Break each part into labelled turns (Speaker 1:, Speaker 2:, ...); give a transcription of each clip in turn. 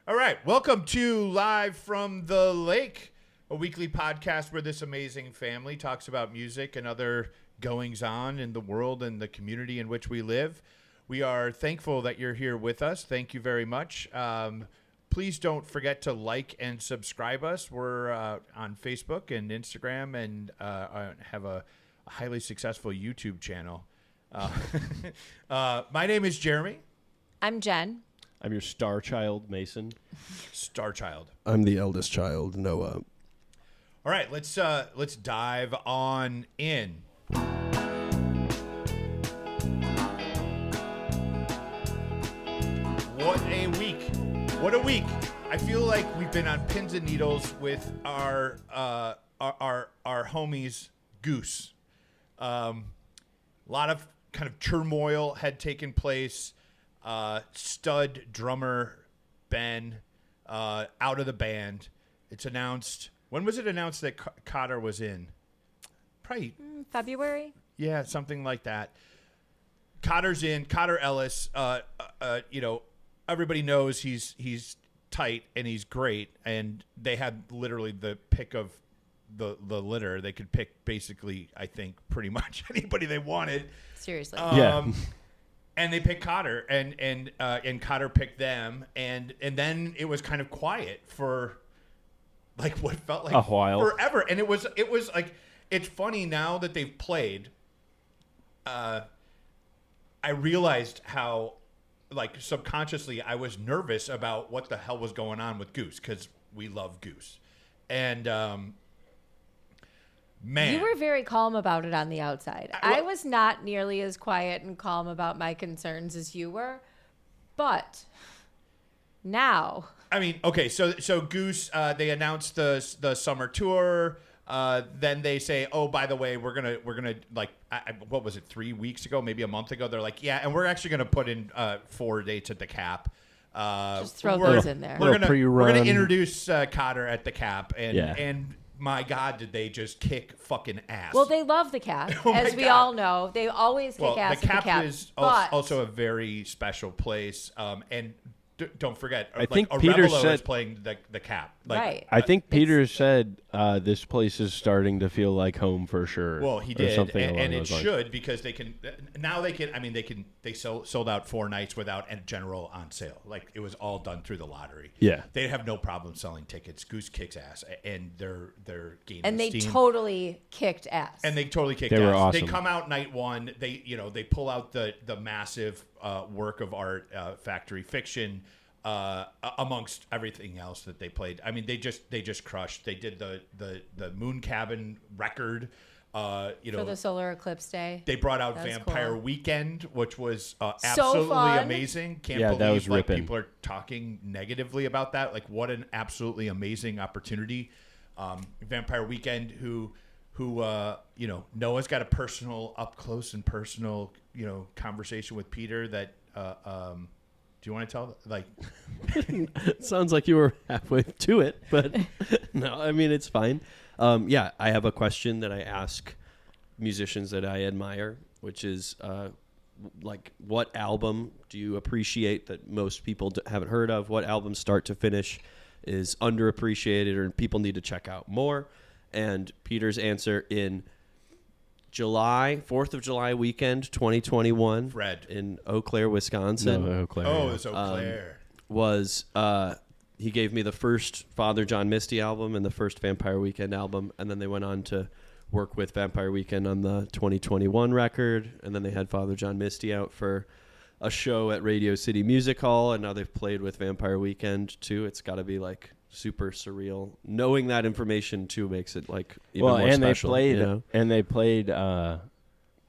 Speaker 1: All right, welcome to Live from the Lake, a weekly podcast where this amazing family talks about music and other goings-on in the world and the community in which we live. We are thankful that you're here with us. Thank you very much. Please don't forget to like and subscribe us. We're on Facebook and Instagram and have a highly successful YouTube channel. My name is Jeremy.
Speaker 2: I'm Jen.
Speaker 3: I'm your star child, Mason.
Speaker 1: Star child.
Speaker 4: I'm the eldest child, Noah.
Speaker 1: All right, let's dive on in. What a week! What a week! I feel like we've been on pins and needles with our homies Goose. A lot of kind of turmoil had taken place. Stud drummer Ben out of the band. It's announced. When was it announced that Cotter was in? Probably
Speaker 2: February.
Speaker 1: Yeah, something like that. Cotter's in. Cotter Ellis. Everybody knows he's tight and he's great. And they had literally the pick of the litter. They could pick basically, I think, pretty much anybody they wanted.
Speaker 2: Seriously.
Speaker 3: Yeah.
Speaker 1: And they picked Cotter, and Cotter picked them, and then it was kind of quiet for like what felt like
Speaker 3: a while,
Speaker 1: forever. And it was like, it's funny now that they've played. I realized how like subconsciously I was nervous about what the hell was going on with Goose, because we love Goose, and man,
Speaker 2: you were very calm about it on the outside. I was not nearly as quiet and calm about my concerns as you were, but now. I mean,
Speaker 1: okay, so Goose, they announced the summer tour. Then they say, oh, by the way, we're gonna like, what was it, 3 weeks ago, maybe a month ago? They're like, yeah, and we're actually gonna put in 4 dates at the Cap.
Speaker 2: Just throw those in there.
Speaker 1: We're gonna introduce Cotter at the Cap, and my God, did they just kick fucking ass?
Speaker 2: Well, they love the Cap, as we all know. They always kick ass at the Cap.
Speaker 1: The Cap is also a very special place, and don't forget,
Speaker 3: I think Peter said
Speaker 1: is playing the Cap.
Speaker 2: Right.
Speaker 3: I think Peter said this place is starting to feel like home for sure.
Speaker 1: Well, he did, and it
Speaker 3: should
Speaker 1: lines. Because they can now. They sold out 4 nights without a general on sale. Like it was all done through the lottery.
Speaker 3: Yeah,
Speaker 1: they have no problem selling tickets. Goose kicks ass, and they're gaining
Speaker 2: and they
Speaker 1: steam.
Speaker 2: Totally kicked ass.
Speaker 1: And they totally kicked
Speaker 3: ass.
Speaker 1: They
Speaker 3: were awesome.
Speaker 1: They come out night one. They pull out the massive work of art, Factory Fiction. Amongst everything else that they played, I mean, they just crushed. They did the Moon Cabin record, for
Speaker 2: the Solar Eclipse Day.
Speaker 1: They brought out Vampire
Speaker 2: cool.
Speaker 1: Weekend, which was absolutely amazing. Can't believe
Speaker 3: that was ripping.
Speaker 1: People are talking negatively about that. Like, what an absolutely amazing opportunity. Vampire Weekend, who Noah's got a personal, up close and personal, conversation with Peter that. Do you want to tell? Like,
Speaker 3: it sounds like you were halfway to it, but no, I mean, it's fine. I have a question that I ask musicians that I admire, which is like, what album do you appreciate that most people haven't heard of? What album, start to finish, is underappreciated or people need to check out more? And Peter's answer in July, 4th of July weekend, 2021,
Speaker 1: Fred,
Speaker 3: in Eau Claire, Wisconsin.
Speaker 1: No, Eau Claire. Oh, it was Eau Claire.
Speaker 3: He gave me the first Father John Misty album and the first Vampire Weekend album, and then they went on to work with Vampire Weekend on the 2021 record, and then they had Father John Misty out for a show at Radio City Music Hall, and now they've played with Vampire Weekend too. It's got to be like super surreal. Knowing that information too makes it like even more special. They played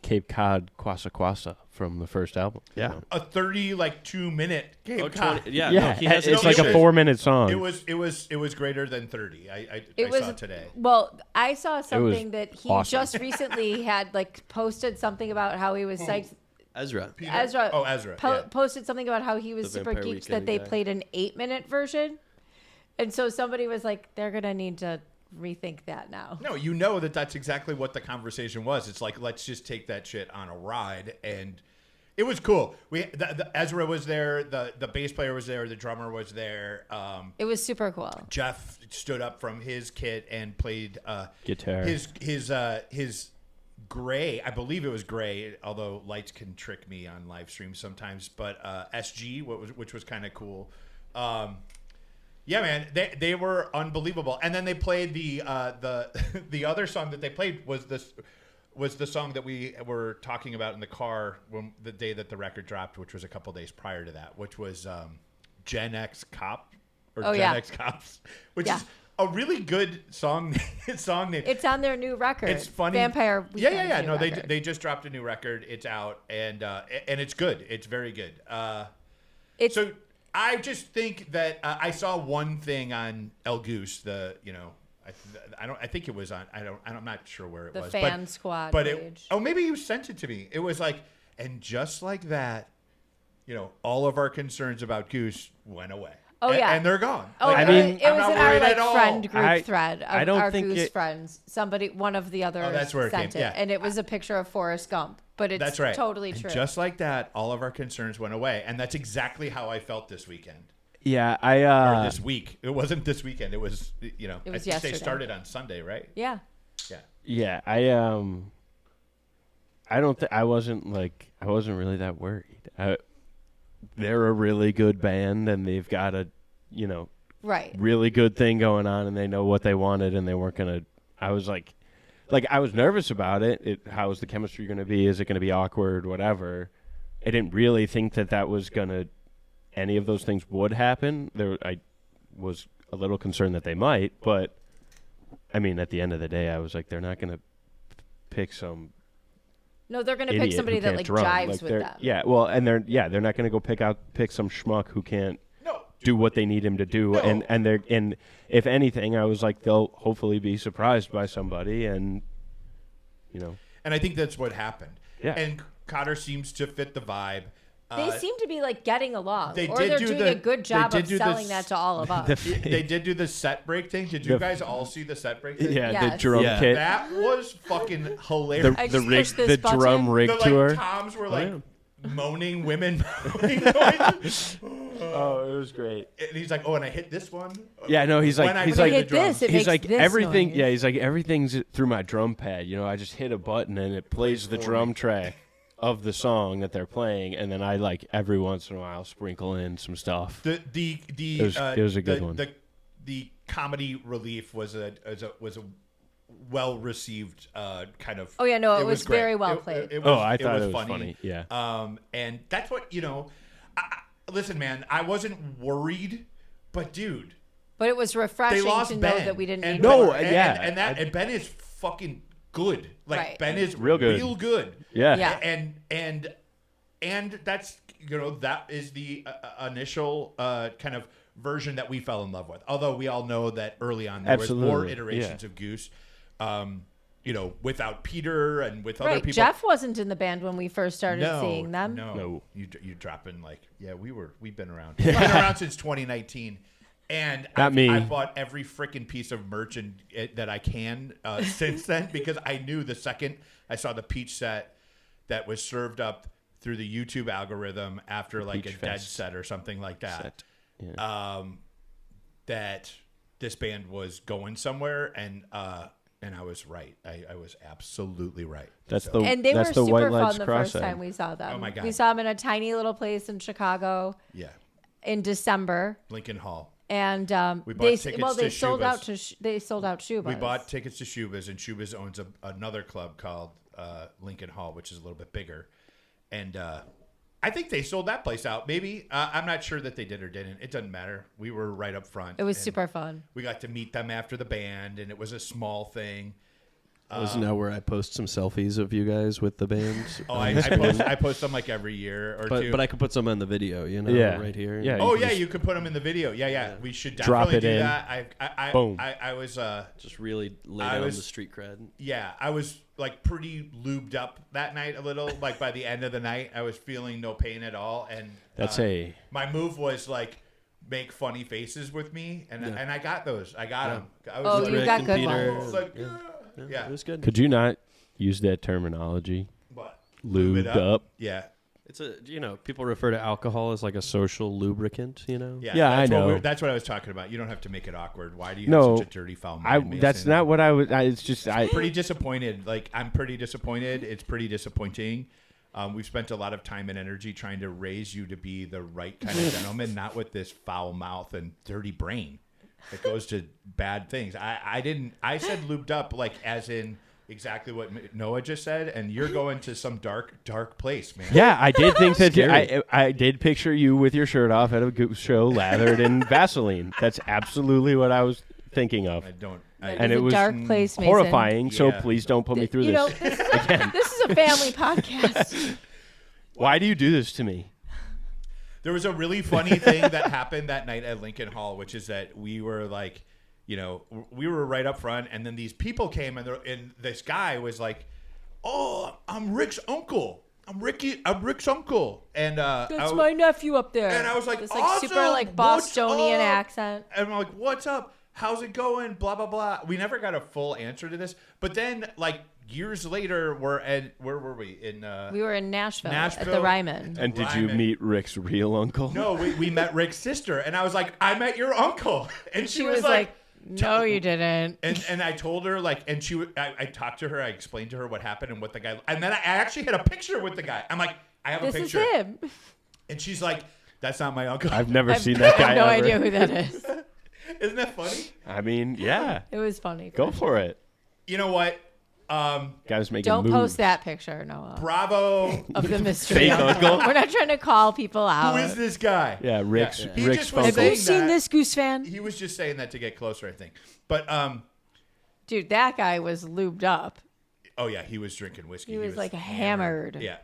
Speaker 3: Cape Cod Kwassa Kwassa from the first album.
Speaker 1: Yeah, a 2-minute Cape Cod.
Speaker 3: It's like a 4-minute song.
Speaker 1: It was greater than 30. I saw it today.
Speaker 2: Well, I saw something that he just recently had posted something about how he was psyched.
Speaker 3: Ezra.
Speaker 2: Posted something about how he was super geeked that they played an 8-minute version. And so somebody was like, they're going to need to rethink that now.
Speaker 1: No, that's exactly what the conversation was. It's like, let's just take that shit on a ride. And It was cool. The Ezra was there. The bass player was there. The drummer was there.
Speaker 2: It was super cool.
Speaker 1: Jeff stood up from his kit and played
Speaker 3: guitar.
Speaker 1: His gray, I believe it was gray, although lights can trick me on live streams sometimes. But SG, which was kind of cool. Yeah, man, they were unbelievable. And then they played the other song that they played was the song that we were talking about in the car the day that the record dropped, which was a couple days prior to that, which was Gen X Cop or Gen X Cops, which is a really good song name.
Speaker 2: It's on their new record.
Speaker 1: It's funny.
Speaker 2: Vampire Weekend's
Speaker 1: Yeah. No,
Speaker 2: record.
Speaker 1: they just dropped a new record. It's out and it's good. It's very good. So I just think that I saw one thing on El Goose, I think it was on. I'm not sure where it was.
Speaker 2: The fan squad
Speaker 1: but
Speaker 2: page.
Speaker 1: Maybe you sent it to me. It was like, and just like that, all of our concerns about Goose went away.
Speaker 2: Oh, yeah.
Speaker 1: And they're gone.
Speaker 2: Oh,
Speaker 1: Like,
Speaker 2: it was
Speaker 1: I'm not
Speaker 2: in our
Speaker 1: worried at all.
Speaker 2: friend group thread of
Speaker 3: I don't
Speaker 2: our
Speaker 3: think
Speaker 2: Goose friends. One of the others
Speaker 1: that's where it
Speaker 2: sent
Speaker 1: came,
Speaker 2: it,
Speaker 1: yeah.
Speaker 2: and it was a picture of Forrest Gump. But it's
Speaker 1: That's right.
Speaker 2: totally
Speaker 1: And
Speaker 2: true.
Speaker 1: just like that, all of our concerns went away, and that's exactly how I felt this weekend.
Speaker 3: Yeah,
Speaker 1: Or this week. It wasn't this weekend. It was,
Speaker 2: It was
Speaker 1: I think
Speaker 2: yesterday.
Speaker 1: they started on Sunday, right?
Speaker 2: Yeah.
Speaker 1: Yeah.
Speaker 3: Yeah, I wasn't really that worried. They're a really good band, and they've got a,
Speaker 2: Right.
Speaker 3: really good thing going on, and they know what they wanted, and they weren't gonna. I was like I was nervous about it. How is the chemistry going to be? Is it going to be awkward? Whatever. I didn't really think that was gonna. Any of those things would happen. I was a little concerned that they might, but I mean, at the end of the day, I was like, they're not going to pick some.
Speaker 2: No, they're going to pick somebody that jives with them.
Speaker 3: Yeah, well, and they're not going to go pick some schmuck who can't do what they need him to do.
Speaker 1: No.
Speaker 3: And if anything, I was like, they'll hopefully be surprised by somebody, and
Speaker 1: And I think that's what happened.
Speaker 3: Yeah.
Speaker 1: And Cotter seems to fit the vibe.
Speaker 2: They seem to be getting along,
Speaker 1: they
Speaker 2: or
Speaker 1: did
Speaker 2: they're
Speaker 1: do
Speaker 2: doing
Speaker 1: the-
Speaker 2: a good
Speaker 1: they
Speaker 2: job
Speaker 1: did
Speaker 2: of
Speaker 1: do the
Speaker 2: selling
Speaker 1: s-
Speaker 2: that to all of us.
Speaker 1: They did do the set break thing. Did you guys all see the set break thing?
Speaker 3: yeah, the
Speaker 2: Yes.
Speaker 3: drum
Speaker 4: Yeah.
Speaker 3: kit,
Speaker 1: That was fucking hilarious.
Speaker 2: I just pushed this
Speaker 3: the
Speaker 2: button.
Speaker 3: drum rig
Speaker 1: The
Speaker 3: tour.
Speaker 1: toms were
Speaker 3: yeah.
Speaker 1: moaning women moaning noises.
Speaker 3: Oh, it was great.
Speaker 1: And he's like, oh, and I hit this one.
Speaker 3: Yeah, no, he's
Speaker 1: When
Speaker 3: like,
Speaker 1: I
Speaker 3: he's
Speaker 1: play
Speaker 3: like,
Speaker 1: the
Speaker 2: hit
Speaker 1: drums.
Speaker 2: this, it
Speaker 3: he's
Speaker 2: makes
Speaker 3: like
Speaker 2: this
Speaker 3: everything.
Speaker 2: noise.
Speaker 3: Yeah, he's like everything's through my drum pad. I just hit a button and it plays the drum track of the song that they're playing, and then I every once in a while sprinkle in some stuff.
Speaker 1: It
Speaker 3: was a good one.
Speaker 1: The comedy relief was a well received kind of.
Speaker 2: Oh, yeah, no, it was
Speaker 1: great.
Speaker 2: very well played.
Speaker 3: I thought it was funny. Yeah.
Speaker 1: And that's what listen, man, I wasn't worried, but dude,
Speaker 2: But it was
Speaker 1: they
Speaker 2: refreshing
Speaker 1: lost
Speaker 2: to
Speaker 1: Ben.
Speaker 2: know that we didn't
Speaker 1: and
Speaker 2: need
Speaker 1: Ben-
Speaker 2: more.
Speaker 1: and Ben is fucking good.
Speaker 2: Right.
Speaker 1: Ben is
Speaker 3: Real good.
Speaker 1: real good.
Speaker 3: Yeah.
Speaker 2: Yeah.
Speaker 1: And that's that is the initial kind of version that we fell in love with. Although we all know that early on there was more
Speaker 3: Absolutely.
Speaker 1: iterations of Goose. Without Peter and with other
Speaker 2: Right.
Speaker 1: people.
Speaker 2: Jeff wasn't in the band when we first started seeing them.
Speaker 3: No.
Speaker 1: You dropping we've been around. We've been around since 2019. And
Speaker 3: Not me.
Speaker 1: I bought every freaking piece of merch that I can since then, because I knew the second I saw the Peach set that was served up through the YouTube algorithm after like a
Speaker 3: Peach
Speaker 1: Dead
Speaker 3: Fest
Speaker 1: set or something like that,
Speaker 3: Set. Yeah.
Speaker 1: that this band was going somewhere, and I was right. I was absolutely right.
Speaker 3: That's
Speaker 1: So-
Speaker 2: And they were
Speaker 3: that's the
Speaker 2: super
Speaker 3: White
Speaker 2: fun
Speaker 3: Lights
Speaker 2: the
Speaker 3: Cross
Speaker 2: first time
Speaker 3: side.
Speaker 2: we saw them.
Speaker 1: Oh, my God.
Speaker 2: We saw them in a tiny little place in Chicago
Speaker 1: yeah,
Speaker 2: in December.
Speaker 1: Lincoln Hall.
Speaker 2: And
Speaker 1: We bought
Speaker 2: they
Speaker 1: tickets
Speaker 2: they
Speaker 1: to
Speaker 2: sold out
Speaker 1: Shuba's.
Speaker 2: they sold out Shuba's.
Speaker 1: We bought tickets to Shuba's, and Shuba's owns another club called Lincoln Hall, which is a little bit bigger. And I think they sold that place out. Maybe. I'm not sure that they did or didn't. It doesn't matter. We were right up front.
Speaker 2: It was
Speaker 1: and
Speaker 2: super fun.
Speaker 1: We got to meet them after the band, and it was a small thing.
Speaker 4: This is now where I post some selfies of you guys with the band.
Speaker 1: Oh, I post them like every year or two.
Speaker 4: But I could put some on the video,
Speaker 3: Yeah.
Speaker 4: right here.
Speaker 3: Yeah.
Speaker 1: Oh,
Speaker 3: you
Speaker 1: yeah,
Speaker 3: just
Speaker 1: you could put them in the video. Yeah. We should
Speaker 3: Drop
Speaker 1: definitely
Speaker 3: it
Speaker 1: do
Speaker 3: in.
Speaker 1: that.
Speaker 3: Boom.
Speaker 1: I was...
Speaker 4: Just really lay
Speaker 1: I
Speaker 4: down
Speaker 1: was-
Speaker 4: the street cred.
Speaker 1: Yeah, I was like pretty lubed up that night a little. Like by the end of the night, I was feeling no pain at all. And
Speaker 3: That's
Speaker 1: my move was like make funny faces with me, and I got those. I got them. I was
Speaker 2: Oh,
Speaker 1: like,
Speaker 2: you
Speaker 4: Rick
Speaker 2: got
Speaker 4: and
Speaker 2: good
Speaker 4: Peter.
Speaker 2: ones.
Speaker 1: like,
Speaker 4: Yeah, it was good.
Speaker 3: Could you not use that terminology?
Speaker 1: What?
Speaker 3: Lubed
Speaker 1: Lube it
Speaker 3: up.
Speaker 1: Yeah.
Speaker 3: It's people refer to alcohol as like a social lubricant,
Speaker 4: Yeah, I know.
Speaker 1: That's what I was talking about. You don't have to make it awkward. Why do you
Speaker 4: No,
Speaker 1: have such a dirty foul mind, Mason?
Speaker 4: That's not what I was. It's just
Speaker 1: pretty disappointed. Like, I'm pretty disappointed. It's pretty disappointing. We've spent a lot of time and energy trying to raise you to be the right kind of gentleman, not with this foul mouth and dirty brain that goes to bad things. I said lubed up, like as in exactly what Noah just said, and you're going to some dark place, man.
Speaker 4: Yeah, I did think that. I did picture you with your shirt off at a Goose show, lathered in Vaseline. That's absolutely what I was thinking of.
Speaker 2: And it was a dark place, Mason.
Speaker 4: Horrifying. So please don't put me through this.
Speaker 2: This is a family podcast.
Speaker 4: Why do you do this to me?
Speaker 1: There was a really funny thing that happened that night at Lincoln Hall, which is that we were like, we were right up front, and then these people came, and this guy was like, "Oh, I'm Rick's uncle. I'm Rick's uncle." And
Speaker 2: that's my nephew up there.
Speaker 1: And I was like,
Speaker 2: this
Speaker 1: awesome.
Speaker 2: Super like Bostonian accent.
Speaker 1: And I'm like, "What's up? How's it going?" Blah blah blah. We never got a full answer to this, but then like years later, where were we in?
Speaker 2: We were in Nashville at the Ryman.
Speaker 4: And did you meet Rick's real uncle?
Speaker 1: No, we met Rick's sister, and I was like, "I met your uncle," and she was like,
Speaker 2: "No, you didn't."
Speaker 1: And I told her like, and I talked to her. I explained to her what happened and what the guy. And then I actually had a picture with the guy. I'm like, I have a picture.
Speaker 2: This is him.
Speaker 1: And she's like, "That's not my uncle."
Speaker 4: I've never seen that guy.
Speaker 2: I have no
Speaker 4: ever.
Speaker 2: idea who that is.
Speaker 1: Isn't that funny?
Speaker 4: I mean, yeah.
Speaker 2: It was funny.
Speaker 4: Go for it.
Speaker 1: You know what?
Speaker 4: Guys making
Speaker 2: Don't
Speaker 4: moves.
Speaker 2: post that picture, Noah.
Speaker 1: Bravo.
Speaker 2: Of the mystery
Speaker 4: Fake uncle.
Speaker 2: We're not trying to call people out.
Speaker 1: Who is this guy?
Speaker 4: Yeah, Rick's
Speaker 1: He
Speaker 4: Rick's
Speaker 1: just was
Speaker 2: Have
Speaker 4: uncle.
Speaker 2: you seen this, Goose fan?
Speaker 1: He was just saying that to get closer, I think. But
Speaker 2: Dude, that guy was lubed up.
Speaker 1: oh yeah, he was drinking whiskey.
Speaker 2: He was like hammered.
Speaker 1: Yeah.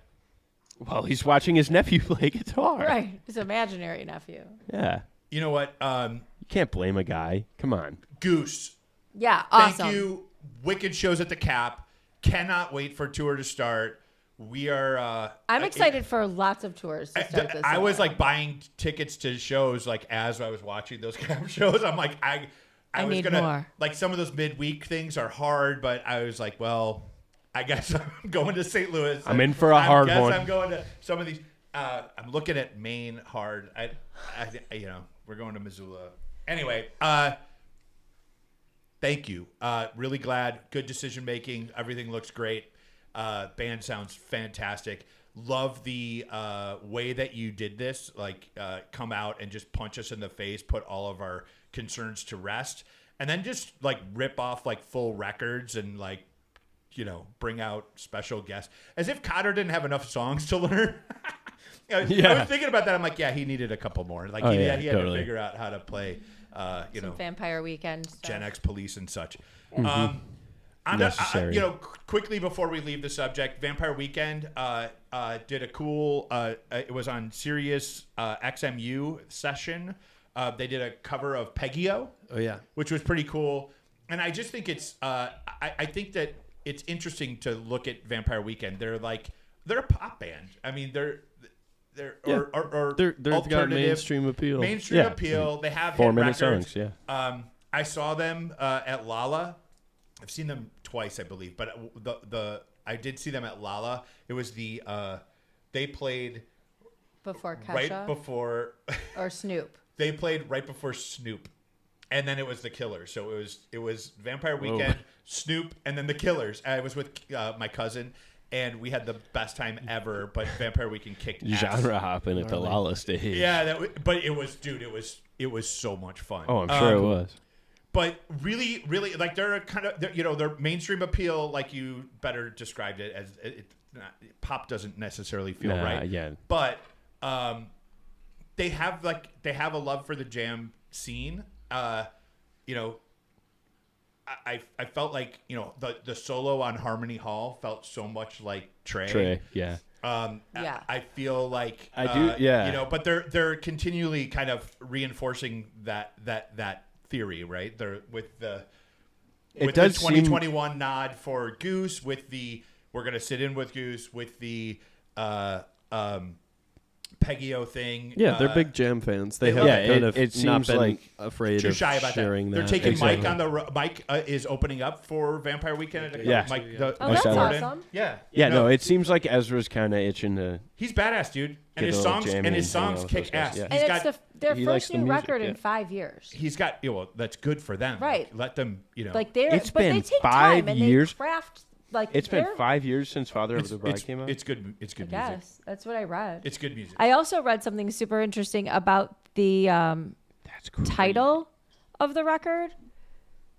Speaker 4: Well, he's watching his nephew play guitar.
Speaker 2: Right. His imaginary nephew.
Speaker 4: Yeah.
Speaker 1: You know what?
Speaker 4: You can't blame a guy. Come on.
Speaker 1: Goose.
Speaker 2: Yeah, awesome.
Speaker 1: Thank you. Wicked shows at the Cap. Cannot wait for tour to start. We are.
Speaker 2: I'm excited for lots of tours to start this.
Speaker 1: I was
Speaker 2: summer.
Speaker 1: like buying tickets to shows like as I was watching those Cap shows. I'm like I was
Speaker 2: need
Speaker 1: gonna
Speaker 2: more.
Speaker 1: like some of those midweek things are hard, but I was like, well, I guess I'm going to St. Louis.
Speaker 4: I'm in for a hard one.
Speaker 1: I'm going to some of these. I'm looking at Maine hard. I we're going to Missoula. Anyway, thank you. Really glad. Good decision making. Everything looks great. Band sounds fantastic. Love the way that you did this. Like, come out and just punch us in the face, put all of our concerns to rest, and then just like rip off like full records and like, bring out special guests. As if Cotter didn't have enough songs to learn. I was thinking about that. I'm like, yeah, he needed a couple more. Like, he had to figure out how to play.
Speaker 2: Some Vampire Weekend stuff.
Speaker 1: Gen X Police and such.
Speaker 4: Necessary.
Speaker 1: Quickly before we leave the subject, Vampire Weekend did a cool. It was on Sirius XMU session. They did a cover of Peggy-O.
Speaker 3: Oh yeah,
Speaker 1: which was pretty cool. And I just think it's. I think that it's interesting to look at Vampire Weekend. They're a pop band. I mean, they've
Speaker 3: got mainstream appeal.
Speaker 1: Mainstream appeal. They have
Speaker 4: 4-minute
Speaker 1: records.
Speaker 4: songs. Yeah.
Speaker 1: I saw them at Lala. I've seen them twice, I believe, but I did see them at Lala. It was they played
Speaker 2: Before Kesha?
Speaker 1: right before
Speaker 2: Or Snoop?
Speaker 1: They played right before Snoop, and then it was the Killers. So it was Vampire Weekend, Snoop, and then the Killers. I was with my cousin, and we had the best time ever. But Vampire Weekend kicked ass.
Speaker 4: Genre hopping at the Lala stage.
Speaker 1: Yeah, but it was so much fun.
Speaker 4: Oh, I'm sure it was.
Speaker 1: But really, really, like they're kind of, their mainstream appeal, like you better described it as pop doesn't necessarily feel right.
Speaker 4: Yeah.
Speaker 1: But they have a love for the jam scene. I felt like the solo on Harmony Hall felt so much like Trey.
Speaker 4: Yeah.
Speaker 2: Yeah.
Speaker 1: I feel like
Speaker 4: I do. Yeah.
Speaker 1: But they're continually kind of reinforcing that theory, right? They're with the 2021 nod for Goose, with the we're gonna sit in with Goose, with the Peggy-O thing.
Speaker 3: Yeah, they're big Jam fans. They have
Speaker 1: love
Speaker 3: kind of
Speaker 4: it
Speaker 3: not
Speaker 4: seems
Speaker 3: been
Speaker 4: like
Speaker 3: afraid
Speaker 1: too
Speaker 3: of
Speaker 1: shy about
Speaker 3: sharing
Speaker 1: that.
Speaker 3: that.
Speaker 1: They're taking
Speaker 4: Exactly.
Speaker 1: Mike on the Mike is opening up for Vampire Weekend.
Speaker 4: Yeah.
Speaker 1: Mike.
Speaker 2: Oh, that's
Speaker 1: Gordon.
Speaker 2: awesome.
Speaker 1: Yeah.
Speaker 4: Yeah, no, it seems like Ezra's kind of itching to.
Speaker 1: He's badass, dude, and
Speaker 4: Get
Speaker 1: his
Speaker 4: a little
Speaker 1: songs
Speaker 4: jammy and hang
Speaker 1: songs
Speaker 4: out with
Speaker 1: kick
Speaker 4: those guys,
Speaker 1: ass.
Speaker 4: yeah.
Speaker 2: And
Speaker 1: He's
Speaker 2: it's
Speaker 1: got
Speaker 2: their
Speaker 4: he likes
Speaker 2: first
Speaker 4: the
Speaker 2: new
Speaker 4: music,
Speaker 2: record
Speaker 4: yeah.
Speaker 2: in 5 years.
Speaker 1: he's got well, that's good for them.
Speaker 2: Right.
Speaker 1: Let them,
Speaker 2: Like they're,
Speaker 4: It's
Speaker 2: but they
Speaker 4: been
Speaker 2: take
Speaker 4: 5
Speaker 2: time and
Speaker 4: years.
Speaker 2: they craft like.
Speaker 4: It's been
Speaker 2: they're-
Speaker 4: 5 years since Father of the Bride came out.
Speaker 1: It's good. It's good
Speaker 2: I
Speaker 1: music.
Speaker 2: guess that's what I read.
Speaker 1: It's good music.
Speaker 2: I also read something super interesting about the
Speaker 4: That's crazy.
Speaker 2: title of the record.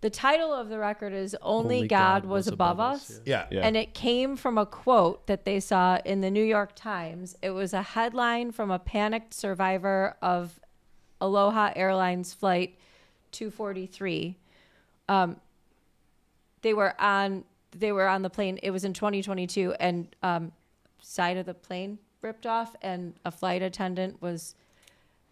Speaker 2: The title of the record is Only God Was Above Us.
Speaker 1: Yeah.
Speaker 4: Yeah.
Speaker 2: And it came from a quote that they saw in the New York Times. It was a headline from a panicked survivor of Aloha Airlines Flight 243. They were on the plane. It was in 2022, and side of the plane ripped off, and a flight attendant was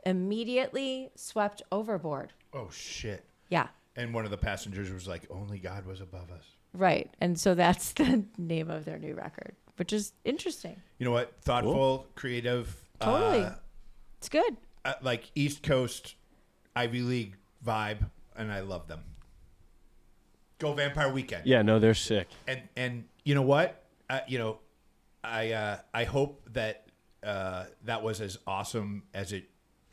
Speaker 2: immediately swept overboard.
Speaker 1: Oh shit.
Speaker 2: Yeah.
Speaker 1: And one of the passengers was like, "Only God was above us."
Speaker 2: Right. And so that's the name of their new record, which is interesting.
Speaker 1: You know what? Thoughtful, creative.
Speaker 2: Totally. It's good.
Speaker 1: Like East Coast Ivy League vibe, and I love them. Go Vampire Weekend.
Speaker 4: Yeah, no, they're sick.
Speaker 1: And you know what? I hope that that was as awesome as it.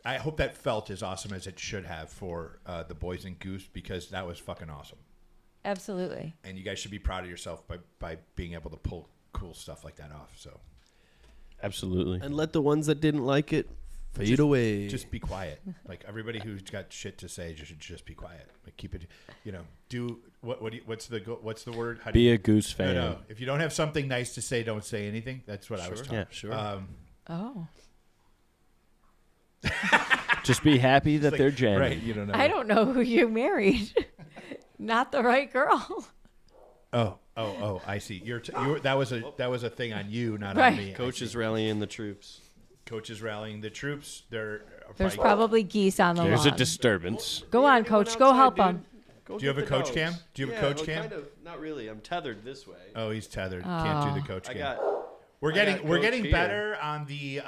Speaker 1: I hope that felt as awesome as it should have for the boys in Goose, because that was fucking awesome.
Speaker 2: Absolutely.
Speaker 1: And you guys should be proud of yourself by being able to pull cool stuff like that off. So
Speaker 4: Absolutely.
Speaker 3: And let the ones that didn't like it fade away.
Speaker 1: just be quiet. Like everybody who's got shit to say should just be quiet. Like keep it. Do what's the word? How do
Speaker 4: Be
Speaker 1: you,
Speaker 4: a Goose fan.
Speaker 1: No. If you don't have something nice to say, don't say anything. That's what I was taught.
Speaker 4: Yeah,
Speaker 3: sure.
Speaker 2: Oh.
Speaker 4: Just be happy that
Speaker 1: Like,
Speaker 4: they're jamming.
Speaker 1: right. You don't know.
Speaker 2: I don't know who you married. Not the right girl.
Speaker 1: Oh, I see. That was a thing on you, not
Speaker 2: Right.
Speaker 1: on me.
Speaker 3: Coach is rallying the troops.
Speaker 1: Coach is rallying the troops.
Speaker 2: There's probably geese on the
Speaker 4: There's a
Speaker 2: lawn.
Speaker 4: disturbance.
Speaker 2: Go on, Coach. Go help them.
Speaker 1: Do you have a coach cam? Do you have a coach cam?
Speaker 3: Kind of, not really. I'm tethered this way.
Speaker 1: Oh, he's tethered. Can't do the coach
Speaker 3: I
Speaker 1: cam.
Speaker 3: got.
Speaker 1: We're
Speaker 3: I
Speaker 1: getting
Speaker 3: got
Speaker 1: we're
Speaker 3: Coach
Speaker 1: getting
Speaker 3: here.
Speaker 1: better on the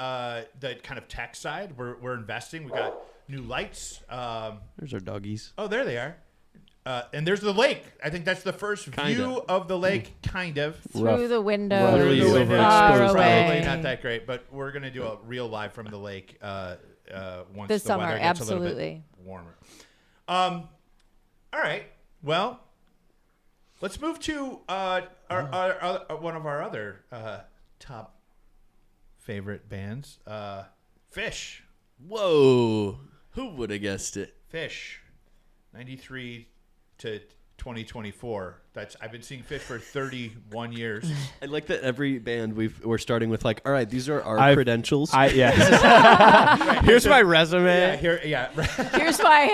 Speaker 1: kind of tech side. We're investing. We got new lights.
Speaker 3: There's our doggies.
Speaker 1: Oh, there they are. And there's the lake. I think that's the first
Speaker 3: Kinda.
Speaker 1: view of the lake, kind of.
Speaker 2: Through the window.
Speaker 4: Really
Speaker 1: Through the window.
Speaker 2: Far
Speaker 1: It's
Speaker 2: away.
Speaker 1: probably not that great, but we're gonna do a real live from the lake once
Speaker 2: This
Speaker 1: the
Speaker 2: summer,
Speaker 1: weather gets a little
Speaker 2: absolutely.
Speaker 1: bit warmer. All right. Well, let's move to our one of our other top favorite bands, Phish.
Speaker 3: Whoa! Who would have guessed it?
Speaker 1: Phish, 93 to 2024. I've been seeing Phish for 31 years.
Speaker 3: I like that every band we're starting with like, all right, these are our credentials.
Speaker 4: Here's my resume.
Speaker 2: Here's why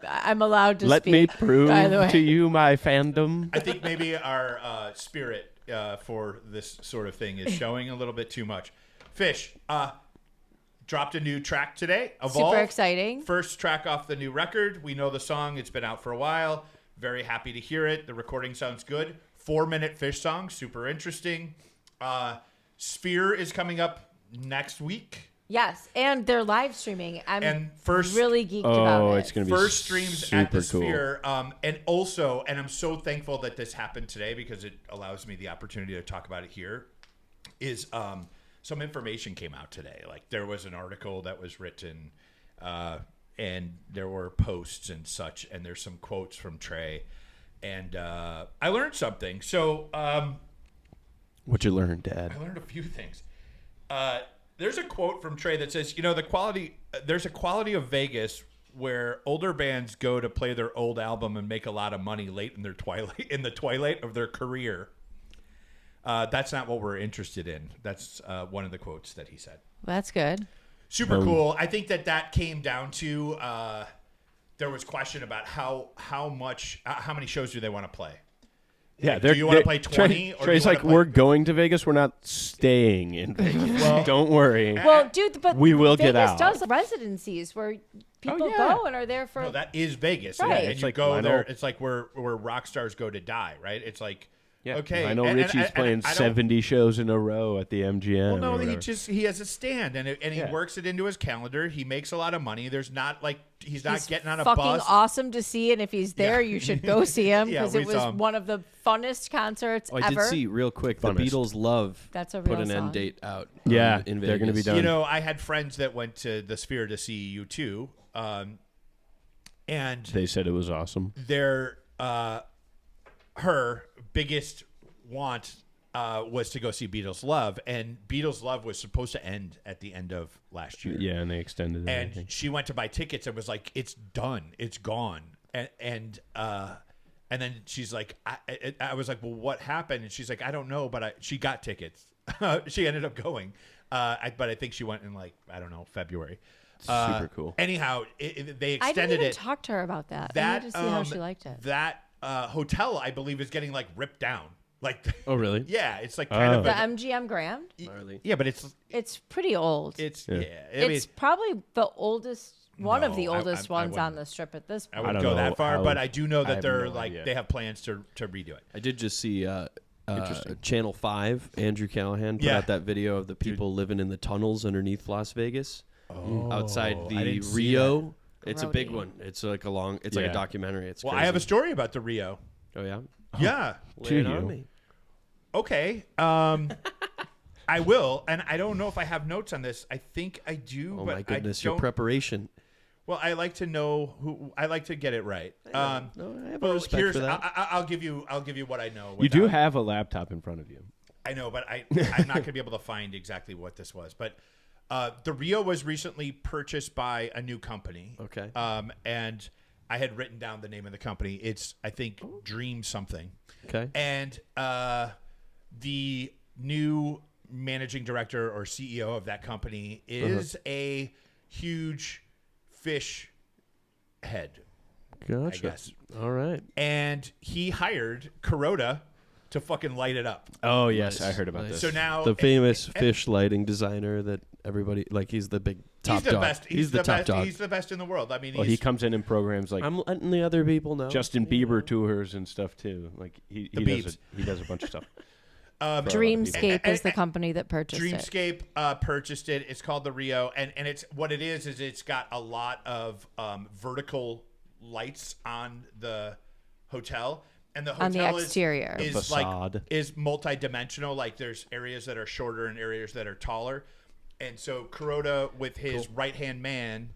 Speaker 2: I'm allowed to
Speaker 4: Let
Speaker 2: speak.
Speaker 4: me prove
Speaker 2: by the way.
Speaker 4: to you my fandom.
Speaker 1: I think maybe our spirit for this sort of thing is showing a little bit too much. Phish dropped a new track today. Evolve.
Speaker 2: Super exciting.
Speaker 1: First track off the new record. We know the song. It's been out for a while. Very happy to hear it. The recording sounds good. 4-minute Phish song. Super interesting. Sphere is coming up next week.
Speaker 2: Yes, and they're live streaming. I'm
Speaker 1: And first,
Speaker 2: really geeked about it.
Speaker 4: It's going to be
Speaker 1: first streams at the
Speaker 4: super cool.
Speaker 1: Sphere. And I'm so thankful that this happened today because it allows me the opportunity to talk about it here, is some information came out today. Like there was an article that was written and there were posts and such, and there's some quotes from Trey. And I learned something. So
Speaker 4: What'd you learn, Dad?
Speaker 1: I learned a few things. There's a quote from Trey that says, there's a quality of Vegas where older bands go to play their old album and make a lot of money late in the twilight of their career. That's not what we're interested in. That's one of the quotes that he said.
Speaker 2: That's good.
Speaker 1: Super cool. I think that came down to there was question about how many shows do they want to play.
Speaker 4: Yeah,
Speaker 1: do you want to play 20?
Speaker 4: Trey's like, we're going to Vegas. We're not staying in Vegas. Don't worry.
Speaker 2: Well, dude, but
Speaker 4: We will
Speaker 2: Vegas
Speaker 4: get out.
Speaker 2: does residencies where people
Speaker 4: yeah.
Speaker 2: go and are there for.
Speaker 1: No, that is Vegas.
Speaker 2: Right.
Speaker 1: Yeah, and
Speaker 2: It's
Speaker 1: you
Speaker 4: like
Speaker 1: go
Speaker 4: Lionel.
Speaker 1: there. It's like where rock stars go to die, right? It's like
Speaker 4: Yeah.
Speaker 1: Okay.
Speaker 4: I know Richie's playing 70 shows in a row at the MGM.
Speaker 1: Well, no,
Speaker 4: or
Speaker 1: he has a stand and he
Speaker 4: Yeah.
Speaker 1: works it into his calendar. He makes a lot of money. There's not like he's not getting on a
Speaker 2: fucking
Speaker 1: bus.
Speaker 2: awesome to see, and if he's there, you should go see him
Speaker 1: Yeah,
Speaker 2: because
Speaker 1: we
Speaker 2: it was
Speaker 1: saw him.
Speaker 2: one of the funnest concerts
Speaker 3: I
Speaker 2: ever.
Speaker 3: did see real quick.
Speaker 4: Funnest.
Speaker 3: The Beatles Love.
Speaker 2: That's a
Speaker 3: put
Speaker 2: real
Speaker 3: an
Speaker 2: song.
Speaker 3: end date out.
Speaker 4: Yeah,
Speaker 3: in
Speaker 4: they're gonna be
Speaker 3: Vegas.
Speaker 4: done.
Speaker 1: You know, I had friends that went to the Sphere to see you too, and
Speaker 4: They said it was awesome.
Speaker 1: their her biggest want was to go see Beatles Love, and Beatles Love was supposed to end at the end of last year.
Speaker 4: Yeah, and they extended it. I
Speaker 1: And
Speaker 4: think.
Speaker 1: she went to buy tickets and was like, "It's done, it's gone." And then she's like, I was like, "Well, what happened?" And she's like, "I don't know, but she got tickets." She ended up going, but I think she went in like I don't know February.
Speaker 4: Super cool.
Speaker 1: Anyhow, they
Speaker 2: I didn't
Speaker 1: extended
Speaker 2: even
Speaker 1: it.
Speaker 2: talk to her about that. I
Speaker 1: That
Speaker 2: need to see how she liked it.
Speaker 1: That hotel, I believe, is getting like ripped down. Like,
Speaker 3: Oh, really?
Speaker 1: yeah, it's like kind of
Speaker 2: The
Speaker 1: a,
Speaker 2: MGM Grand?
Speaker 3: Gnarly.
Speaker 1: yeah, but
Speaker 2: It's pretty old.
Speaker 1: it's
Speaker 4: Yeah.
Speaker 1: yeah. I mean,
Speaker 2: It's probably the oldest, one of the
Speaker 1: No, I-
Speaker 2: oldest
Speaker 1: I
Speaker 2: ones on
Speaker 1: wouldn't.
Speaker 2: the strip at this
Speaker 1: I
Speaker 2: point.
Speaker 1: wouldn't
Speaker 4: don't
Speaker 1: go
Speaker 4: know
Speaker 1: that far,
Speaker 4: how-
Speaker 1: but I do know
Speaker 4: I
Speaker 1: that
Speaker 4: have
Speaker 1: they're
Speaker 4: no
Speaker 1: like
Speaker 4: idea.
Speaker 1: they have plans to redo it.
Speaker 3: I did just see
Speaker 4: Interesting.
Speaker 3: Channel 5, Andrew Callahan, put
Speaker 1: Yeah.
Speaker 3: out that video of the people living in the tunnels underneath Las Vegas. Outside
Speaker 1: I
Speaker 3: the
Speaker 1: didn't see
Speaker 3: Rio. It's a big
Speaker 2: Grody.
Speaker 3: one. It's like like
Speaker 4: Yeah.
Speaker 3: a documentary. It's
Speaker 1: Well,
Speaker 3: crazy.
Speaker 1: I have a story about the Rio.
Speaker 3: Oh, yeah?
Speaker 1: Yeah.
Speaker 3: Lay it
Speaker 4: To
Speaker 3: on
Speaker 4: you.
Speaker 3: me.
Speaker 1: Okay. I will, and I don't know if I have notes on this. I think I do,
Speaker 3: Oh,
Speaker 1: but
Speaker 3: my goodness.
Speaker 1: I
Speaker 3: Your
Speaker 1: don't.
Speaker 3: preparation.
Speaker 1: Well, I like to know who. I like to get it right.
Speaker 3: No, I have a
Speaker 1: Well,
Speaker 3: respect
Speaker 1: here's.
Speaker 3: for that.
Speaker 1: I'll give you what I know.
Speaker 4: You do
Speaker 1: without-
Speaker 4: have a laptop in front of you.
Speaker 1: I know, but I'm not going to be able to find exactly what this was. But the Rio was recently purchased by a new company.
Speaker 3: Okay.
Speaker 1: And I had written down the name of the company. It's I think Dream something.
Speaker 3: Okay.
Speaker 1: And the new managing director or CEO of that company is a huge Phish head,
Speaker 3: Gotcha.
Speaker 1: I guess.
Speaker 3: All right.
Speaker 1: And he hired Kuroda to fucking light it up.
Speaker 4: Oh, yes,
Speaker 3: Nice,
Speaker 4: I heard about
Speaker 3: nice.
Speaker 4: this.
Speaker 1: So now
Speaker 3: The famous Phish lighting designer that everybody, like, he's the big top
Speaker 1: he's the
Speaker 3: dog.
Speaker 1: best.
Speaker 3: He's the top
Speaker 1: best.
Speaker 3: dog.
Speaker 1: He's the best in the world. I mean,
Speaker 4: well, he comes in programs like
Speaker 3: I'm letting the other people know.
Speaker 4: Justin Bieber tours and stuff, too. Like, he
Speaker 1: Biebs.
Speaker 4: does a bunch of stuff.
Speaker 2: Dreamscape is the company that purchased it.
Speaker 1: Dreamscape purchased it. It's called the Rio, and it's what it is it's got a lot of vertical lights on the hotel, and the hotel
Speaker 2: On the exterior.
Speaker 1: is
Speaker 4: Facade.
Speaker 1: like is multi-dimensional. Like there's areas that are shorter and areas that are taller, and so Kuroda with his right-hand man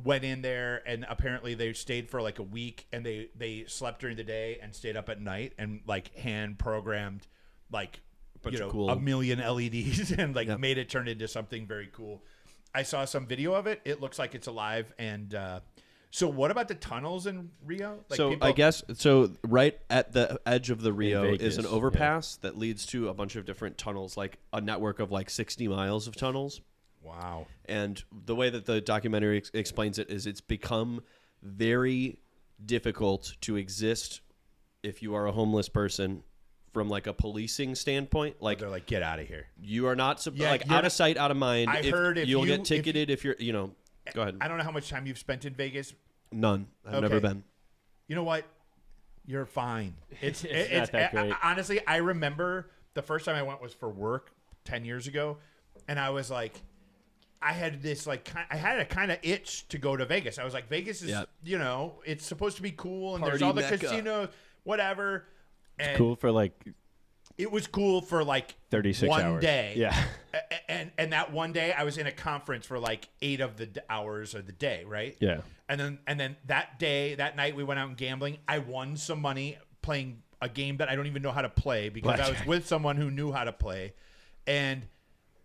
Speaker 1: went in there, and apparently they stayed for like a week, and they slept during the day and stayed up at night and like hand programmed like
Speaker 3: Bunch
Speaker 1: you
Speaker 3: of
Speaker 1: know
Speaker 3: cool-
Speaker 1: a million LEDs and like
Speaker 3: Yep.
Speaker 1: made it turn into something very cool. I saw some video of it. It looks like it's alive. And so what about the tunnels in Rio? Like
Speaker 3: So
Speaker 1: people-
Speaker 3: I guess right at the edge of the Rio is an
Speaker 4: Vegas,
Speaker 3: overpass that leads to a bunch of different tunnels, like a network of like 60 miles of tunnels.
Speaker 1: Wow.
Speaker 3: And the way that the documentary explains it is it's become very difficult to exist if you are a homeless person from like a policing standpoint. Like
Speaker 1: They're like, get out of here.
Speaker 3: you are not
Speaker 1: Yeah,
Speaker 3: like
Speaker 1: you're
Speaker 3: out
Speaker 1: not-
Speaker 3: of sight, out of mind.
Speaker 1: I heard if
Speaker 3: you'll
Speaker 1: you-
Speaker 3: get ticketed if you're, go ahead.
Speaker 1: I don't know how much time you've spent in Vegas.
Speaker 3: None. I've never
Speaker 1: Okay.
Speaker 3: been.
Speaker 1: You know what? You're fine. It's
Speaker 4: not that great.
Speaker 1: Honestly, I remember the first time I went was for work 10 years ago, and I was like, I had this like I had a kind of itch to go to Vegas. I was like, Vegas is
Speaker 3: Yep.
Speaker 1: it's supposed to be cool, and
Speaker 3: Party
Speaker 1: there's all the
Speaker 3: mecca.
Speaker 1: casinos, whatever. And
Speaker 4: Cool for like
Speaker 1: it was cool for like
Speaker 4: 36
Speaker 1: one
Speaker 4: hours.
Speaker 1: day.
Speaker 4: Yeah.
Speaker 1: And that one day I was in a conference for like 8 of the hours of the day, right?
Speaker 4: Yeah.
Speaker 1: And then that night we went out and gambling. I won some money playing a game that I don't even know how to play because I was
Speaker 4: Blackjack.
Speaker 1: with someone who knew how to play. And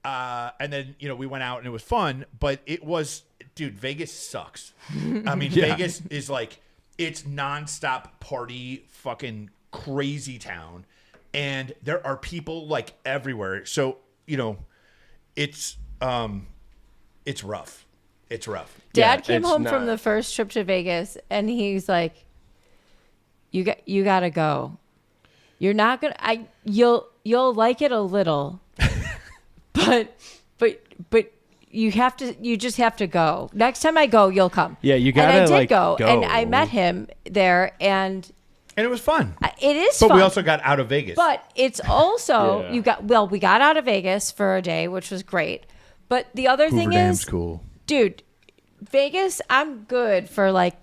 Speaker 1: then we went out and it was fun, but it was, dude, Vegas sucks. I mean,
Speaker 4: Yeah.
Speaker 1: Vegas is like, it's nonstop party, fucking crazy town. And there are people like everywhere. So, it's rough. It's rough.
Speaker 2: Dad
Speaker 4: Yeah,
Speaker 2: came
Speaker 4: it's
Speaker 2: home from
Speaker 4: not-
Speaker 2: the first trip to Vegas, and he's like, "You got to go. You're not gonna. You'll like it a little, but you have to. You just have to go. Next time I go, you'll come.
Speaker 4: Yeah, you
Speaker 2: And I
Speaker 4: gotta,
Speaker 2: did
Speaker 4: like,
Speaker 2: go, and
Speaker 4: go.
Speaker 2: I met him there, and
Speaker 1: And it was fun.
Speaker 2: It is
Speaker 1: But
Speaker 2: fun.
Speaker 1: we also got out of Vegas.
Speaker 2: But it's also
Speaker 4: Yeah.
Speaker 2: we got out of Vegas for a day, which was great. But the other
Speaker 1: Hoover
Speaker 2: thing
Speaker 1: Dam's
Speaker 2: is,
Speaker 1: cool.
Speaker 2: dude, Vegas, I'm good for like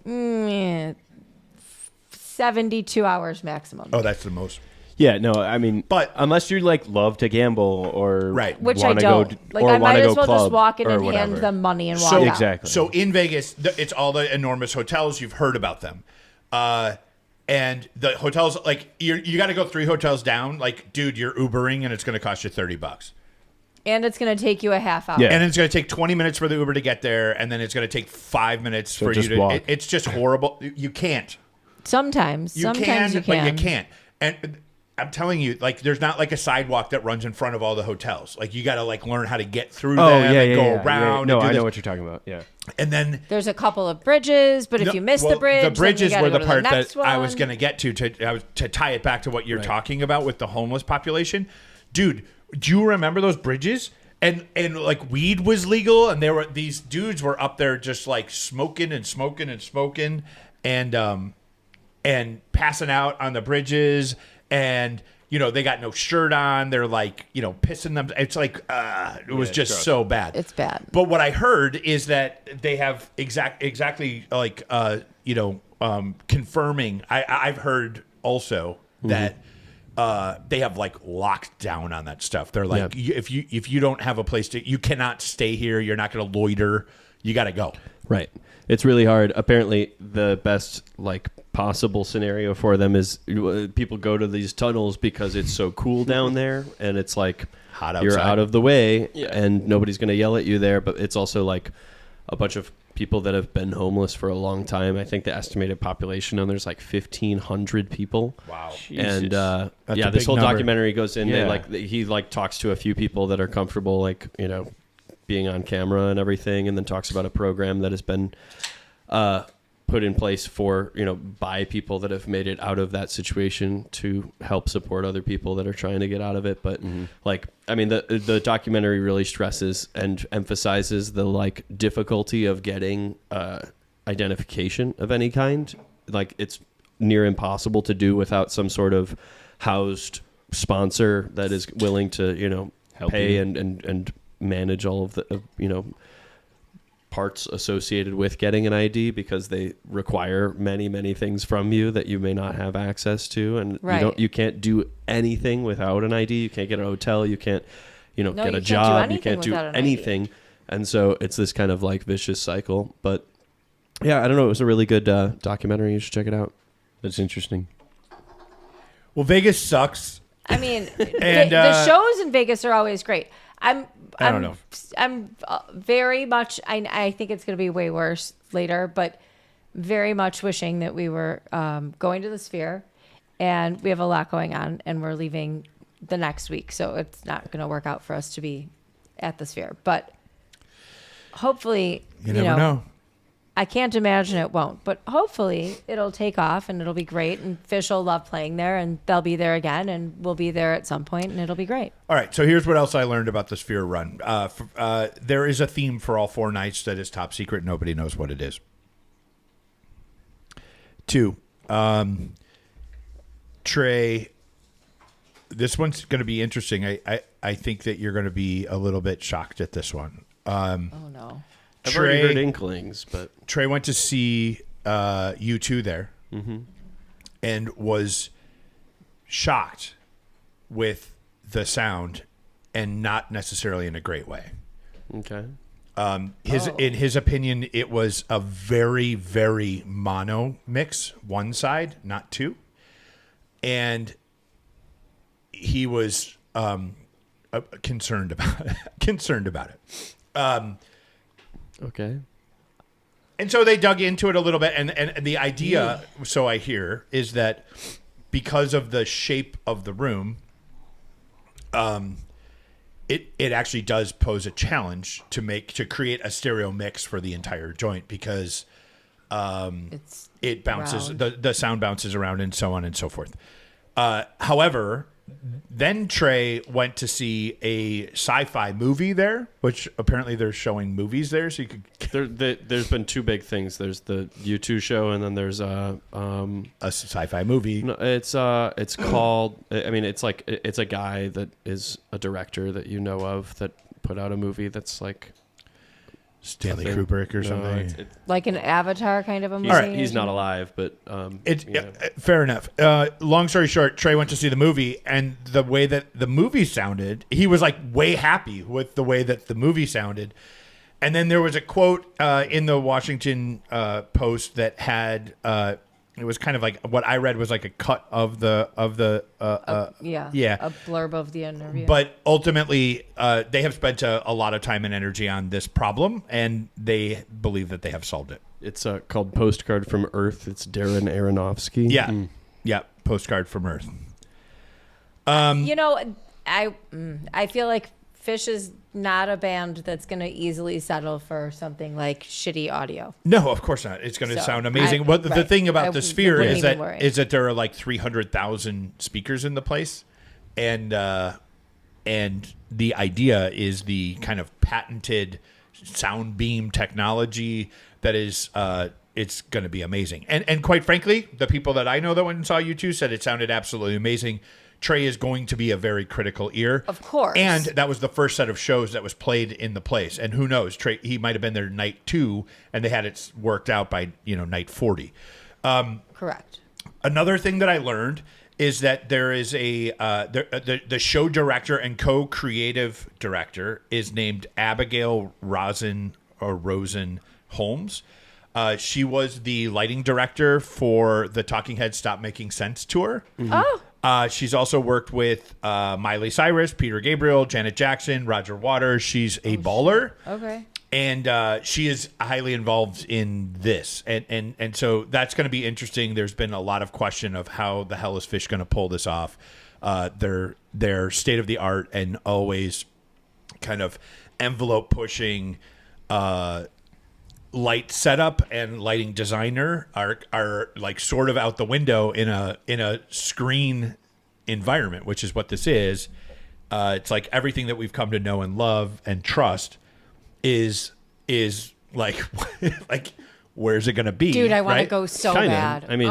Speaker 2: 72 hours maximum.
Speaker 1: Oh, that's the most.
Speaker 4: Yeah, no, I mean,
Speaker 1: But-
Speaker 4: unless you like love to gamble or
Speaker 1: Right.
Speaker 2: Which I
Speaker 4: wanna
Speaker 2: don't.
Speaker 4: go,
Speaker 2: Like,
Speaker 4: or
Speaker 2: I might
Speaker 4: wanna
Speaker 2: as
Speaker 4: go
Speaker 2: well just
Speaker 4: club
Speaker 2: walk in
Speaker 4: or
Speaker 2: and
Speaker 4: whatever.
Speaker 2: hand them money and walk
Speaker 1: So
Speaker 2: out.
Speaker 4: Exactly.
Speaker 1: So in Vegas, it's all the enormous hotels. You've heard about them. And the hotels, like, you got to go 3 hotels down. Like, dude, you're Ubering and it's going to cost you $30.
Speaker 2: And it's going to take you a half hour.
Speaker 4: Yeah.
Speaker 1: And it's going to take 20 minutes for the Uber to get there. And then it's going to take 5 minutes for you
Speaker 4: just
Speaker 1: to.
Speaker 4: walk.
Speaker 1: It's just horrible. You can't.
Speaker 2: Sometimes you can.
Speaker 1: But you can't. And I'm telling you, like, there's not like a sidewalk that runs in front of all the hotels. Like, you got to like learn how to get through
Speaker 4: Oh
Speaker 1: them
Speaker 4: yeah,
Speaker 1: and
Speaker 4: yeah,
Speaker 1: go
Speaker 4: yeah,
Speaker 1: around.
Speaker 4: Yeah. No,
Speaker 1: and do
Speaker 4: I know
Speaker 1: this.
Speaker 4: what you're talking about. Yeah.
Speaker 1: And then
Speaker 2: There's a couple of bridges, but if you miss the bridge,
Speaker 1: the bridges
Speaker 2: then you
Speaker 1: were
Speaker 2: gotta
Speaker 1: the
Speaker 2: go to
Speaker 1: part
Speaker 2: next
Speaker 1: that I was
Speaker 2: one.
Speaker 1: going to get to tie it back to what you're talking about with the homeless population. Dude, do you remember those bridges? And like weed was legal, and these dudes were up there just like smoking and passing out on the bridges, and they got no shirt on. They're like pissing them. It's like it was just so bad.
Speaker 2: It's bad.
Speaker 1: But what I heard is that they have exactly like confirming. I've heard also that they have like locked down on that stuff. They're like, if you don't have a place you cannot stay here. You're not going to loiter. You got to go.
Speaker 3: Right. It's really hard. Apparently, the best like possible scenario for them is people go to these tunnels because it's so cool down there, and it's like
Speaker 1: Hot
Speaker 3: you're
Speaker 1: outside.
Speaker 3: out of the way, and nobody's going to yell at you there. But it's also like a bunch of people that have been homeless for a long time. I think the estimated population on there's like 1,500 people.
Speaker 1: Wow.
Speaker 3: And
Speaker 1: That's a
Speaker 3: this
Speaker 1: big
Speaker 3: whole
Speaker 1: number.
Speaker 3: documentary goes in.
Speaker 4: Yeah.
Speaker 3: He talks to a few people that are comfortable, like being on camera and everything, and then talks about a program that has been put in place for by people that have made it out of that situation to help support other people that are trying to get out of it. But the documentary really stresses and emphasizes the like difficulty of getting identification of any kind. Like it's near impossible to do without some sort of housed sponsor that is willing to
Speaker 4: Help
Speaker 3: pay
Speaker 4: you.
Speaker 3: and manage all of the parts associated with getting an ID, because they require many things from you that you may not have access to, and
Speaker 2: Right.
Speaker 3: you can't do anything without an ID. You can't get a hotel, you can't get
Speaker 2: you
Speaker 3: a
Speaker 2: can't do
Speaker 3: job, you
Speaker 2: anything
Speaker 3: can't do
Speaker 2: without an ID.
Speaker 3: anything. And so it's this kind of like vicious cycle. But yeah, I don't know, it was a really good documentary. You should check it out.
Speaker 4: That's interesting.
Speaker 1: Well, Vegas sucks.
Speaker 2: I mean,
Speaker 1: And,
Speaker 2: the shows in Vegas are always great.
Speaker 1: I don't know.
Speaker 2: I'm very much. I think it's going to be way worse later, but very much wishing that we were going to the Sphere, and we have a lot going on, and we're leaving the next week, so it's not going to work out for us to be at the Sphere. But hopefully,
Speaker 1: You never know.
Speaker 2: I can't imagine it won't, but hopefully it'll take off and it'll be great. And Phish will love playing there, and they'll be there again, and we'll be there at some point, and it'll be great.
Speaker 1: All right, so here's what else I learned about the Sphere run. There is a theme for all 4 nights that is top secret. Nobody knows what it is. 2, Trey, this one's going to be interesting. I think that you're going to be a little bit shocked at this one.
Speaker 2: Oh no.
Speaker 3: I've already heard inklings, but
Speaker 1: Trey went to see U2 there and was shocked with the sound, and not necessarily in a great way.
Speaker 3: okay.
Speaker 1: In his opinion, it was a very, very mono mix, one side, not two. And he was concerned about it.
Speaker 3: Okay.
Speaker 1: And so they dug into it a little bit, and the idea, so I hear, is that because of the shape of the room, it actually does pose a challenge to create a stereo mix for the entire joint, because
Speaker 2: It's
Speaker 1: it bounces,
Speaker 2: round.
Speaker 1: the sound bounces around and so on and so forth. However, then Trey went to see a sci-fi movie there, which apparently they're showing movies there, so you could.
Speaker 3: There's been two big things. There's the U2 show, and then there's
Speaker 1: a sci-fi movie.
Speaker 3: No, it's called. I mean, it's like it's a guy that is a director that you know of that put out a movie that's like
Speaker 1: Stanley Kubrick or something.
Speaker 3: It's
Speaker 2: Like an Avatar kind of a movie.
Speaker 1: All right,
Speaker 3: he's not alive, but
Speaker 1: fair enough. Long story short, Trey went to see the movie, and the way that the movie sounded, he was like way happy with the way that the movie sounded. And then there was a quote in the Washington Post that had it was kind of like what I read was like a cut of the
Speaker 2: yeah, a blurb of the interview.
Speaker 1: But ultimately, they have spent a lot of time and energy on this problem, and they believe that they have solved it.
Speaker 3: it's called Postcard from Earth. It's Darren Aronofsky.
Speaker 1: Yeah, yeah, Postcard from Earth.
Speaker 2: You know, I feel like Phish is not a band that's going to easily settle for something like shitty audio.
Speaker 1: No, of course not. It's going to sound amazing. But the thing about the Sphere is that there are like 300,000 speakers in the place, and the idea is the kind of patented sound beam technology that is it's going to be amazing. And quite frankly, the people that I know that went and saw U2 said it sounded absolutely amazing. Trey is going to be a very critical ear.
Speaker 2: Of course.
Speaker 1: And that was the first set of shows that was played in the place. And who knows, Trey, he might have been there night 2 and they had it worked out by, night 40.
Speaker 2: Correct.
Speaker 1: Another thing that I learned is that there is the show director and co-creative director is named Abigail Rosen Holmes. She was the lighting director for the Talking Heads Stop Making Sense tour.
Speaker 2: Mm-hmm. Oh.
Speaker 1: She's also worked with Miley Cyrus, Peter Gabriel, Janet Jackson, Roger Waters. She's a baller.
Speaker 2: Okay.
Speaker 1: And she is highly involved in this. And so that's going to be interesting. There's been a lot of question of how the hell is Phish going to pull this off. They're state of the art and always kind of envelope pushing light setup and lighting designer are like sort of out the window in a screen environment, which is what this is. It's like everything that we've come to know and love and trust is like like where's it gonna be?
Speaker 2: Dude, I want to
Speaker 1: right?
Speaker 2: go so
Speaker 3: Kinda.
Speaker 2: bad.
Speaker 3: I mean,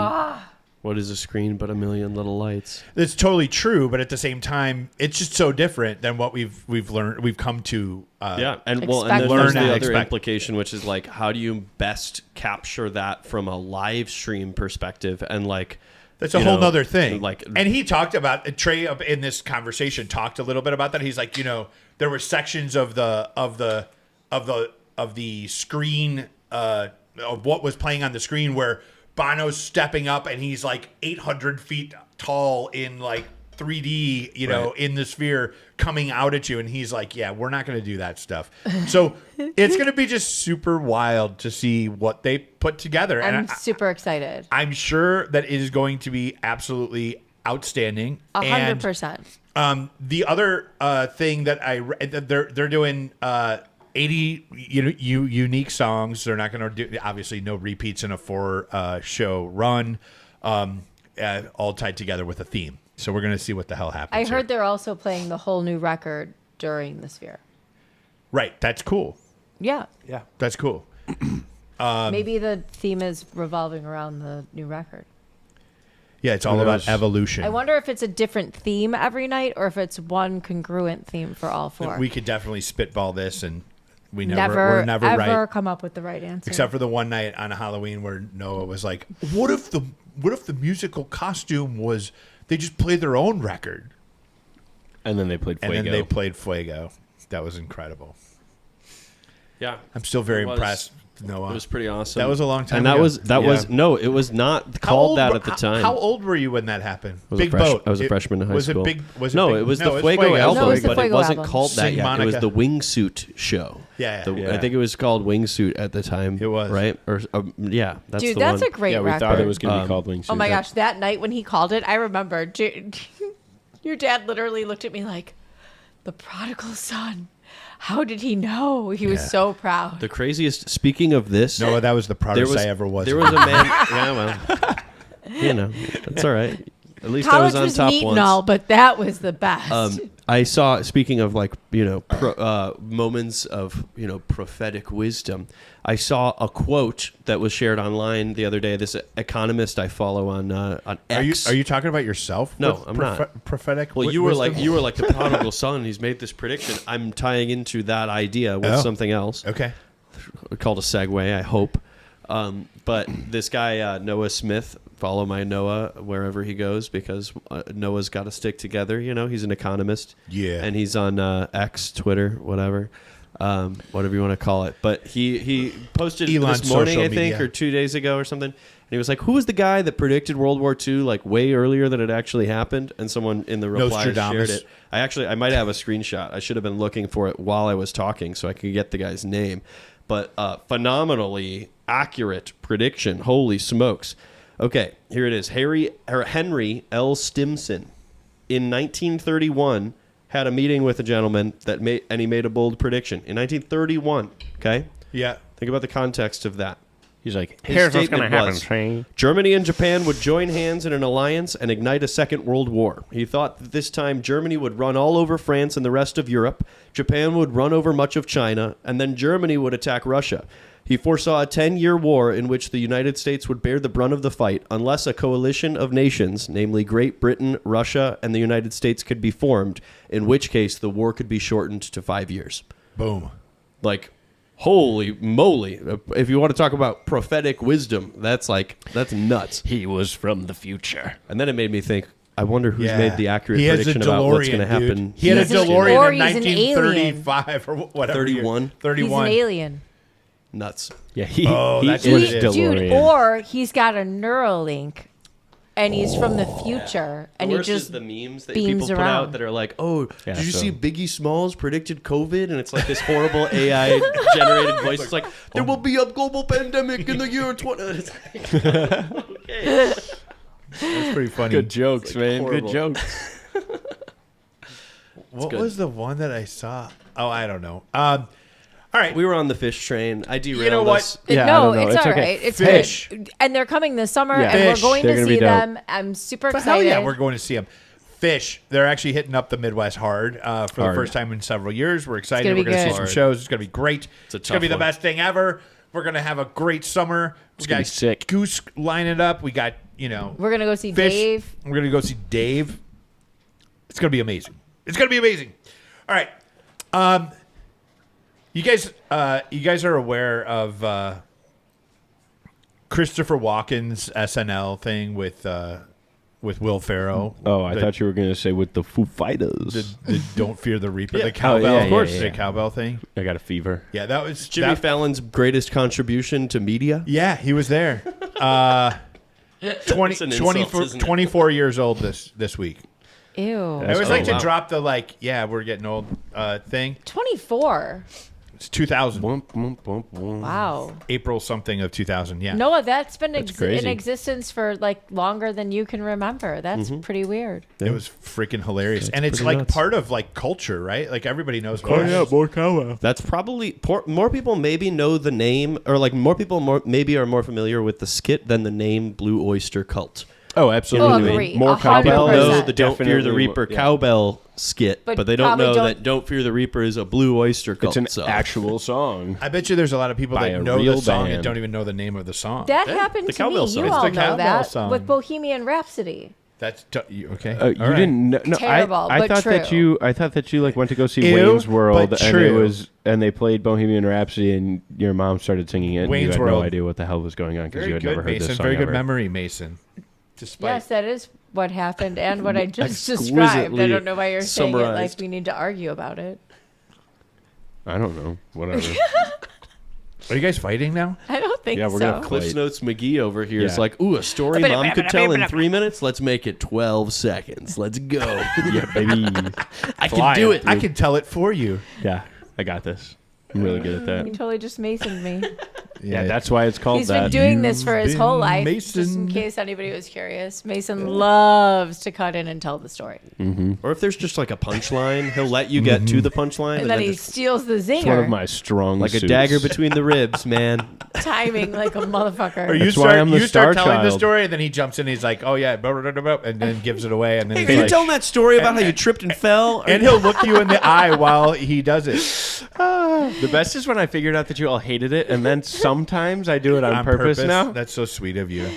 Speaker 3: what is a screen but a million little lights?
Speaker 1: It's totally true, but at the same time, it's just so different than what we've learned. We've come to
Speaker 3: and
Speaker 2: Expect
Speaker 3: there's
Speaker 1: learn
Speaker 3: the
Speaker 1: and
Speaker 3: other
Speaker 1: expect.
Speaker 3: implication, which is like, how do you best capture that from a live stream perspective? And like,
Speaker 1: that's a whole nother thing.
Speaker 3: Like,
Speaker 1: and he talked about Trey in this conversation talked a little bit about that. He's like, there were sections of the screen of what was playing on the screen where Bono's stepping up and he's like 800 feet tall in like 3D, in the Sphere coming out at you. And he's like, yeah, we're not going to do that stuff. So it's going to be just super wild to see what they put together.
Speaker 2: I'm super excited.
Speaker 1: I'm sure that it is going to be absolutely outstanding.
Speaker 2: 100%.
Speaker 1: The other thing that they're doing 80 unique songs. They're not going to do, obviously, no repeats in a 4 show run, all tied together with a theme. So we're going to see what the hell happens.
Speaker 2: I heard they're also playing the whole new record during the Sphere.
Speaker 1: Right. That's cool.
Speaker 2: Yeah.
Speaker 4: Yeah.
Speaker 1: That's cool.
Speaker 2: Maybe the theme is revolving around the new record.
Speaker 1: Yeah, it's all about evolution.
Speaker 2: I wonder if it's a different theme every night or if it's one congruent theme for all 4.
Speaker 1: We could definitely spitball this, and we're
Speaker 2: never
Speaker 1: never
Speaker 2: ever
Speaker 1: right.
Speaker 2: come up with the right answer.
Speaker 1: Except for the one night on Halloween where Noah was like, "What if the musical costume was they just played their own record?"
Speaker 4: And then they played Fuego.
Speaker 1: And then they played Fuego. That was incredible.
Speaker 3: yeah,
Speaker 1: I'm still very impressed, Noah.
Speaker 3: it was pretty awesome.
Speaker 1: That was a long time
Speaker 3: and
Speaker 1: ago.
Speaker 3: It was not called that at the time.
Speaker 1: How old were you when that happened?
Speaker 3: I was
Speaker 1: Big
Speaker 3: a fresh-
Speaker 1: Boat.
Speaker 3: I was a freshman in high school.
Speaker 1: It was
Speaker 3: the Fuego album,
Speaker 2: No, it was the
Speaker 3: but it
Speaker 2: Fuego
Speaker 3: wasn't
Speaker 2: album.
Speaker 3: called that
Speaker 1: Sing
Speaker 3: yet. It
Speaker 1: Monica.
Speaker 3: was the Wingsuit show.
Speaker 1: Yeah.
Speaker 3: I think it was called Wingsuit at the time.
Speaker 1: It was.
Speaker 3: right, or that's
Speaker 2: Dude,
Speaker 3: the
Speaker 2: that's
Speaker 3: one.
Speaker 2: a great
Speaker 4: Yeah, we
Speaker 2: record.
Speaker 4: thought it was going to be called Wingsuit.
Speaker 2: Oh my gosh, that night when he called it, I remember your dad literally looked at me like, the prodigal son. How did he know? He was so proud.
Speaker 3: The craziest. Speaking of this,
Speaker 1: Noah, that was the proudest I ever was.
Speaker 3: There was a man. Yeah, well, that's all right. At least
Speaker 2: College
Speaker 3: I was on top
Speaker 2: neat
Speaker 3: once.
Speaker 2: and all, but that was the best.
Speaker 3: I saw, speaking of like, moments of, prophetic wisdom, I saw a quote that was shared online the other day. This economist I follow on X.
Speaker 1: Are you talking about yourself?
Speaker 3: No,
Speaker 1: with
Speaker 3: I'm not.
Speaker 1: Prophetic.
Speaker 3: Well,
Speaker 1: wisdom?
Speaker 3: you were like the prodigal son. He's made this prediction. I'm tying into that idea with something else.
Speaker 1: Okay.
Speaker 3: Called a segue, I hope. But this guy, Noah Smith, follow my Noah wherever he goes because Noah's got to stick together. He's an economist.
Speaker 1: Yeah.
Speaker 3: And he's on X, Twitter, whatever you want to call it. But he posted
Speaker 1: Elon's
Speaker 3: this morning,
Speaker 1: social
Speaker 3: I think,
Speaker 1: media.
Speaker 3: or 2 days ago or something. And he was like, who was the guy that predicted World War II like way earlier than it actually happened? And someone in the replies
Speaker 1: Nostradamus.
Speaker 3: shared it. I might have a screenshot. I should have been looking for it while I was talking so I could get the guy's name. But phenomenally accurate prediction. Holy smokes. Okay, here it is. Henry L. Stimson in 1931 had a meeting with a gentleman and he made a bold prediction. In 1931, okay?
Speaker 1: Yeah.
Speaker 3: Think about the context of that.
Speaker 4: He's like,
Speaker 3: His
Speaker 4: here's what's going to
Speaker 3: statement
Speaker 4: happen,
Speaker 3: was,
Speaker 4: Shane.
Speaker 3: Germany and Japan would join hands in an alliance and ignite a second world war. He thought that this time Germany would run all over France and the rest of Europe, Japan would run over much of China, and then Germany would attack Russia. He foresaw a 10-year war in which the United States would bear the brunt of the fight unless a coalition of nations, namely Great Britain, Russia, and the United States, could be formed, in which case the war could be shortened to 5 years.
Speaker 1: Boom.
Speaker 3: Like, holy moly. If you want to talk about prophetic wisdom, that's nuts.
Speaker 4: He was from the future.
Speaker 3: And then it made me think, I wonder who's
Speaker 1: Yeah.
Speaker 3: made the accurate
Speaker 1: He has a
Speaker 3: prediction about what's
Speaker 1: DeLorean,
Speaker 3: going to happen.
Speaker 1: dude. He had a
Speaker 2: He's an-
Speaker 1: DeLorean
Speaker 2: or
Speaker 1: in
Speaker 2: he's an alien.
Speaker 1: 1935 or whatever.
Speaker 3: 31?
Speaker 2: He's
Speaker 1: 31.
Speaker 2: an alien.
Speaker 3: Nuts.
Speaker 4: Yeah, he
Speaker 1: that's
Speaker 4: is
Speaker 1: what it is.
Speaker 2: Dude,
Speaker 4: DeLorean.
Speaker 2: or he's got a Neuralink and he's from the future and
Speaker 3: the
Speaker 2: he
Speaker 3: worst
Speaker 2: just
Speaker 3: is the memes that
Speaker 2: beams
Speaker 3: people put
Speaker 2: around.
Speaker 3: out that are like, oh,
Speaker 4: Yeah,
Speaker 3: did you
Speaker 4: so-
Speaker 3: see Biggie Smalls predicted COVID? And it's like this horrible AI generated voice. It's like, there will be a global pandemic in the year 20. It's like, okay.
Speaker 1: That's pretty funny.
Speaker 4: Good jokes, man.
Speaker 3: horrible.
Speaker 4: Good jokes.
Speaker 1: What
Speaker 3: good.
Speaker 1: was the one that I saw? Oh, I don't know. All right.
Speaker 3: We were on the Phish train. I derailed
Speaker 1: You know what?
Speaker 3: us.
Speaker 4: Yeah, I
Speaker 2: no,
Speaker 4: don't know.
Speaker 2: it's
Speaker 4: It's
Speaker 2: all
Speaker 4: okay.
Speaker 2: right. It's
Speaker 1: Phish.
Speaker 2: good. And they're coming this summer,
Speaker 4: Yeah.
Speaker 2: and
Speaker 1: Phish.
Speaker 2: we're going
Speaker 4: They're
Speaker 2: to
Speaker 4: gonna be
Speaker 2: see
Speaker 4: dope.
Speaker 2: them. I'm super
Speaker 1: But
Speaker 2: excited.
Speaker 1: hell yeah, we're going to see them. Phish, they're actually hitting up the Midwest hard for the
Speaker 4: Hard.
Speaker 1: first time in several years. We're excited.
Speaker 2: gonna
Speaker 1: We're
Speaker 2: be
Speaker 1: going to see
Speaker 2: good.
Speaker 1: some
Speaker 3: Hard.
Speaker 1: shows. It's going to be great.
Speaker 3: It's a
Speaker 1: It's going to be
Speaker 3: tough
Speaker 1: the
Speaker 3: one.
Speaker 1: best thing ever. We're going to have a great summer. We
Speaker 4: gonna
Speaker 1: got
Speaker 4: be sick.
Speaker 1: Goose lining up. We got,
Speaker 2: We're going to go see
Speaker 1: Phish.
Speaker 2: Dave.
Speaker 1: We're going to go see Dave. It's going to be amazing. It's going to be amazing. All right. You guys are aware of Christopher Walken's SNL thing with Will Ferrell?
Speaker 4: Oh, I
Speaker 1: The-
Speaker 4: thought you were going to say with the Foo Fighters.
Speaker 1: the Don't Fear the Reaper,
Speaker 3: Yeah.
Speaker 1: the cowbell,
Speaker 4: yeah,
Speaker 1: of course,
Speaker 4: yeah,
Speaker 1: the
Speaker 4: yeah.
Speaker 1: cowbell thing.
Speaker 4: I got a fever.
Speaker 1: Yeah, that was
Speaker 3: Jimmy
Speaker 1: that-
Speaker 3: Fallon's greatest contribution to media.
Speaker 1: Yeah, he was there. 20,
Speaker 3: That's an
Speaker 1: 20
Speaker 3: insult, isn't it?
Speaker 1: 24 years old this week.
Speaker 2: Ew.
Speaker 1: I
Speaker 4: That's
Speaker 1: always like
Speaker 3: cool.
Speaker 1: to drop the we're getting old thing.
Speaker 2: 24.
Speaker 1: It's 2000,
Speaker 4: Womp, womp, womp, womp.
Speaker 2: Wow.
Speaker 1: April something of 2000. Yeah.
Speaker 2: Noah, that's been
Speaker 4: That's
Speaker 2: in
Speaker 4: crazy.
Speaker 2: existence for longer than you can remember. That's pretty weird.
Speaker 1: It was freaking hilarious, and it's
Speaker 3: pretty
Speaker 1: like
Speaker 3: nuts.
Speaker 1: part of culture, right? Like everybody knows.
Speaker 4: Oh, yeah, more cowbell.
Speaker 3: That's probably more people maybe know the name, or more people maybe are more familiar with the skit than the name Blue Oyster Cult.
Speaker 4: Oh, absolutely.
Speaker 2: Oh, agree.
Speaker 4: More
Speaker 2: 100%.
Speaker 4: cowbell.
Speaker 3: Know the Don't Fear the
Speaker 4: Definitely
Speaker 3: Reaper
Speaker 4: more- yeah.
Speaker 3: cowbell skit,
Speaker 2: But
Speaker 3: but they don't
Speaker 2: probably
Speaker 3: know
Speaker 2: don't-
Speaker 3: that Don't Fear the Reaper is a Blue Oyster Cult.
Speaker 4: It's an
Speaker 3: so.
Speaker 4: actual song.
Speaker 1: I bet you there's a lot of people
Speaker 4: By
Speaker 1: that
Speaker 4: a
Speaker 1: know the
Speaker 4: real
Speaker 1: song and
Speaker 4: band.
Speaker 1: don't even know the name of the song.
Speaker 2: That
Speaker 3: Yeah,
Speaker 2: happened
Speaker 3: the
Speaker 2: to me.
Speaker 3: cowbell song.
Speaker 2: You
Speaker 3: It's
Speaker 2: all
Speaker 1: the
Speaker 2: know
Speaker 1: cowbell
Speaker 2: that
Speaker 1: song.
Speaker 2: with Bohemian Rhapsody.
Speaker 1: That's okay.
Speaker 4: You
Speaker 1: All right.
Speaker 4: didn't know. No,
Speaker 2: Terrible,
Speaker 4: I
Speaker 2: but
Speaker 4: thought that
Speaker 2: true.
Speaker 4: I thought that you went to go see
Speaker 1: Ew,
Speaker 4: Wayne's World,
Speaker 1: but
Speaker 4: and
Speaker 1: true.
Speaker 4: they played Bohemian Rhapsody, and your mom started singing it. And
Speaker 1: Wayne's
Speaker 4: you had
Speaker 1: World.
Speaker 4: no idea what the hell was going on because
Speaker 1: Very
Speaker 4: you had
Speaker 1: good,
Speaker 4: never heard
Speaker 1: Mason.
Speaker 4: this song
Speaker 1: Very good
Speaker 4: ever.
Speaker 1: memory, Mason. Despite
Speaker 2: Yes, that is what happened and what I just described.
Speaker 3: Exquisitely
Speaker 2: I don't know why you're saying it like
Speaker 3: summarized.
Speaker 2: we need to argue about it.
Speaker 4: I don't know. Whatever.
Speaker 1: Are you guys fighting now?
Speaker 2: I don't think
Speaker 4: Yeah, we're
Speaker 2: so.
Speaker 4: gonna
Speaker 3: Cliff
Speaker 4: Wait.
Speaker 3: Notes McGee over here is
Speaker 4: Yeah.
Speaker 3: like, ooh, a story mom could tell in 3 minutes. Let's make it 12 seconds. Let's go.
Speaker 4: Yeah, baby.
Speaker 3: I can do it.
Speaker 1: I can tell it for you.
Speaker 4: Yeah, I got this. I'm really good at
Speaker 2: You
Speaker 4: that.
Speaker 2: totally just Masoned me.
Speaker 4: Yeah, that's why it's called
Speaker 2: He's
Speaker 4: that.
Speaker 2: been doing this for his whole
Speaker 1: been
Speaker 2: life. Just in
Speaker 1: Mason.
Speaker 2: case anybody was curious, Mason loves to cut in and tell the story,
Speaker 3: Or if there's just like a punchline, he'll let you get to the punchline,
Speaker 2: and then he
Speaker 3: just
Speaker 2: steals the
Speaker 4: It's one
Speaker 2: zinger,
Speaker 4: of my strong
Speaker 3: like a
Speaker 4: suits.
Speaker 3: dagger between the ribs, man.
Speaker 2: timing like a motherfucker.
Speaker 1: Or you
Speaker 4: That's why
Speaker 1: start,
Speaker 4: I'm the
Speaker 1: you start
Speaker 4: star
Speaker 1: telling the
Speaker 4: child.
Speaker 1: story, and then he jumps in. He's like, "Oh yeah," and then gives it away, and then
Speaker 3: Hey,
Speaker 1: he's
Speaker 3: are you
Speaker 1: like,
Speaker 3: telling that story about how you tripped and fell?
Speaker 1: and he'll look you in the eye while he does it.
Speaker 4: The best is when I figured out that you all hated it, and then sometimes I do it on purpose now.
Speaker 1: That's so sweet of you.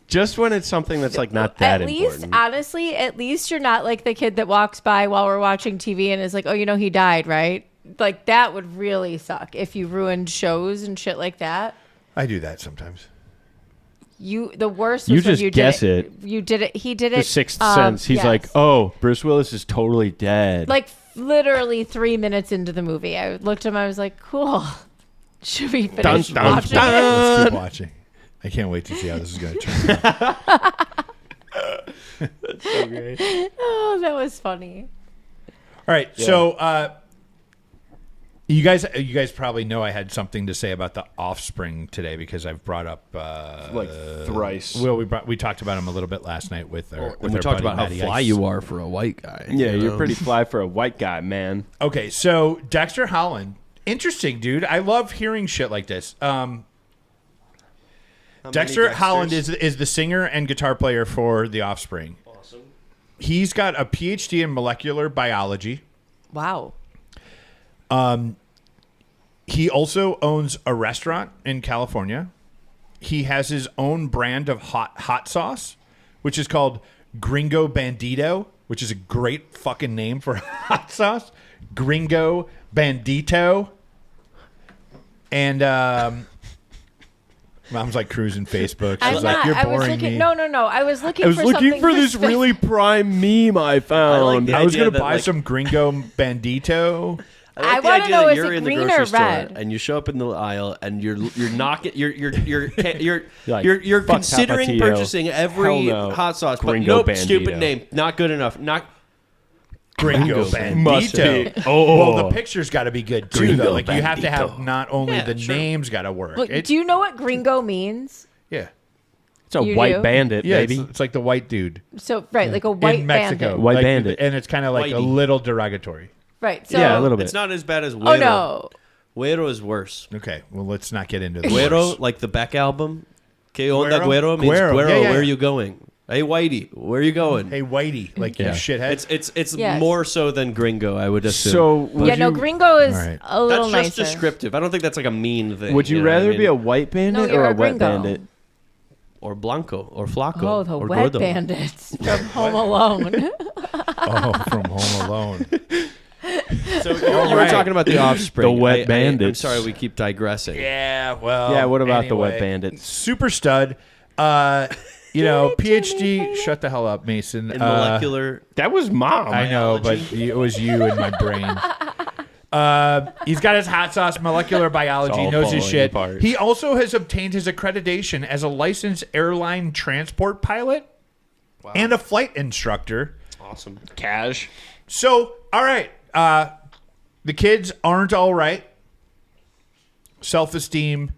Speaker 4: Just when it's something that's like not that
Speaker 2: at least,
Speaker 4: important.
Speaker 2: honestly, at least you're not like the kid that walks by while we're watching TV and is like, "Oh, you know, he died, right?" Like that would really suck if you ruined shows and shit like that.
Speaker 1: I do that sometimes.
Speaker 2: The worst was
Speaker 4: You
Speaker 2: when
Speaker 4: just
Speaker 2: you
Speaker 4: guess
Speaker 2: did
Speaker 4: it.
Speaker 2: You did it. He did it.
Speaker 4: The Sixth Sense. He's
Speaker 2: yes.
Speaker 4: like, oh, Bruce Willis is totally dead.
Speaker 2: Like literally 3 minutes into the movie, I looked at him. I was like, "Cool. Should we finish
Speaker 4: dun,
Speaker 2: watching
Speaker 4: dun.
Speaker 2: it?"
Speaker 1: Let's keep watching. I can't wait to see how this is going to turn out.
Speaker 4: so great.
Speaker 2: Oh, that was funny.
Speaker 1: All right, so you guys probably know I had something to say about the Offspring today because I've brought up
Speaker 4: Like thrice.
Speaker 1: Well, we talked about him a little bit last night with our
Speaker 3: When we talked
Speaker 1: buddy
Speaker 3: about how
Speaker 1: Matty
Speaker 3: fly
Speaker 1: Ice.
Speaker 3: you are for a white guy.
Speaker 4: Yeah,
Speaker 3: you
Speaker 4: you're
Speaker 3: know?
Speaker 4: pretty fly for a white guy, man.
Speaker 1: Okay, so Dexter Holland, interesting dude. I love hearing shit like this. Dexter Holland is the singer and guitar player for The Offspring.
Speaker 3: Awesome.
Speaker 1: He's got a PhD in molecular biology.
Speaker 2: Wow.
Speaker 1: He also owns a restaurant in California. He has his own brand of hot sauce, which is called Gringo Bandito, which is a great fucking name for hot sauce. Gringo Bandito. And Mom's like cruising Facebook. She's
Speaker 2: I'm
Speaker 1: like,
Speaker 2: not.
Speaker 1: "You're
Speaker 2: I was
Speaker 1: boring
Speaker 2: looking.
Speaker 1: me."
Speaker 2: No. I was looking.
Speaker 4: I was
Speaker 2: for
Speaker 4: looking
Speaker 2: something
Speaker 4: for this
Speaker 2: specific.
Speaker 4: really prime meme I found.
Speaker 3: the
Speaker 1: I was
Speaker 3: idea
Speaker 1: gonna
Speaker 3: that,
Speaker 1: buy
Speaker 3: like-
Speaker 1: some Gringo Bandito.
Speaker 2: I
Speaker 3: the
Speaker 2: wanna
Speaker 3: idea
Speaker 2: know,
Speaker 3: that
Speaker 2: is
Speaker 3: you're
Speaker 2: it
Speaker 3: in the
Speaker 2: green
Speaker 3: grocery
Speaker 2: or
Speaker 3: store
Speaker 2: red?
Speaker 3: and you show up in the aisle and you're knocking you're
Speaker 4: Like,
Speaker 3: you're
Speaker 4: fuck
Speaker 3: considering
Speaker 4: Tapatio.
Speaker 3: purchasing every
Speaker 4: Hell no.
Speaker 3: hot sauce, but
Speaker 4: Gringo
Speaker 3: nope,
Speaker 4: Bandito.
Speaker 3: stupid name, not good enough, not
Speaker 1: Gringo
Speaker 4: Must
Speaker 1: Bandito.
Speaker 4: be. Oh.
Speaker 1: Well, the picture's got to be good too,
Speaker 4: Gringo
Speaker 1: though. Like you have to
Speaker 4: Bandito.
Speaker 1: have not only
Speaker 3: Yeah,
Speaker 1: the
Speaker 3: sure.
Speaker 1: names got to work.
Speaker 2: Look,
Speaker 1: It-
Speaker 2: do you know what gringo means?
Speaker 1: yeah,
Speaker 4: It's a
Speaker 2: You
Speaker 4: white
Speaker 2: do?
Speaker 4: bandit,
Speaker 1: yeah.
Speaker 4: baby.
Speaker 1: It's like the white dude
Speaker 2: So right, like a white
Speaker 1: in Mexico,
Speaker 2: bandit.
Speaker 4: White
Speaker 1: Like,
Speaker 4: bandit.
Speaker 1: and it's kind of like a
Speaker 3: Whitey.
Speaker 1: little derogatory.
Speaker 2: Right. So
Speaker 4: Yeah, a little bit.
Speaker 3: It's not as bad as Güero.
Speaker 2: Oh no.
Speaker 3: Güero is worse.
Speaker 1: Okay, well, let's not get into the
Speaker 3: Güero,
Speaker 1: worst.
Speaker 3: like the Beck album. Que onda
Speaker 1: Güero?
Speaker 3: Güero means
Speaker 1: Güero.
Speaker 3: Güero,
Speaker 1: Yeah, yeah,
Speaker 3: where are
Speaker 1: yeah.
Speaker 3: you going? Hey Whitey, where are you going?
Speaker 1: Hey, whitey, like
Speaker 4: Yeah.
Speaker 1: you shithead.
Speaker 3: It's
Speaker 2: Yes.
Speaker 3: more so than Gringo, I would assume.
Speaker 4: So, would
Speaker 2: Yeah, no.
Speaker 4: you-
Speaker 2: Gringo is
Speaker 1: All right.
Speaker 2: a little
Speaker 3: That's just
Speaker 2: nicer.
Speaker 3: descriptive. I don't think that's like a mean thing.
Speaker 4: would you
Speaker 3: know what I
Speaker 4: rather
Speaker 3: mean?
Speaker 4: be a white bandit
Speaker 2: you're
Speaker 4: or
Speaker 2: a
Speaker 4: a wet
Speaker 2: gringo.
Speaker 4: bandit?
Speaker 3: or Blanco or Flaco?
Speaker 2: Oh, the
Speaker 3: or
Speaker 2: wet
Speaker 3: Gordo?
Speaker 2: bandits from Home Alone.
Speaker 1: Oh, from Home Alone.
Speaker 3: So you were
Speaker 1: right.
Speaker 3: talking about the Offspring.
Speaker 4: The wet
Speaker 3: I'm
Speaker 4: bandits.
Speaker 3: sorry, we keep digressing.
Speaker 1: Yeah, well.
Speaker 4: Yeah, what about the wet
Speaker 1: anyway.
Speaker 4: bandits?
Speaker 1: Super stud. You know, PhD. Shut the hell up, Mason.
Speaker 3: In molecular,
Speaker 4: That was mom.
Speaker 1: I know, but it was you in my brain. He's got his hot sauce, molecular biology,
Speaker 4: all
Speaker 1: knows his
Speaker 4: falling
Speaker 1: shit.
Speaker 4: apart.
Speaker 1: He also has obtained his accreditation as a licensed airline transport pilot and a flight instructor.
Speaker 3: awesome.
Speaker 4: Cash.
Speaker 1: So, all right, the kids aren't all right. Self-esteem,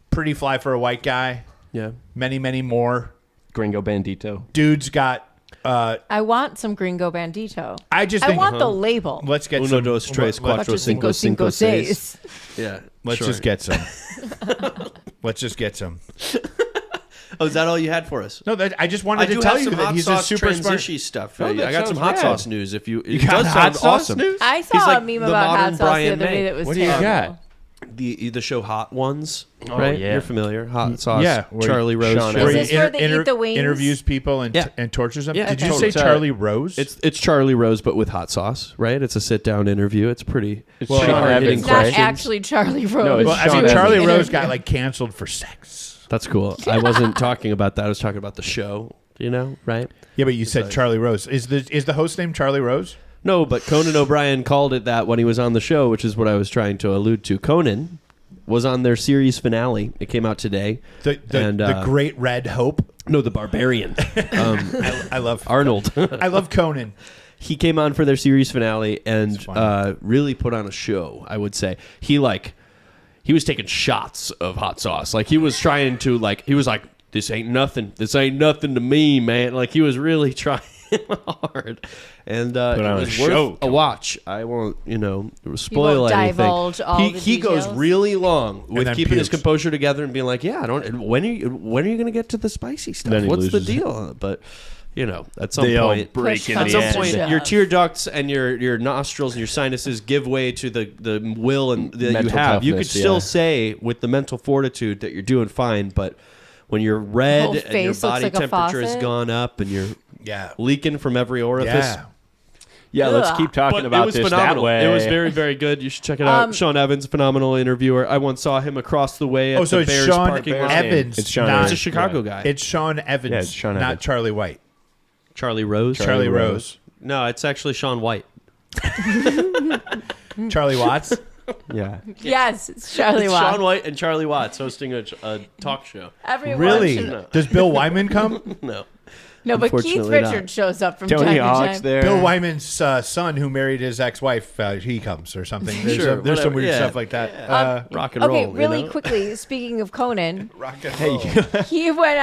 Speaker 1: pretty fly for a white guy.
Speaker 3: Yeah.
Speaker 1: Many, many more.
Speaker 4: Gringo Bandito.
Speaker 1: Dude's got.
Speaker 2: I want some Gringo Bandito.
Speaker 1: I just
Speaker 2: I
Speaker 1: think.
Speaker 2: want the label.
Speaker 1: Let's get
Speaker 3: Uno,
Speaker 1: some.
Speaker 3: dos, tres,
Speaker 1: let's-
Speaker 3: cuatro, cinco, cinco, seis. Yeah.
Speaker 1: Let's
Speaker 3: sure.
Speaker 1: just get some. Let's just get some.
Speaker 3: Oh, is that all you had for us?
Speaker 1: No, I just
Speaker 3: I
Speaker 1: wanted
Speaker 3: do
Speaker 1: to tell
Speaker 3: have
Speaker 1: you
Speaker 3: some
Speaker 1: that
Speaker 3: hot
Speaker 1: he's a
Speaker 3: sauce
Speaker 1: super smart.
Speaker 3: transishy stuff.
Speaker 4: Oh, that
Speaker 3: I got some
Speaker 4: sounds
Speaker 3: hot
Speaker 4: rad.
Speaker 3: sauce news. If you, it
Speaker 1: got
Speaker 3: does
Speaker 1: hot
Speaker 3: sound
Speaker 1: sauce
Speaker 3: awesome.
Speaker 1: news?
Speaker 2: I
Speaker 3: He's
Speaker 2: saw
Speaker 3: like
Speaker 2: a meme
Speaker 3: the
Speaker 2: about
Speaker 3: modern
Speaker 2: hot sauce
Speaker 3: Brian
Speaker 2: the other
Speaker 3: May.
Speaker 2: day that was
Speaker 4: What do you
Speaker 2: terrible.
Speaker 4: got?
Speaker 3: The show Hot Ones,
Speaker 4: Oh,
Speaker 3: right?
Speaker 4: yeah.
Speaker 3: You're familiar. Hot sauce.
Speaker 1: Yeah, where
Speaker 3: Charlie Rose
Speaker 4: Sean
Speaker 3: show.
Speaker 1: Where
Speaker 2: Is
Speaker 1: he
Speaker 2: this where they eat the wings?
Speaker 1: interviews people and
Speaker 3: Yeah.
Speaker 1: and tortures them.
Speaker 3: Yeah,
Speaker 1: Did you
Speaker 3: totally.
Speaker 1: say Charlie Rose?
Speaker 3: It's Charlie Rose, but with hot sauce, right? It's a sit down interview. It's pretty.
Speaker 4: It's
Speaker 1: Well,
Speaker 4: Sean
Speaker 1: Sean
Speaker 4: Evans,
Speaker 2: It's not
Speaker 4: right?
Speaker 2: actually Charlie Rose.
Speaker 4: No, it's
Speaker 1: well, I
Speaker 4: Sean
Speaker 1: mean,
Speaker 4: Evans.
Speaker 1: Charlie
Speaker 2: Interview.
Speaker 1: Rose got like canceled for sex.
Speaker 3: That's cool. I wasn't talking about that. I was talking about the show. You know, right?
Speaker 1: Yeah, but you said Charlie Rose. Is the host named Charlie Rose?
Speaker 3: No, but Conan O'Brien called it that when he was on the show, which is what I was trying to allude to. Conan was on their series finale. It came out today.
Speaker 1: The Great Red Hope.
Speaker 3: No, the Barbarian.
Speaker 1: I love
Speaker 3: Arnold.
Speaker 1: I love Conan.
Speaker 3: He came on for their series finale and
Speaker 1: It's funny.
Speaker 3: really put on a show, I would say. He he was taking shots of hot sauce. Like he was trying to he was like, this ain't nothing to me, man. Like he was really trying hard, and it was worth a watch. I won't spoil anything.
Speaker 2: Divulge all the
Speaker 3: He goes
Speaker 2: details?
Speaker 3: really long with keeping his
Speaker 1: pukes.
Speaker 3: composure together and being like, yeah, when are you going to get to the spicy stuff?
Speaker 4: Then he
Speaker 3: What's the
Speaker 4: loses.
Speaker 3: deal? But at some
Speaker 4: They all
Speaker 3: point,
Speaker 4: break in
Speaker 3: at
Speaker 4: the
Speaker 3: some
Speaker 4: end.
Speaker 3: point,
Speaker 2: Yeah.
Speaker 3: your tear ducts and your nostrils and your sinuses give way to the will and that you
Speaker 4: Mental
Speaker 3: have. You could
Speaker 4: toughness,
Speaker 3: still
Speaker 4: yeah.
Speaker 3: say with the mental fortitude that you're doing fine, but when you're red
Speaker 2: Whole
Speaker 3: and your
Speaker 2: face looks
Speaker 3: body
Speaker 2: like a
Speaker 3: temperature has
Speaker 2: faucet.
Speaker 3: gone up and you're
Speaker 1: Yeah.
Speaker 3: leaking from every orifice.
Speaker 1: Yeah.
Speaker 4: Yeah, let's
Speaker 2: Ugh.
Speaker 4: keep talking
Speaker 3: But
Speaker 4: about
Speaker 3: it was
Speaker 4: this
Speaker 3: phenomenal.
Speaker 4: that way.
Speaker 3: It was very, very good. You should check it out. Sean Evans, phenomenal interviewer. I once saw him across the way at
Speaker 1: Oh, so
Speaker 3: the
Speaker 1: it's
Speaker 3: Bears
Speaker 1: Sean
Speaker 3: parking lot.
Speaker 1: Evans.
Speaker 4: It's Sean
Speaker 1: not-
Speaker 3: He's a
Speaker 4: Evans.
Speaker 3: Chicago guy.
Speaker 1: It's Sean Evans,
Speaker 4: Yeah, it's Sean
Speaker 1: not
Speaker 4: Evans.
Speaker 1: Charlie White.
Speaker 3: Charlie Rose.
Speaker 1: Charlie Rose.
Speaker 3: No, it's actually Sean White.
Speaker 1: Charlie Watts.
Speaker 4: Yeah.
Speaker 2: Yes, it's Charlie
Speaker 3: It's
Speaker 2: Watts.
Speaker 3: Sean White and Charlie Watts hosting a talk show.
Speaker 2: Everyone
Speaker 1: Really?
Speaker 2: should-
Speaker 1: Does Bill Wyman come?
Speaker 3: No.
Speaker 2: No, but Keith
Speaker 3: Unfortunately not.
Speaker 2: Richards shows up from time
Speaker 4: Tony
Speaker 2: to
Speaker 4: Hawk's
Speaker 2: time.
Speaker 4: there.
Speaker 1: Bill Wyman's son, who married his ex-wife, he comes or something. There's,
Speaker 3: Sure,
Speaker 1: there's some
Speaker 3: whatever,
Speaker 1: weird
Speaker 3: yeah.
Speaker 1: stuff like that.
Speaker 3: Rock and
Speaker 2: Okay,
Speaker 3: roll.
Speaker 2: really quickly, speaking of Conan,
Speaker 1: Rock and roll.
Speaker 4: Hey,
Speaker 2: he went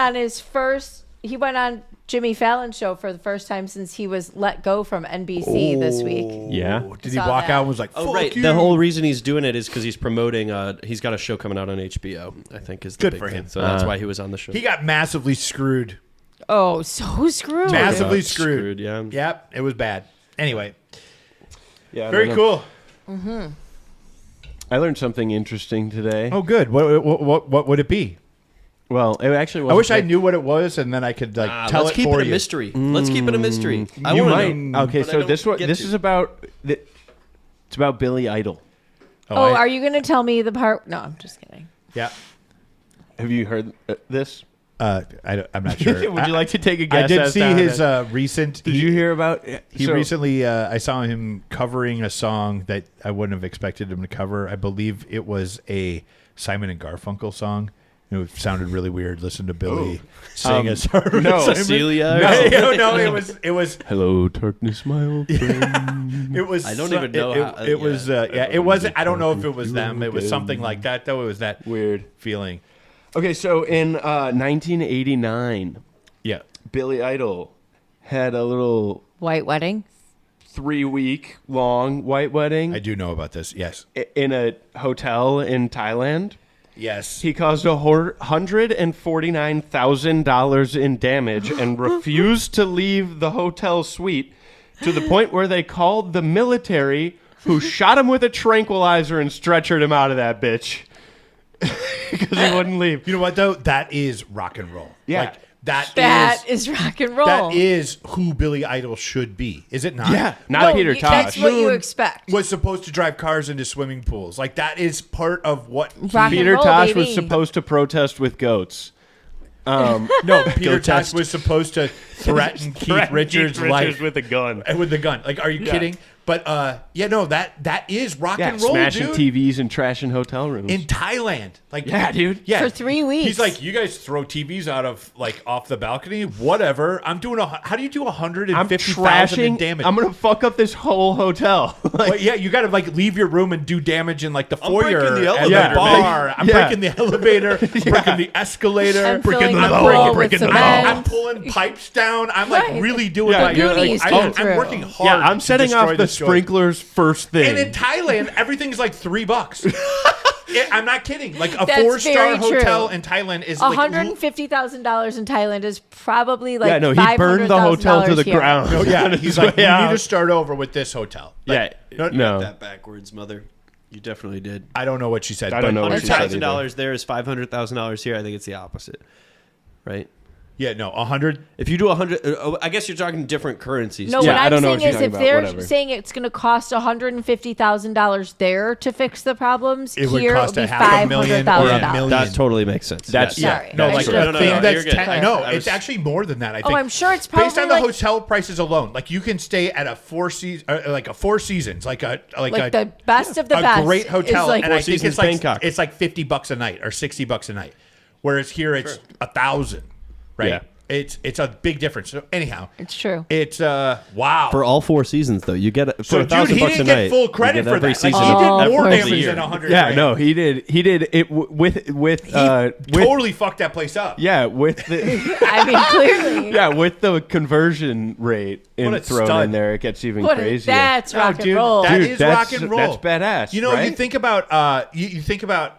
Speaker 2: on Jimmy Fallon's show for the first time since he was let go from NBC this week.
Speaker 4: yeah.
Speaker 1: Did he
Speaker 2: Saw
Speaker 1: walk
Speaker 2: that.
Speaker 1: out and was like,
Speaker 3: Oh,
Speaker 1: fuck
Speaker 3: right.
Speaker 1: you?
Speaker 3: The whole reason he's doing it is because he's promoting. He's got a show coming out on HBO. I think is the
Speaker 1: Good
Speaker 3: big
Speaker 1: for
Speaker 3: thing.
Speaker 1: him.
Speaker 3: So that's why he was on the show.
Speaker 1: He got massively screwed.
Speaker 2: Oh, so screwed.
Speaker 1: Massively screwed.
Speaker 3: Yeah.
Speaker 1: Yep, it was bad. Anyway,
Speaker 4: Yeah. I
Speaker 1: very
Speaker 4: don't know.
Speaker 1: cool.
Speaker 4: I learned something interesting today.
Speaker 1: Oh, good. What would it be?
Speaker 4: Well, it actually was.
Speaker 1: I wish I knew what it was, and then I could tell
Speaker 3: let's
Speaker 1: it
Speaker 3: keep
Speaker 1: for
Speaker 3: it a
Speaker 1: you.
Speaker 3: mystery. Let's keep it a mystery. I
Speaker 1: You
Speaker 3: want
Speaker 1: might-
Speaker 3: to know.
Speaker 4: Okay,
Speaker 3: but I
Speaker 4: so
Speaker 3: don't
Speaker 4: this
Speaker 3: get
Speaker 4: this
Speaker 3: to.
Speaker 4: is about it's about Billy Idol.
Speaker 2: Oh, are you going to tell me the part? No, I'm just kidding.
Speaker 1: Yeah.
Speaker 4: Have you heard this?
Speaker 1: I'm not sure.
Speaker 4: Would you like to take a guess?
Speaker 1: I did
Speaker 4: as
Speaker 1: see
Speaker 4: to how
Speaker 1: his
Speaker 4: that-
Speaker 1: recent.
Speaker 4: Did you hear about?
Speaker 1: He recently, I saw him covering a song that I wouldn't have expected him to cover. I believe it was a Simon and Garfunkel song. It sounded really weird. Listen to Billy sing a song.
Speaker 4: no,
Speaker 3: Cecilia.
Speaker 1: No, it was.
Speaker 4: Hello, darkness, my old friend.
Speaker 1: It was.
Speaker 3: I don't even know how-
Speaker 1: It was. Yeah, it wasn't. I don't know if it was them. It was something like that. Though it was that
Speaker 4: Weird.
Speaker 1: feeling.
Speaker 4: Okay, so in 1989,
Speaker 1: Yeah.
Speaker 4: Billy Idol had a little
Speaker 2: White wedding.
Speaker 4: 3-week long white wedding
Speaker 1: I do know about this. Yes.
Speaker 4: in a hotel in Thailand.
Speaker 1: Yes.
Speaker 4: He caused $149,000 in damage and refused to leave the hotel suite to the point where they called the military, who shot him with a tranquilizer and stretchered him out of that bitch because he wouldn't leave.
Speaker 1: You know what though? That is rock and roll.
Speaker 4: Yeah.
Speaker 1: Like, that
Speaker 2: Is rock and roll.
Speaker 1: that is who Billy Idol should be. Is it not?
Speaker 4: Yeah, not Peter Tosh.
Speaker 2: That's what you
Speaker 1: Moon
Speaker 2: expect.
Speaker 1: Was supposed to drive cars into swimming pools. Like that is part of what
Speaker 2: Rock and
Speaker 4: Peter
Speaker 2: roll,
Speaker 4: Tosh
Speaker 2: baby.
Speaker 4: was supposed to protest with goats.
Speaker 1: No, Peter Tosh was supposed to threaten Keith Richards' life
Speaker 4: with a gun.
Speaker 1: with the gun. Like, are you kidding? But that is rock
Speaker 4: Yeah,
Speaker 1: and roll,
Speaker 4: smashing
Speaker 1: dude.
Speaker 4: TVs and trashing hotel rooms.
Speaker 1: In Thailand, like
Speaker 4: Yeah, dude.
Speaker 1: yeah,
Speaker 2: For 3 weeks.
Speaker 1: He's like, you guys throw TVs out of off the balcony, whatever. I'm doing how do you do
Speaker 4: I'm
Speaker 1: 150,000 in
Speaker 4: trashing.
Speaker 1: damage?
Speaker 4: I'm gonna fuck up this whole hotel.
Speaker 1: Well, yeah, you got to leave your room and do damage in the foyer
Speaker 3: breaking the
Speaker 1: and
Speaker 3: elevator,
Speaker 1: the bar. I'm
Speaker 4: Yeah.
Speaker 1: breaking the elevator, breaking the escalator,
Speaker 2: And
Speaker 1: breaking
Speaker 2: filling
Speaker 1: the
Speaker 2: the
Speaker 1: door.
Speaker 2: pool with
Speaker 1: I'm
Speaker 2: cement.
Speaker 1: pulling pipes down. I'm
Speaker 2: Right.
Speaker 1: really doing
Speaker 4: Yeah,
Speaker 1: my.
Speaker 4: you're
Speaker 2: Goonies
Speaker 1: I'm,
Speaker 2: came
Speaker 1: I'm
Speaker 2: through.
Speaker 1: working hard.
Speaker 4: Yeah, I'm
Speaker 1: to
Speaker 4: setting
Speaker 1: destroy
Speaker 4: off the
Speaker 1: this joint.
Speaker 4: sprinklers first thing.
Speaker 1: And in Thailand, everything's like $3. I'm not kidding. Like a
Speaker 2: That's
Speaker 1: 4-star
Speaker 2: very
Speaker 1: hotel
Speaker 2: true.
Speaker 1: in Thailand is like
Speaker 2: $150,000 in Thailand is probably like
Speaker 4: yeah, no, he burned the hotel to the
Speaker 2: here.
Speaker 4: ground.
Speaker 1: Oh yeah, he's like,
Speaker 4: way
Speaker 1: you
Speaker 4: out.
Speaker 1: need to start over with this hotel. Like,
Speaker 4: Yeah, no.
Speaker 3: That backwards, mother. You definitely did.
Speaker 1: I don't know what she said.
Speaker 4: I don't
Speaker 1: but-
Speaker 4: know what she said.
Speaker 3: $100,000 there is $500,000 here. I think it's the opposite, right?
Speaker 1: Yeah, no, 100.
Speaker 3: If you do 100, I guess you're talking different currencies.
Speaker 2: No,
Speaker 4: Yeah,
Speaker 2: what
Speaker 4: I
Speaker 2: I'm
Speaker 4: don't know
Speaker 2: saying
Speaker 4: what you're
Speaker 2: is
Speaker 4: talking
Speaker 2: if
Speaker 4: about,
Speaker 2: they're
Speaker 4: whatever.
Speaker 2: saying it's going to cost $150,000 there to fix the problems,
Speaker 1: It would
Speaker 2: here
Speaker 1: cost
Speaker 2: it would
Speaker 1: a
Speaker 2: be
Speaker 1: $500,000 or
Speaker 2: $500,000.
Speaker 1: $1 million.
Speaker 3: That totally makes sense.
Speaker 4: That's-
Speaker 3: Yes.
Speaker 2: Sorry.
Speaker 1: No,
Speaker 2: I
Speaker 1: like
Speaker 2: should
Speaker 1: a
Speaker 2: have
Speaker 1: thing
Speaker 3: no,
Speaker 1: that's
Speaker 3: you're good.
Speaker 1: no,
Speaker 3: I
Speaker 1: it's
Speaker 3: was-
Speaker 1: actually more than that. I
Speaker 2: Oh,
Speaker 1: think.
Speaker 2: I'm sure it's
Speaker 1: based
Speaker 2: probably
Speaker 1: on the
Speaker 2: like-
Speaker 1: hotel prices alone. Like you can stay at a Four Seasons, like a Four Seasons, like
Speaker 2: the best of the
Speaker 1: a
Speaker 2: best.
Speaker 1: great
Speaker 2: is
Speaker 1: hotel,
Speaker 2: like,
Speaker 1: and I
Speaker 3: Four
Speaker 1: think
Speaker 3: Seasons
Speaker 1: it's like
Speaker 3: Bangkok.
Speaker 1: it's like $50 a night or $60 a night, whereas here it's $1,000, right?
Speaker 4: Yeah.
Speaker 1: It's a big difference. So anyhow,
Speaker 2: It's true.
Speaker 1: it's wow.
Speaker 3: For all 4 seasons, though, you get it for
Speaker 1: So, dude,
Speaker 3: $1,000
Speaker 1: he
Speaker 3: bucks a
Speaker 1: didn't
Speaker 3: night.
Speaker 1: get full
Speaker 3: you
Speaker 1: credit
Speaker 3: get
Speaker 1: for
Speaker 3: every
Speaker 1: that. Like,
Speaker 3: season
Speaker 1: he
Speaker 3: of
Speaker 1: did
Speaker 3: every
Speaker 1: more damage
Speaker 3: year.
Speaker 1: than 100.
Speaker 4: Yeah,
Speaker 1: grand.
Speaker 4: no, he did it with
Speaker 1: Totally fucked that place up.
Speaker 4: yeah, with the
Speaker 2: I mean, clearly.
Speaker 4: yeah, with the conversion rate
Speaker 1: What a
Speaker 4: thrown
Speaker 1: stud.
Speaker 4: in there, it gets even
Speaker 2: What
Speaker 4: crazier.
Speaker 2: that's
Speaker 1: No,
Speaker 2: rock and
Speaker 1: dude,
Speaker 2: roll.
Speaker 1: that
Speaker 4: Dude,
Speaker 1: is
Speaker 4: that's-
Speaker 1: rock and roll.
Speaker 4: that's badass,
Speaker 1: You know, you
Speaker 4: right?
Speaker 1: think about you think about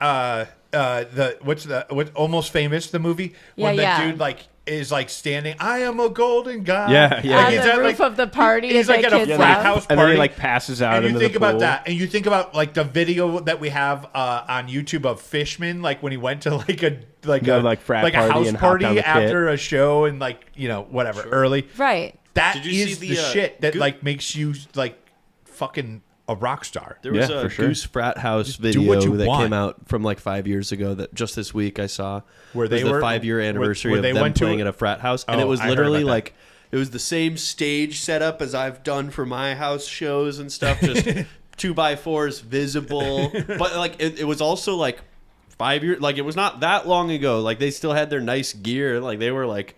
Speaker 1: what Almost Famous, the movie, when the
Speaker 2: Yeah.
Speaker 1: dude like is like standing, I am a golden god.
Speaker 4: Yeah, yeah.
Speaker 1: Like,
Speaker 2: On
Speaker 1: he's
Speaker 2: the
Speaker 1: at,
Speaker 2: roof
Speaker 1: like,
Speaker 2: of the party.
Speaker 1: he's
Speaker 2: that
Speaker 1: like at
Speaker 2: the
Speaker 1: a
Speaker 2: kids
Speaker 1: frat
Speaker 2: love.
Speaker 1: house party,
Speaker 4: and then he like passes out
Speaker 1: and you
Speaker 4: into
Speaker 1: think
Speaker 4: the
Speaker 1: about
Speaker 4: pool.
Speaker 1: that, and you think about like the video that we have on YouTube of Fishman, like when he went to like a
Speaker 4: frat
Speaker 1: like a
Speaker 4: party
Speaker 1: house
Speaker 4: and hopped on
Speaker 1: party
Speaker 4: the
Speaker 1: after a show and like whatever early.
Speaker 2: Right.
Speaker 1: That
Speaker 3: Did you
Speaker 1: is
Speaker 3: see
Speaker 1: the
Speaker 3: the,
Speaker 1: shit that
Speaker 3: Goo-
Speaker 1: like makes you like fucking a rock star.
Speaker 3: There was
Speaker 4: Yeah,
Speaker 3: a
Speaker 4: for sure.
Speaker 3: Goose frat house
Speaker 1: do what
Speaker 3: video
Speaker 1: you
Speaker 3: that
Speaker 1: want.
Speaker 3: came out from like 5 years ago that just this week I saw.
Speaker 1: Where
Speaker 3: It was
Speaker 1: they
Speaker 3: the
Speaker 1: were-
Speaker 3: 5-year anniversary
Speaker 1: where they
Speaker 3: of them
Speaker 1: went to
Speaker 3: playing
Speaker 1: it?
Speaker 3: at a frat house, and
Speaker 1: Oh,
Speaker 3: it was
Speaker 1: I heard
Speaker 3: literally
Speaker 1: about that.
Speaker 3: like it was the same stage setup as I've done for my house shows and stuff, just 2x4s visible, but like it was also like 5 years, like it was not that long ago. Like they still had their nice gear, like they were like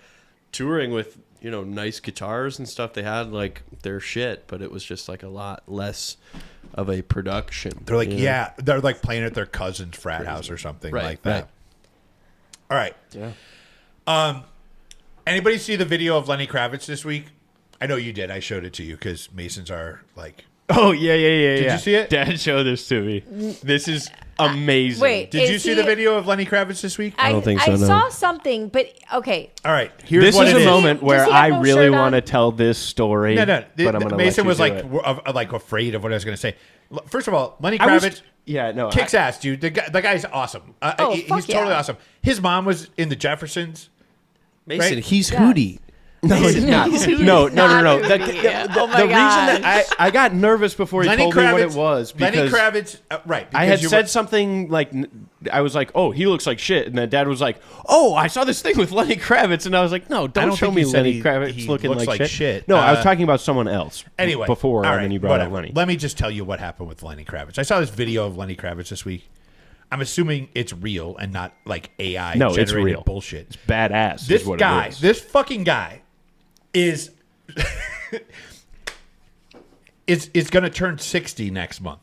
Speaker 3: touring with nice guitars and stuff. They had like their shit, but it was just like a lot less of a production.
Speaker 1: They're like,
Speaker 3: you know?
Speaker 1: yeah, they're like playing at their cousin's frat house or something
Speaker 3: Right,
Speaker 1: like that.
Speaker 3: right.
Speaker 1: All right.
Speaker 4: Yeah.
Speaker 1: Anybody see the video of Lenny Kravitz this week? I know you did. I showed it to you because Masons are like.
Speaker 4: Oh yeah. Did
Speaker 1: you see it?
Speaker 4: Dad showed this to me. This is amazing.
Speaker 2: Wait.
Speaker 1: Did you
Speaker 2: Is
Speaker 1: see
Speaker 2: he-
Speaker 1: the video of Lenny Kravitz this week?
Speaker 2: I
Speaker 3: don't think so,
Speaker 2: I
Speaker 3: no.
Speaker 2: saw something, but okay.
Speaker 1: All right. Here's
Speaker 4: This
Speaker 1: what
Speaker 4: is
Speaker 1: it
Speaker 4: a
Speaker 1: is.
Speaker 4: moment where
Speaker 2: Does he have
Speaker 4: I
Speaker 2: no
Speaker 4: really
Speaker 2: shirt
Speaker 4: want to
Speaker 2: on?
Speaker 4: tell this story.
Speaker 1: No.
Speaker 4: but I'm gonna
Speaker 1: Mason
Speaker 4: let
Speaker 1: was
Speaker 4: you do
Speaker 1: like
Speaker 4: it.
Speaker 1: like afraid of what I was going to say. First of all, Lenny
Speaker 4: I was-
Speaker 1: Kravitz
Speaker 4: yeah, no,
Speaker 1: kicks ass, dude. The guy's awesome.
Speaker 2: Oh,
Speaker 1: He's
Speaker 2: fuck
Speaker 1: totally
Speaker 2: yeah.
Speaker 1: awesome. His mom was in the Jeffersons.
Speaker 3: Mason,
Speaker 1: Right?
Speaker 3: he's
Speaker 2: Yeah.
Speaker 3: Hootie.
Speaker 4: No, it's not.
Speaker 2: He's
Speaker 4: No.
Speaker 2: not
Speaker 4: The,
Speaker 2: Rudy.
Speaker 4: the
Speaker 2: Oh my
Speaker 4: reason that
Speaker 2: gosh.
Speaker 4: I got nervous before he
Speaker 1: Lenny
Speaker 4: told
Speaker 1: Kravitz,
Speaker 4: me what it was
Speaker 1: Lenny
Speaker 4: because
Speaker 1: Kravitz, right?
Speaker 4: I
Speaker 1: because
Speaker 4: had
Speaker 1: you
Speaker 4: said
Speaker 1: were-
Speaker 4: something like I was like, "Oh, he looks like shit," and then Dad was like, "Oh, I saw this thing with Lenny Kravitz," and I was like, "No, don't
Speaker 1: don't
Speaker 4: show
Speaker 1: think
Speaker 4: me
Speaker 1: you said
Speaker 4: Lenny
Speaker 1: he
Speaker 4: Kravitz looking
Speaker 1: looks
Speaker 4: like,
Speaker 1: like
Speaker 4: shit.
Speaker 1: shit.
Speaker 4: No, I was talking about someone else.
Speaker 1: Anyway,
Speaker 4: before
Speaker 1: all
Speaker 4: and
Speaker 1: right,
Speaker 4: then you brought
Speaker 1: whatever.
Speaker 4: up Lenny.
Speaker 1: Let me just tell you what happened with Lenny Kravitz. I saw this video of Lenny Kravitz this week. I'm assuming it's real and not like AI
Speaker 4: No, it's
Speaker 1: generated
Speaker 4: real.
Speaker 1: bullshit.
Speaker 4: It's badass.
Speaker 1: This
Speaker 4: is what
Speaker 1: guy,
Speaker 4: it is.
Speaker 1: this fucking guy, is is going to turn 60 next month.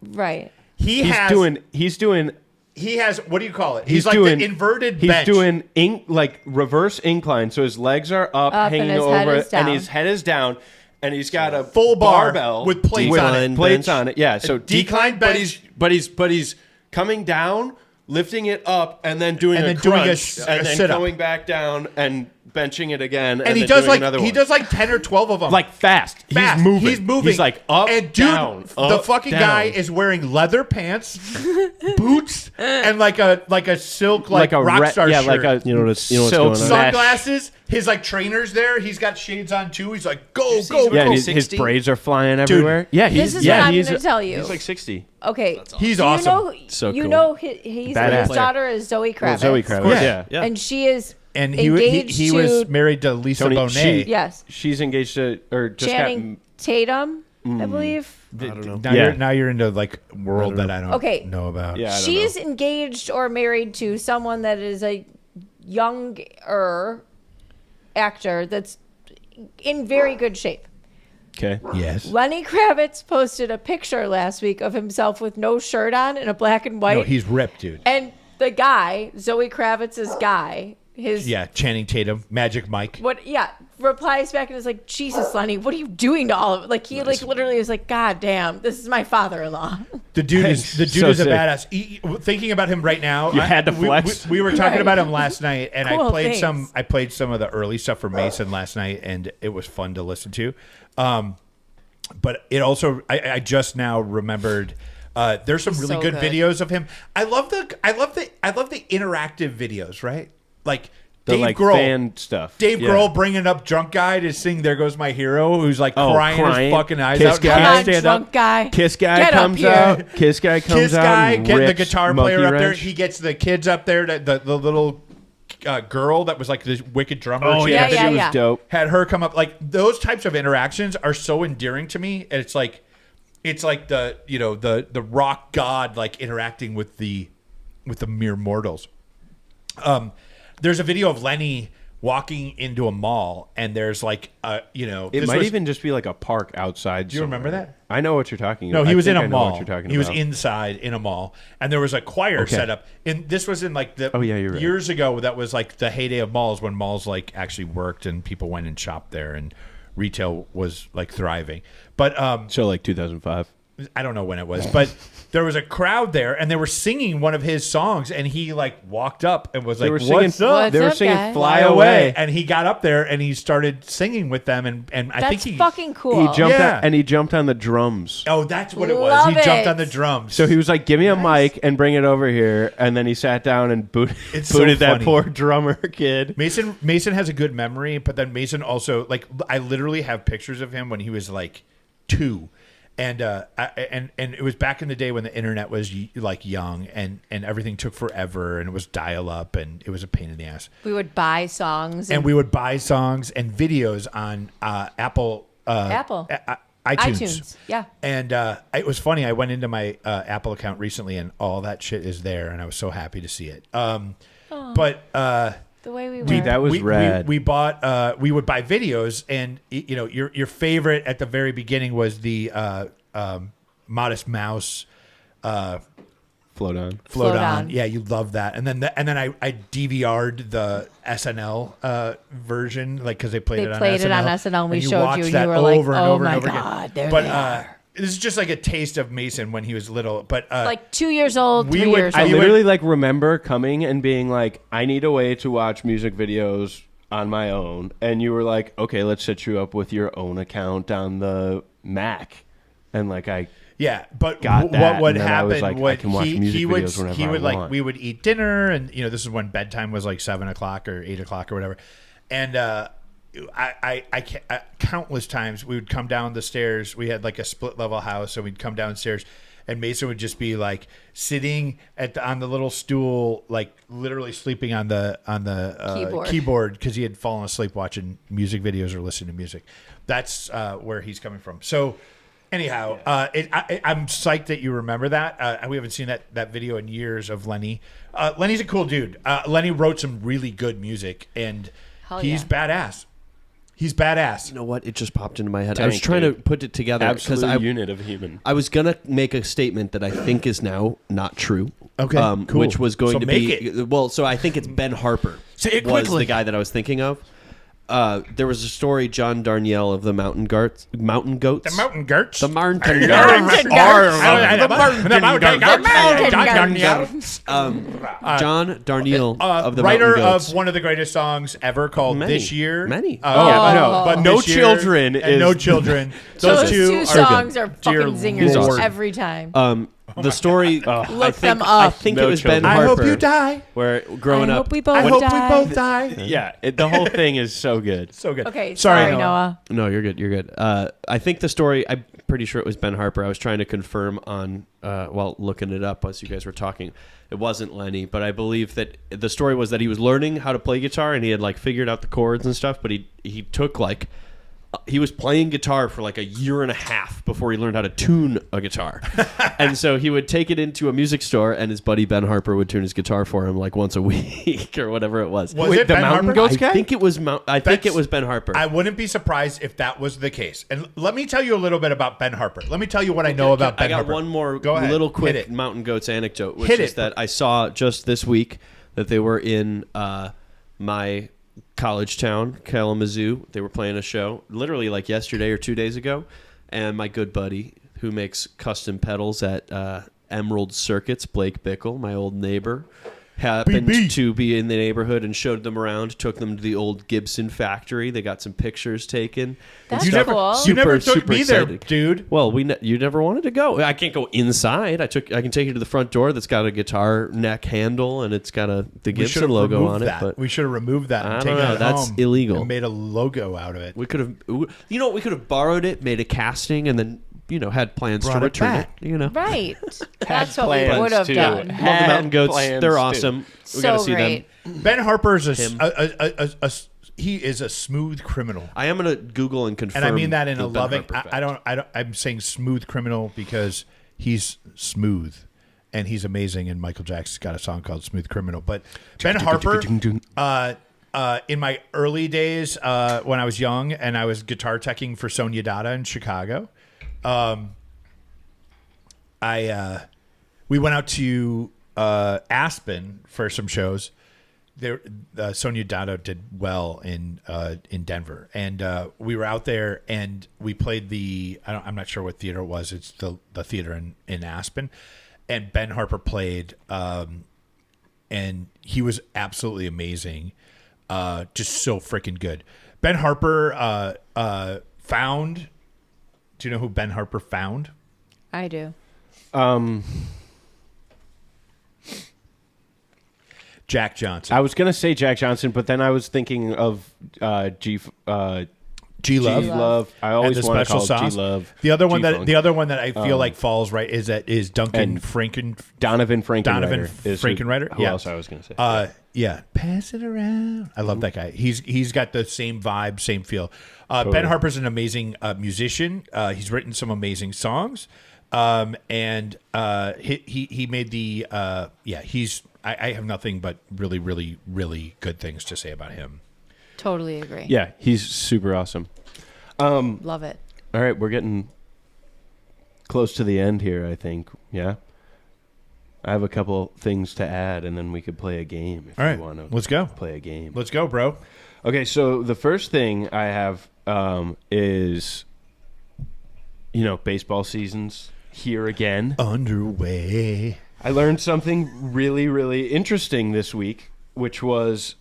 Speaker 2: Right.
Speaker 4: He's doing.
Speaker 1: He has, what do you call it?
Speaker 4: He's
Speaker 1: like
Speaker 4: doing
Speaker 1: the inverted
Speaker 4: He's
Speaker 1: bench.
Speaker 4: doing like reverse incline, so his legs are up
Speaker 2: and
Speaker 4: hanging
Speaker 2: his head
Speaker 4: over,
Speaker 2: is down.
Speaker 4: and his head is down, and he's got a
Speaker 1: full bar
Speaker 4: barbell
Speaker 1: with plates
Speaker 4: with
Speaker 1: on it.
Speaker 3: Decline
Speaker 4: plates
Speaker 3: bench.
Speaker 4: on it. Yeah, so
Speaker 1: decline bench.
Speaker 4: but he's coming down, lifting it up, and then doing
Speaker 1: And
Speaker 4: a
Speaker 1: then doing a
Speaker 4: crunch,
Speaker 1: s-
Speaker 4: and
Speaker 1: a
Speaker 4: then
Speaker 1: sit-up.
Speaker 4: going back down and benching it again,
Speaker 1: and he
Speaker 4: then
Speaker 1: does
Speaker 4: doing
Speaker 1: like
Speaker 4: another
Speaker 1: he
Speaker 4: one.
Speaker 1: does like 10 or 12 of them.
Speaker 4: like fast.
Speaker 1: Fast.
Speaker 4: He's moving.
Speaker 1: He's moving.
Speaker 4: He's like up,
Speaker 1: and dude,
Speaker 4: down.
Speaker 1: the
Speaker 4: up,
Speaker 1: fucking
Speaker 4: down.
Speaker 1: guy is wearing leather pants, boots, and like a silk like
Speaker 4: a
Speaker 1: rock
Speaker 4: re-
Speaker 1: star
Speaker 4: yeah,
Speaker 1: shirt.
Speaker 4: like a
Speaker 3: You know what's
Speaker 4: silk
Speaker 3: going on?
Speaker 4: mesh.
Speaker 1: Sunglasses. His like trainers there. He's got shades on too. He's like, go,
Speaker 3: see
Speaker 1: go,
Speaker 3: he's
Speaker 4: Yeah,
Speaker 1: go.
Speaker 4: and his
Speaker 3: 60?
Speaker 4: braids are flying everywhere. Yeah,
Speaker 2: This is
Speaker 4: yeah,
Speaker 2: what I'm
Speaker 4: he's
Speaker 2: going to tell you.
Speaker 4: He's like 60.
Speaker 2: Okay.
Speaker 1: He's
Speaker 2: Do you
Speaker 1: awesome.
Speaker 2: know,
Speaker 3: So
Speaker 2: you
Speaker 3: cool.
Speaker 2: know he's
Speaker 4: Badass.
Speaker 2: his daughter is Zoe Kravitz.
Speaker 4: Well, Zoe Kravitz.
Speaker 1: course.
Speaker 4: Yeah.
Speaker 3: Yeah.
Speaker 2: And she is
Speaker 1: And
Speaker 2: engaged
Speaker 1: he
Speaker 2: to
Speaker 1: was married to Lisa
Speaker 4: Tony,
Speaker 1: Bonet.
Speaker 2: yes,
Speaker 4: She's engaged to, or just
Speaker 2: Channing Tatum, I believe.
Speaker 3: I don't know.
Speaker 1: Now,
Speaker 4: Yeah.
Speaker 1: now you're into like world that I don't
Speaker 2: Okay.
Speaker 1: know about.
Speaker 4: Yeah, I don't
Speaker 2: She's
Speaker 4: know.
Speaker 2: engaged or married to someone that is a younger actor that's in very good shape.
Speaker 4: Okay.
Speaker 1: Yes.
Speaker 2: Lenny Kravitz posted a picture last week of himself with no shirt on in a black and white.
Speaker 1: No, he's ripped, dude.
Speaker 2: and the guy, Zoe Kravitz's guy, his
Speaker 1: Yeah, Channing Tatum, Magic Mike.
Speaker 2: replies back and is like, Jesus, Lenny, what are you doing to all of it? Like he like literally was like, God damn, this is my father-in-law.
Speaker 1: The dude is
Speaker 4: So
Speaker 1: a
Speaker 4: sick.
Speaker 1: badass. Thinking about him right now,
Speaker 4: You had to flex.
Speaker 1: We were talking
Speaker 2: Right.
Speaker 1: about him last night, and
Speaker 2: Cool,
Speaker 1: I played
Speaker 2: thanks.
Speaker 1: some of the early stuff from Mason last night, and it was fun to listen to. But it also, I just now remembered. There's some
Speaker 2: He's
Speaker 1: really
Speaker 2: so
Speaker 1: good
Speaker 2: good.
Speaker 1: videos of him. I love the interactive videos, right? Like
Speaker 4: The
Speaker 1: Dave
Speaker 4: like
Speaker 1: Grohl.
Speaker 4: fan stuff.
Speaker 1: Dave
Speaker 4: Yeah.
Speaker 1: Grohl bringing up drunk guy to sing "There Goes My Hero," who's like crying his fucking eyes
Speaker 4: Kiss
Speaker 1: out.
Speaker 4: guy.
Speaker 2: Come on,
Speaker 4: stand
Speaker 2: drunk
Speaker 4: up.
Speaker 2: guy.
Speaker 4: Kiss guy
Speaker 2: Get up
Speaker 4: comes
Speaker 2: here.
Speaker 4: out. Kiss guy comes
Speaker 1: Kiss
Speaker 4: out.
Speaker 1: guy
Speaker 4: and
Speaker 1: getting the
Speaker 4: rips
Speaker 1: guitar
Speaker 4: Monkey
Speaker 1: player up there.
Speaker 4: Wrench.
Speaker 1: He gets the kids up there. The little girl that was like this wicked drummer.
Speaker 4: Oh
Speaker 1: She
Speaker 4: yeah,
Speaker 1: had-
Speaker 2: Yeah,
Speaker 4: she was
Speaker 2: yeah.
Speaker 4: dope.
Speaker 1: had her come up. Like those types of interactions are so endearing to me. And it's like the the rock god like interacting with the mere mortals. There's a video of Lenny walking into a mall, and there's like
Speaker 4: It
Speaker 1: this
Speaker 4: might
Speaker 1: was-
Speaker 4: even just be like a park outside.
Speaker 1: Do you remember
Speaker 4: somewhere.
Speaker 1: that?
Speaker 4: I know what you're talking
Speaker 1: No,
Speaker 4: about.
Speaker 1: he was in
Speaker 4: I
Speaker 1: a
Speaker 4: think I know
Speaker 1: mall.
Speaker 4: what you're talking
Speaker 1: He was
Speaker 4: about.
Speaker 1: inside in a mall, and there was a choir set up. And this was in like the
Speaker 4: you're right.
Speaker 1: years ago. That was like the heyday of malls, when malls like actually worked and people went and shopped there, and retail was like thriving. But
Speaker 4: So like 2005.
Speaker 1: I don't know when it was, but there was a crowd there, and they were singing one of his songs, and he like walked up and was like,
Speaker 4: were singing-
Speaker 1: "What's up?"
Speaker 4: They were
Speaker 2: What's up,
Speaker 4: singing
Speaker 2: guys?
Speaker 4: "Fly Away."
Speaker 1: And he got up there and he started singing with them, and I think
Speaker 2: That's
Speaker 1: he
Speaker 2: fucking cool.
Speaker 4: He jumped
Speaker 1: Yeah.
Speaker 4: out, and he jumped on the drums.
Speaker 1: Oh, that's what it was.
Speaker 2: Love
Speaker 1: He jumped
Speaker 2: it.
Speaker 1: on the drums.
Speaker 4: So he was like, "Give me a mic and bring it over here," and then he sat down and
Speaker 1: It's so
Speaker 4: booted that
Speaker 1: funny.
Speaker 4: poor drummer kid.
Speaker 1: Mason has a good memory, but then Mason also, like, I literally have pictures of him when he was like 2. And and it was back in the day when the internet was like young, and everything took forever, and it was dial up, and it was a pain in the ass.
Speaker 2: We would buy songs
Speaker 1: And we would buy songs and videos on Apple iTunes.
Speaker 2: Yeah.
Speaker 1: And it was funny. I went into my Apple account recently, and all that shit is there, and I was so happy to see it. But
Speaker 2: The way we were.
Speaker 4: Dude, that was rad.
Speaker 1: we bought. We would buy videos, and your favorite at the very beginning was the Modest Mouse.
Speaker 4: Float on.
Speaker 1: Float
Speaker 2: Float
Speaker 1: on.
Speaker 2: On.
Speaker 1: Yeah, you love that. And then I DVR'd the SNL version, like, because they played it on SNL.
Speaker 2: And we
Speaker 1: you
Speaker 2: showed
Speaker 1: watched
Speaker 2: you, and
Speaker 1: that
Speaker 2: you were like,
Speaker 1: over and
Speaker 2: "Oh
Speaker 1: over and
Speaker 2: my
Speaker 1: over
Speaker 2: God,
Speaker 1: again.
Speaker 2: there
Speaker 1: But
Speaker 2: they are."
Speaker 1: this is just like a taste of Mason when he was little. But
Speaker 2: Like 2 years old,
Speaker 1: we
Speaker 2: 3
Speaker 1: would-
Speaker 2: years
Speaker 4: I
Speaker 2: old.
Speaker 4: literally like remember coming and being like, I need a way to watch music videos on my own, and you were like, okay, let's set you up with your own account on the Mac, and like
Speaker 1: yeah, but
Speaker 4: got that,
Speaker 1: what would
Speaker 4: and then I was
Speaker 1: happen?
Speaker 4: like, I can watch music
Speaker 1: he would
Speaker 4: videos whenever
Speaker 1: he would
Speaker 4: I
Speaker 1: like
Speaker 4: want.
Speaker 1: we would eat dinner, and this is when bedtime was like 7:00 or 8:00 or whatever, and countless times we would come down the stairs. We had like a split level house, so we'd come downstairs, and Mason would just be like sitting on the little stool, like literally sleeping on the keyboard because he had fallen asleep watching music videos or listening to music. That's where he's coming from. So anyhow, I'm psyched that you remember that. We haven't seen that video in years of Lenny. Lenny's a cool dude. Lenny wrote some really good music, and
Speaker 2: Hell
Speaker 1: he's
Speaker 2: yeah.
Speaker 1: badass. He's badass.
Speaker 3: You know what? It just popped into my head. I was
Speaker 4: Tank,
Speaker 3: trying to
Speaker 4: dude.
Speaker 3: put it together because
Speaker 4: absolute unit of human.
Speaker 3: I was gonna make a statement that I think is now not true.
Speaker 1: Okay, cool.
Speaker 3: Which was going
Speaker 1: So
Speaker 3: to
Speaker 1: make
Speaker 3: be
Speaker 1: it.
Speaker 3: well. So I think it's Ben Harper.
Speaker 1: Say it
Speaker 3: was
Speaker 1: quickly.
Speaker 3: the guy that I was thinking of. There was a story, John Darnielle of the Mountain Goats.
Speaker 1: The mountain goats.
Speaker 3: The Mountain Goats.
Speaker 2: The mountain goats.
Speaker 3: John Darnielle of the
Speaker 1: writer
Speaker 3: Mountain Goats.
Speaker 1: of one of the greatest songs ever called
Speaker 3: Many.
Speaker 1: This Year.
Speaker 3: Many.
Speaker 1: But
Speaker 4: No
Speaker 1: This Year
Speaker 4: Children
Speaker 1: and
Speaker 4: is-
Speaker 1: No Children.
Speaker 2: Those
Speaker 1: two
Speaker 2: two
Speaker 1: are
Speaker 2: songs
Speaker 1: good.
Speaker 2: are
Speaker 1: Dear
Speaker 2: fucking zingers
Speaker 1: Lord.
Speaker 2: every time.
Speaker 3: The story.
Speaker 2: Look them
Speaker 3: I
Speaker 2: up.
Speaker 3: think
Speaker 4: No
Speaker 3: it was
Speaker 4: Children.
Speaker 3: Ben
Speaker 1: I
Speaker 3: Harper.
Speaker 1: hope you die.
Speaker 3: Where growing
Speaker 2: I
Speaker 3: up,
Speaker 2: hope we both
Speaker 1: I hope
Speaker 2: die.
Speaker 1: we both die.
Speaker 4: Yeah, the whole thing is so good.
Speaker 1: So good.
Speaker 2: Okay,
Speaker 1: Sorry,
Speaker 2: sorry, Noah.
Speaker 3: No, you're good. You're good. I think the story. I'm pretty sure it was Ben Harper. I was trying to confirm on while looking it up as you guys were talking. It wasn't Lenny, but I believe that the story was that he was learning how to play guitar and he had like figured out the chords and stuff. But he took like he was playing guitar for like a year and a half before he learned how to tune a guitar. And so he would take it into a music store and his buddy Ben Harper would tune his guitar for him like once a week or whatever it was.
Speaker 1: Was
Speaker 4: Wait,
Speaker 1: it
Speaker 4: the
Speaker 1: Ben
Speaker 4: Mountain
Speaker 1: Harper?
Speaker 4: Goats
Speaker 3: I
Speaker 4: guy?
Speaker 3: think it was I think
Speaker 1: That's-
Speaker 3: it was Ben Harper.
Speaker 1: I wouldn't be surprised if that was the case. And let me tell you a little bit about Ben Harper. Let me tell you what I know about Ben
Speaker 3: I got
Speaker 1: Harper.
Speaker 3: one more
Speaker 1: Go ahead.
Speaker 3: little
Speaker 1: Hit
Speaker 3: quick
Speaker 1: it.
Speaker 3: Mountain Goats anecdote, which
Speaker 1: Hit
Speaker 3: is
Speaker 1: it.
Speaker 3: that I saw just this week that they were in my college town, Kalamazoo. They were playing a show literally like yesterday or 2 days ago. And my good buddy who makes custom pedals at Emerald Circuits, Blake Bickle, my old neighbor, happened
Speaker 1: BB.
Speaker 3: to be in the neighborhood and showed them around, took them to the old Gibson factory. They got some pictures taken.
Speaker 2: That's
Speaker 1: You never,
Speaker 2: cool.
Speaker 1: you never
Speaker 3: Super,
Speaker 1: took me
Speaker 3: super
Speaker 1: there,
Speaker 3: exciting.
Speaker 1: dude.
Speaker 3: Well, you never wanted to go. I can't go inside. I can take you to the front door that's got a guitar neck handle and it's got the
Speaker 1: We should
Speaker 3: Gibson
Speaker 1: have
Speaker 3: logo
Speaker 1: removed
Speaker 3: on
Speaker 1: that.
Speaker 3: it. But
Speaker 1: We should have removed that and
Speaker 3: I
Speaker 1: taken
Speaker 3: don't know.
Speaker 1: it
Speaker 3: That's
Speaker 1: home
Speaker 3: illegal.
Speaker 1: and made a logo out of it.
Speaker 3: we could have, we could have borrowed it, made a casting, and then had plans
Speaker 1: Brought
Speaker 3: to
Speaker 1: it
Speaker 3: return
Speaker 1: back.
Speaker 3: it.
Speaker 2: Right. That's what we
Speaker 4: plans
Speaker 2: would have
Speaker 4: to.
Speaker 2: done.
Speaker 3: Love the Mountain Goats.
Speaker 4: plans
Speaker 3: They're
Speaker 4: too.
Speaker 3: awesome. We
Speaker 2: So
Speaker 3: got to see
Speaker 2: great.
Speaker 3: them.
Speaker 1: Ben Harper's
Speaker 3: Him.
Speaker 1: he is a smooth criminal.
Speaker 3: I am gonna Google and confirm.
Speaker 1: And I mean that in
Speaker 3: the
Speaker 1: a
Speaker 3: Ben
Speaker 1: loving.
Speaker 3: Harper
Speaker 1: I
Speaker 3: fact.
Speaker 1: don't. I'm saying smooth criminal because he's smooth, and he's amazing. And Michael Jackson's got a song called "Smooth Criminal." But Ben Harper, in my early days when I was young and I was guitar teching for Sonia Dada in Chicago, we went out to Aspen for some shows. There, Sonia Dada did well in Denver, and we were out there and we played I'm not sure what theater it was. It's the theater in Aspen, and Ben Harper played, and he was absolutely amazing, just so freaking good. Ben Harper found. Do you know who Ben Harper found?
Speaker 2: I do.
Speaker 1: Jack Johnson.
Speaker 4: I was gonna say Jack Johnson, but then I was thinking of G Love.
Speaker 2: G-Love.
Speaker 4: I always
Speaker 1: And the
Speaker 4: want to
Speaker 1: special
Speaker 4: call
Speaker 1: sauce.
Speaker 4: G Love.
Speaker 1: The other one
Speaker 4: G-Funk.
Speaker 1: that I feel like falls right is Duncan
Speaker 4: And
Speaker 1: Franken.
Speaker 4: Donovan Frankenreiter.
Speaker 1: Donovan
Speaker 4: is who-
Speaker 1: Frankenreiter?
Speaker 4: Who
Speaker 1: Yeah.
Speaker 4: else I was gonna say?
Speaker 1: Yeah, pass it around. I love that guy. He's got the same vibe, same feel. Ben Harper's an amazing musician. He's written some amazing songs, and he made the he's. I have nothing but really, really, really good things to say about him.
Speaker 2: Totally agree.
Speaker 4: Yeah, he's super awesome.
Speaker 2: Love it.
Speaker 4: All right, we're getting close to the end here, I think. Yeah. I have a couple things to add, and then we could play a game if
Speaker 1: All right,
Speaker 4: you want to.
Speaker 1: let's go.
Speaker 4: Play a game.
Speaker 1: Let's go, bro.
Speaker 4: Okay, so the first thing I have is, baseball season's here again.
Speaker 1: Underway.
Speaker 4: I learned something really, really interesting this week, which was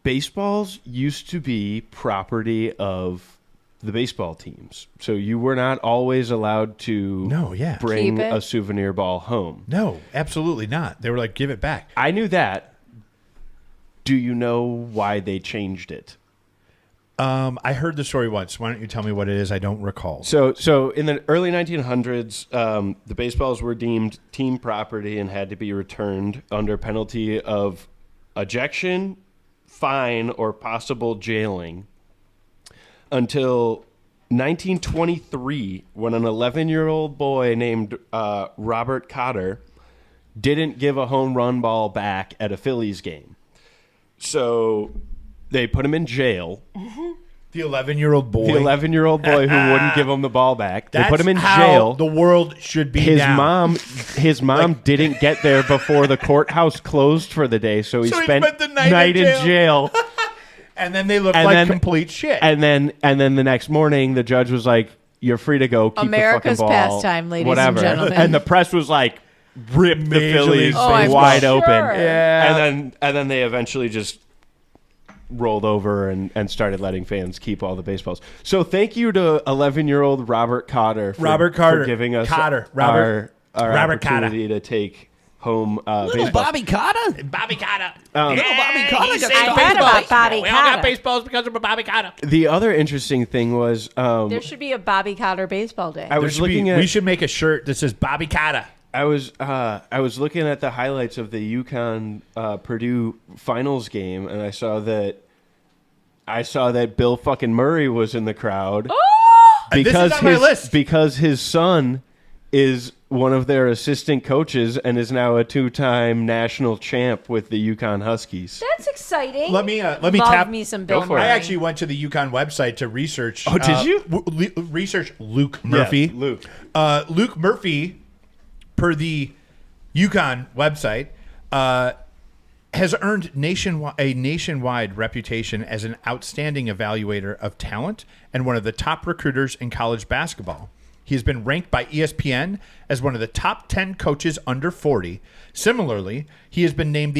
Speaker 4: baseballs used to be property of the baseball teams. So you were not always allowed to bring
Speaker 2: Keep it.
Speaker 4: a souvenir ball home.
Speaker 1: No, absolutely not. They were like, give it back.
Speaker 4: I knew that. Do you know why they changed it?
Speaker 1: I heard the story once. Why don't you tell me what it is? I don't recall.
Speaker 4: So in the early 1900s, the baseballs were deemed team property and had to be returned under penalty of ejection, fine, or possible jailing until 1923, when an 11-year-old boy named Robert Cotter didn't give a home run ball back at a Phillies game. So they put him in jail.
Speaker 1: The 11-year-old boy.
Speaker 4: The 11-year-old boy who wouldn't give him the ball back. They
Speaker 1: That's
Speaker 4: put him in
Speaker 1: how
Speaker 4: jail.
Speaker 1: the world should be
Speaker 4: His
Speaker 1: now.
Speaker 4: mom didn't get there before the courthouse closed for the day, so he
Speaker 1: So he
Speaker 4: spent
Speaker 1: spent the night in
Speaker 4: in jail.
Speaker 1: And then they look
Speaker 4: And
Speaker 1: like
Speaker 4: then-
Speaker 1: complete shit.
Speaker 4: and then the next morning, the judge was like, "You're free to go. Keep
Speaker 2: America's
Speaker 4: the fucking ball,
Speaker 2: pastime, ladies and
Speaker 4: whatever."
Speaker 2: gentlemen.
Speaker 4: And the press was like, "Rip the
Speaker 1: Major
Speaker 4: Phillies
Speaker 1: League Oh, I'm
Speaker 4: wide
Speaker 2: sure.
Speaker 4: open."
Speaker 1: Yeah.
Speaker 4: And then they eventually just rolled over and started letting fans keep all the baseballs. So thank you to 11-year-old Robert Cotter for giving us our
Speaker 1: Robert
Speaker 4: opportunity to take home baseball.
Speaker 3: Bobby Cotter.
Speaker 1: Bobby Cotter.
Speaker 3: Bobby Cotter
Speaker 1: He's
Speaker 3: got
Speaker 1: a
Speaker 2: I
Speaker 3: some
Speaker 2: read
Speaker 1: baseball.
Speaker 2: about Bobby
Speaker 1: We all got
Speaker 2: Cotter.
Speaker 1: baseballs because of Bobby Cotter.
Speaker 4: The other interesting thing was
Speaker 2: There should be a Bobby Cotter baseball day.
Speaker 4: I was looking at
Speaker 1: We should make a shirt that says Bobby Cotter.
Speaker 4: I was looking at the highlights of the UConn Purdue finals game, and I saw that Bill fucking Murray was in the crowd
Speaker 1: This is on my list.
Speaker 4: because his son is one of their assistant coaches and is now a 2-time national champ with the UConn Huskies.
Speaker 2: That's exciting.
Speaker 1: Let me
Speaker 2: Love
Speaker 1: tap
Speaker 2: me some Bill
Speaker 4: for it.
Speaker 2: Murray.
Speaker 1: I actually went to the UConn website to research.
Speaker 4: Oh, did you?
Speaker 1: Research Luke Murphy.
Speaker 4: Yeah, Luke.
Speaker 1: Luke Murphy, per the UConn website, has earned a nationwide reputation as an outstanding evaluator of talent and one of the top recruiters in college basketball. He has been ranked by ESPN as one of the top 10 coaches under 40. Similarly, he has been named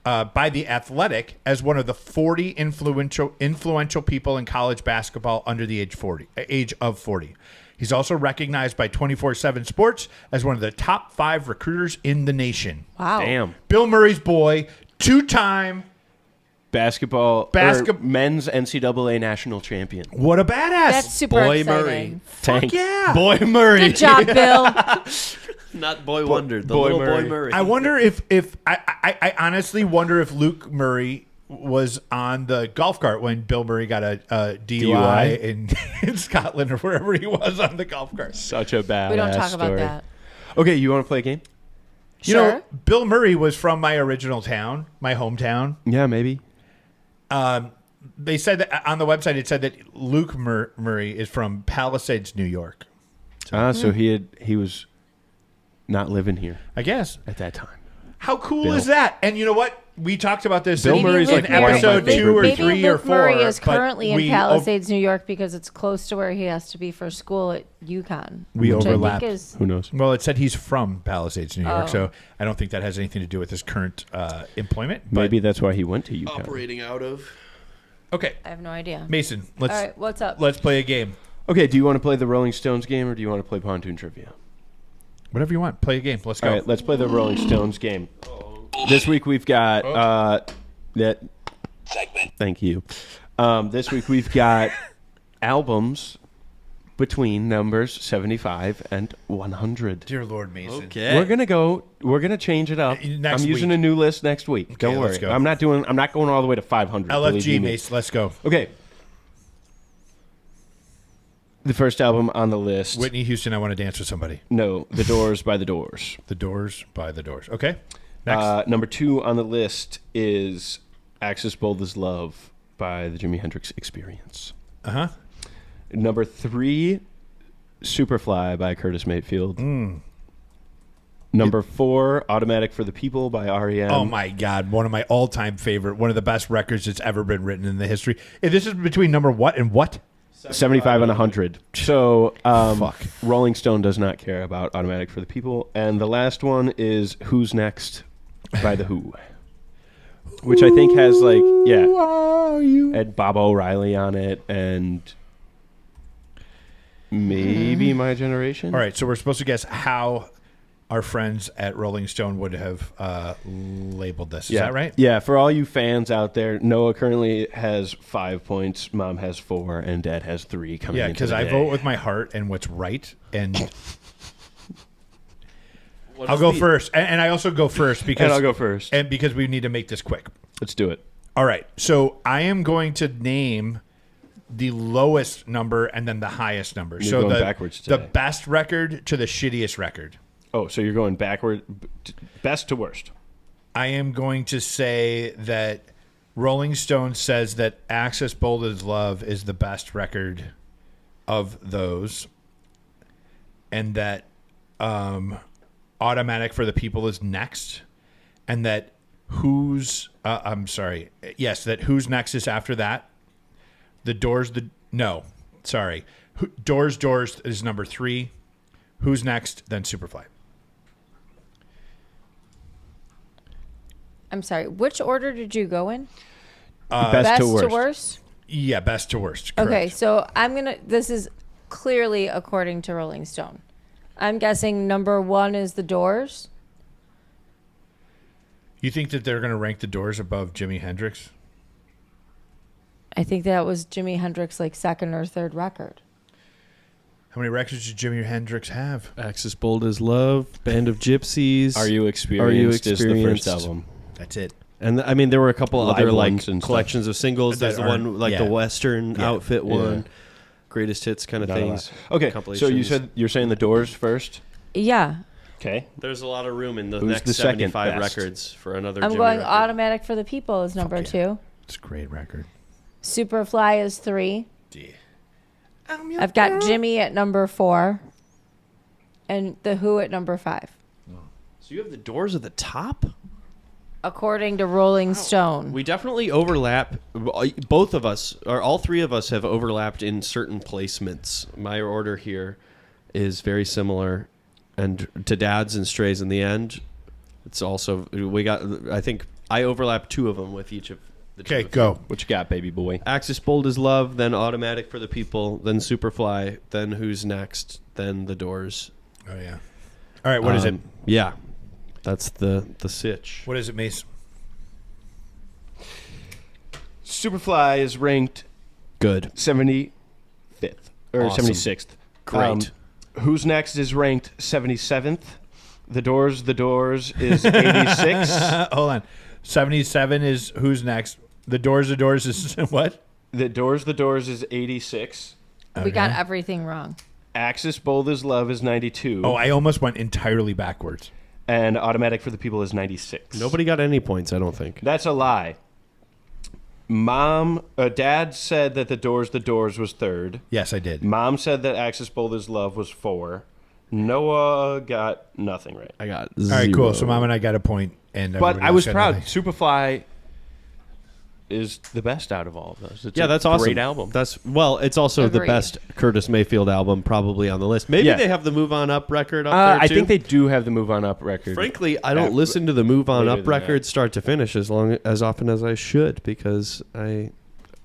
Speaker 1: by The Athletic as one of the 40 influential people in college basketball under the age of 40. He's also recognized by 24/7 Sports as one of the top 5 recruiters in the nation.
Speaker 2: Wow.
Speaker 4: Damn.
Speaker 1: Bill Murray's boy, 2-time.
Speaker 4: Basketball men's NCAA national champion.
Speaker 1: What a badass.
Speaker 2: That's super
Speaker 3: Boy
Speaker 2: exciting.
Speaker 3: Murray.
Speaker 4: Tank.
Speaker 1: yeah.
Speaker 4: Boy Murray.
Speaker 2: Good job, Bill.
Speaker 3: Not Boy Wonder. The
Speaker 4: Boy
Speaker 3: little
Speaker 4: Murray.
Speaker 3: Boy Murray.
Speaker 1: I wonder if I honestly wonder if Luke Murray was on the golf cart when Bill Murray got a DUI in Scotland or wherever he was on the golf cart.
Speaker 4: Such a badass
Speaker 2: We don't talk about
Speaker 4: story.
Speaker 2: that.
Speaker 4: Okay, you want to play a game?
Speaker 1: You know, Bill Murray was from my original town, my hometown.
Speaker 4: Yeah, maybe.
Speaker 1: They said that on the website, it said that Luke Murray is from Palisades, New York.
Speaker 4: So he was not living here
Speaker 1: I guess.
Speaker 4: at that time.
Speaker 1: How cool
Speaker 4: Bill.
Speaker 1: is that? And you know what? We talked about this
Speaker 4: Bill
Speaker 1: in
Speaker 4: Murray's
Speaker 1: in
Speaker 4: like one of my
Speaker 1: episode
Speaker 4: favorite
Speaker 1: 2 or
Speaker 2: Maybe
Speaker 1: 3 or
Speaker 2: Luke
Speaker 1: 4.
Speaker 2: Murray is
Speaker 1: but
Speaker 2: currently in
Speaker 1: we
Speaker 2: Palisades, New York, because it's close to where he has to be for school at UConn.
Speaker 1: We
Speaker 2: which
Speaker 1: overlap.
Speaker 2: I think is,
Speaker 4: Who knows?
Speaker 1: Well, it said he's from Palisades, New York,
Speaker 2: Oh.
Speaker 1: so I don't think that has anything to do with his current employment. But,
Speaker 4: Maybe that's why he went to UConn.
Speaker 3: Operating out of.
Speaker 1: okay,
Speaker 2: I have no idea.
Speaker 1: Mason,
Speaker 2: All right, what's up?
Speaker 1: let's play a game.
Speaker 4: Okay, do you want to play the Rolling Stones game or do you want to play Pontoon Trivia?
Speaker 1: Whatever you want. Play a game. Let's go.
Speaker 4: All right, let's play the Rolling Stones game. This week we've got that segment. Thank you. This week we've got albums between numbers 75 and 100.
Speaker 1: Dear Lord, Mason.
Speaker 3: Okay.
Speaker 4: We're gonna change it up.
Speaker 1: Next
Speaker 4: I'm using
Speaker 1: week.
Speaker 4: a new list next week. Don't
Speaker 1: let's
Speaker 4: worry.
Speaker 1: go.
Speaker 4: I'm not going all the way to 500. believe you
Speaker 1: LFG,
Speaker 4: me.
Speaker 1: Mace. Let's go.
Speaker 4: Okay. The first album on the list.
Speaker 1: Whitney Houston, I Want to Dance with Somebody.
Speaker 4: No, The Doors by The Doors.
Speaker 1: The Doors by The Doors. Okay. Next.
Speaker 4: Number 2 on the list is Axis Bold as Love by the Jimi Hendrix Experience.
Speaker 1: Uh-huh.
Speaker 4: Number 3, Superfly by Curtis Mayfield. Number 4, Automatic for the People by R.E.M.
Speaker 1: Oh, my God. One of my all-time favorite, one of the best records that's ever been written in the history. This is between number what and what?
Speaker 4: 75 and 100. So,
Speaker 1: Fuck.
Speaker 4: Rolling Stone does not care about Automatic for the People. And the last one is Who's Next by The Who. Which I think has, like, had Bob O'Reilly on it and maybe My Generation.
Speaker 1: All right, so we're supposed to guess how our friends at Rolling Stone would have labeled this. Is that right?
Speaker 4: Yeah, for all you fans out there, Noah currently has 5 points, Mom has 4, and Dad has 3 coming
Speaker 1: Yeah,
Speaker 4: into
Speaker 1: because
Speaker 4: the
Speaker 1: I
Speaker 4: day.
Speaker 1: vote with my heart and what's right, and
Speaker 3: What
Speaker 1: I'll
Speaker 3: is
Speaker 1: go
Speaker 3: the-
Speaker 1: first, and I also go first because
Speaker 4: And I'll go first.
Speaker 1: and because we need to make this quick.
Speaker 4: Let's do it.
Speaker 1: All right, so I am going to name the lowest number and then the highest number.
Speaker 4: You're
Speaker 1: so
Speaker 4: going
Speaker 1: the
Speaker 4: backwards
Speaker 1: the
Speaker 4: today.
Speaker 1: best record to the shittiest record.
Speaker 4: Oh, so you're going backward, best to worst.
Speaker 1: I am going to say that Rolling Stone says that Axis Bold as Love is the best record of those, and that Automatic for the People is next, and that Who's that Who's Next is after that. The Doors, Doors is number 3. Who's Next, then Superfly.
Speaker 2: I'm sorry. Which order did you go in?
Speaker 4: Best to worst.
Speaker 2: worst?
Speaker 1: Yeah, best to worst. Correct.
Speaker 2: Okay, so this is clearly according to Rolling Stone. I'm guessing number 1 is The Doors.
Speaker 1: You think that they're going to rank the Doors above Jimi Hendrix?
Speaker 2: I think that was Jimi Hendrix like second or third record.
Speaker 1: How many records did Jimi Hendrix have?
Speaker 3: Axis Bold as Love, Band of Gypsies.
Speaker 4: Are You Experienced is the first
Speaker 3: Experienced?
Speaker 4: album.
Speaker 1: That's it.
Speaker 3: And I mean, there were a couple
Speaker 4: Live
Speaker 3: other like
Speaker 4: ones and stuff.
Speaker 3: collections of singles.
Speaker 1: That
Speaker 3: There's the
Speaker 1: aren't-
Speaker 3: one like
Speaker 1: yeah.
Speaker 3: the Western
Speaker 1: Yeah.
Speaker 3: outfit
Speaker 4: Yeah.
Speaker 3: one, greatest hits kind of
Speaker 4: Not a lot.
Speaker 3: things.
Speaker 4: Okay, so
Speaker 3: compilations.
Speaker 4: you're saying The Doors first?
Speaker 2: Yeah.
Speaker 4: Okay.
Speaker 3: There's a lot of room in the
Speaker 4: Who's
Speaker 3: next
Speaker 4: the second
Speaker 3: 75
Speaker 4: best?
Speaker 3: records for another.
Speaker 2: I'm
Speaker 3: Jimmy
Speaker 2: going
Speaker 3: record.
Speaker 2: Automatic for the People is number
Speaker 1: Fuck yeah.
Speaker 2: 2.
Speaker 1: It's a great record.
Speaker 2: Superfly is 3. I've got Jimmy at number 4. And The Who at number 5.
Speaker 3: So you have the Doors at the top.
Speaker 2: According to Rolling Stone.
Speaker 3: We definitely overlap. Both of us, or all three of us, have overlapped in certain placements. My order here is very similar, and to Dad's and Stray's in the end. It's also I think I overlap 2 of them with each of the 2.
Speaker 1: Okay, go.
Speaker 4: What you got, baby boy?
Speaker 3: Axis Bold as Love, then Automatic for the People, then Superfly, then Who's Next, then The Doors.
Speaker 1: Oh yeah. All right, what is it?
Speaker 3: Yeah, that's the sitch.
Speaker 1: What is it, Mace?
Speaker 4: Superfly is ranked
Speaker 3: Good.
Speaker 4: 75th or
Speaker 3: Awesome.
Speaker 4: 76th.
Speaker 3: Great.
Speaker 4: Who's Next is ranked 77th. The Doors is 86.
Speaker 1: Hold on. 77 is Who's Next. The Doors is what?
Speaker 4: The Doors is 86.
Speaker 2: We got everything wrong.
Speaker 4: Axis Bold as Love is 92.
Speaker 1: Oh, I almost went entirely backwards.
Speaker 4: and Automatic for the People is 96.
Speaker 3: Nobody got any points, I don't think.
Speaker 4: That's a lie. Dad said that the Doors was 3rd.
Speaker 1: Yes, I did.
Speaker 4: Mom said that Axis Bold as Love was 4. Noah got nothing right.
Speaker 3: I got
Speaker 1: All right, cool. So Mom and I got a point, and
Speaker 4: But
Speaker 1: everybody
Speaker 4: I
Speaker 1: else
Speaker 4: was
Speaker 1: got
Speaker 4: proud.
Speaker 1: nothing.
Speaker 4: Superfly is the best out of all of those. It's
Speaker 3: Yeah,
Speaker 4: a
Speaker 3: that's awesome.
Speaker 4: Great album.
Speaker 3: It's also the
Speaker 2: Agreed.
Speaker 3: best Curtis Mayfield album probably on the list. Maybe
Speaker 4: Yeah.
Speaker 3: they have the Move On Up record up there
Speaker 4: I
Speaker 3: too.
Speaker 4: think they do have the Move On Up record.
Speaker 3: Frankly, I don't listen to the Move On
Speaker 4: later
Speaker 3: Up
Speaker 4: than
Speaker 3: record start to finish as often as I should because I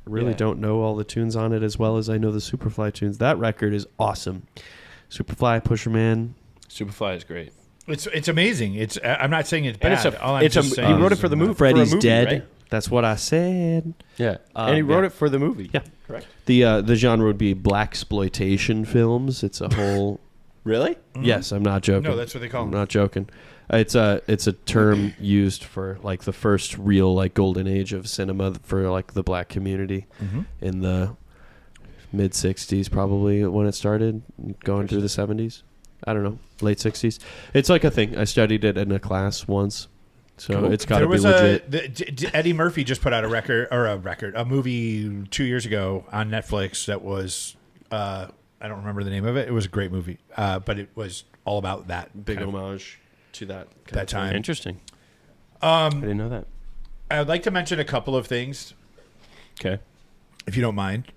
Speaker 3: really
Speaker 4: Yeah.
Speaker 3: don't know all the tunes on it as well as I know the Superfly tunes. That record is awesome. Superfly, Pusherman.
Speaker 4: Superfly is great.
Speaker 1: It's amazing. I'm not saying it's
Speaker 4: And
Speaker 1: bad.
Speaker 4: it's a-
Speaker 1: All I'm
Speaker 4: it's a-
Speaker 1: just
Speaker 4: he
Speaker 1: saying
Speaker 4: wrote it
Speaker 1: is
Speaker 4: for the
Speaker 1: I'm not-
Speaker 4: movie.
Speaker 3: Freddie's
Speaker 4: movie,
Speaker 3: dead.
Speaker 4: right?
Speaker 3: That's what I said.
Speaker 4: Yeah. And he wrote it for the movie.
Speaker 3: Yeah.
Speaker 4: Correct.
Speaker 3: The genre would be blaxploitation films. It's a whole.
Speaker 4: Really?
Speaker 3: Yes, I'm not joking.
Speaker 1: No, that's what they call
Speaker 3: I'm
Speaker 1: them.
Speaker 3: not joking. It's a term used for like the first real like golden age of cinema for like the black community in the mid 60s probably when it started, going through the 70s. I don't know, late 60s. It's like a thing. I studied it in a class once, so
Speaker 1: Cool.
Speaker 3: it's got to
Speaker 1: There
Speaker 3: be
Speaker 1: was
Speaker 3: legit.
Speaker 1: Eddie Murphy just put out a movie 2 years ago on Netflix that was I don't remember the name of it. It was a great movie, but it was all about that
Speaker 3: Big
Speaker 1: kind of-
Speaker 3: homage to that
Speaker 1: that time.
Speaker 4: Interesting. I didn't know that.
Speaker 1: I would like to mention a couple of things,
Speaker 4: Okay.
Speaker 1: if you don't mind.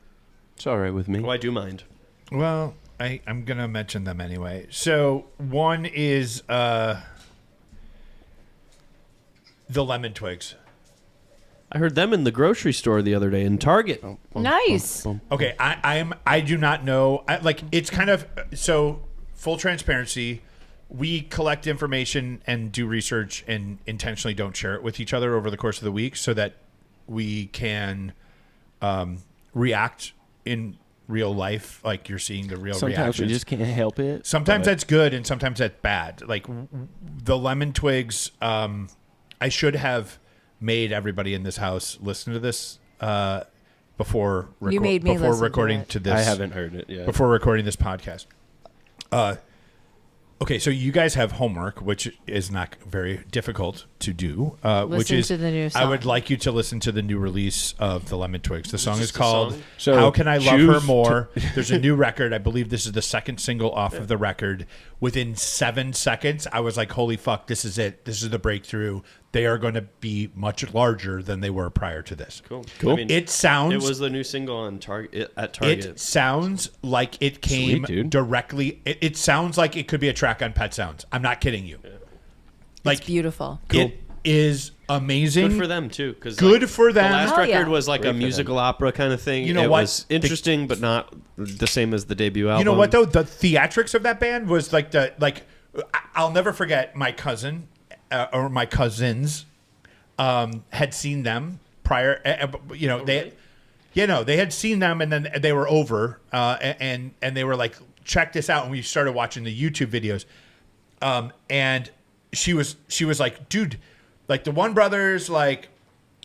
Speaker 4: It's all right with me.
Speaker 3: Oh, I do mind.
Speaker 1: Well, I'm gonna mention them anyway. So one is the Lemon Twigs.
Speaker 3: I heard them in the grocery store the other day in Target.
Speaker 2: Nice.
Speaker 1: Okay, I do not know. It's kind of so full transparency. We collect information and do research and intentionally don't share it with each other over the course of the week so that we can react in real life, like you're seeing the real
Speaker 4: Sometimes
Speaker 1: reactions.
Speaker 4: we just can't help it.
Speaker 1: Sometimes that's good and sometimes that's bad. Like the Lemon Twigs, I should have made everybody in this house listen to this before
Speaker 2: You made me
Speaker 1: before
Speaker 2: listen to
Speaker 1: recording
Speaker 2: it.
Speaker 1: to this.
Speaker 4: I haven't heard it yet.
Speaker 1: Before recording this podcast. Okay, so you guys have homework, which is not very difficult to do. Which
Speaker 2: Listen
Speaker 1: is,
Speaker 2: to the new
Speaker 1: I would
Speaker 2: song.
Speaker 1: like you to listen to the new release of the Lemon Twigs. The song is
Speaker 3: just a
Speaker 1: called
Speaker 3: song?
Speaker 4: So
Speaker 1: "How Can I Love Her
Speaker 4: choose
Speaker 1: More." There's a new record. I believe this is the second single off of the record. Within 7 seconds, I was like, "Holy fuck! This is it. This is the breakthrough. They are going to be much larger than they were prior to this."
Speaker 3: Cool.
Speaker 4: Cool.
Speaker 3: I mean,
Speaker 1: It sounds.
Speaker 3: it was the new single on Target at Target.
Speaker 1: It sounds like it came
Speaker 4: Sweet, dude.
Speaker 1: directly. It sounds like it could be a track on Pet Sounds. I'm not kidding you. Like
Speaker 2: It's beautiful.
Speaker 1: it is amazing.
Speaker 3: Good for them too, because
Speaker 1: Good for them.
Speaker 3: The last
Speaker 2: Hell
Speaker 3: record
Speaker 2: yeah.
Speaker 3: was like
Speaker 4: Great
Speaker 3: a
Speaker 4: for
Speaker 3: musical opera kind of thing.
Speaker 1: You know
Speaker 3: it
Speaker 1: what?
Speaker 3: was interesting, but not the same as the debut album.
Speaker 1: You know what though? The theatrics of that band was I'll never forget my cousin or my cousins had seen them prior. They had seen them and then they were over and they were like, check this out, and we started watching the YouTube videos. And she was like, dude, like the one brother's like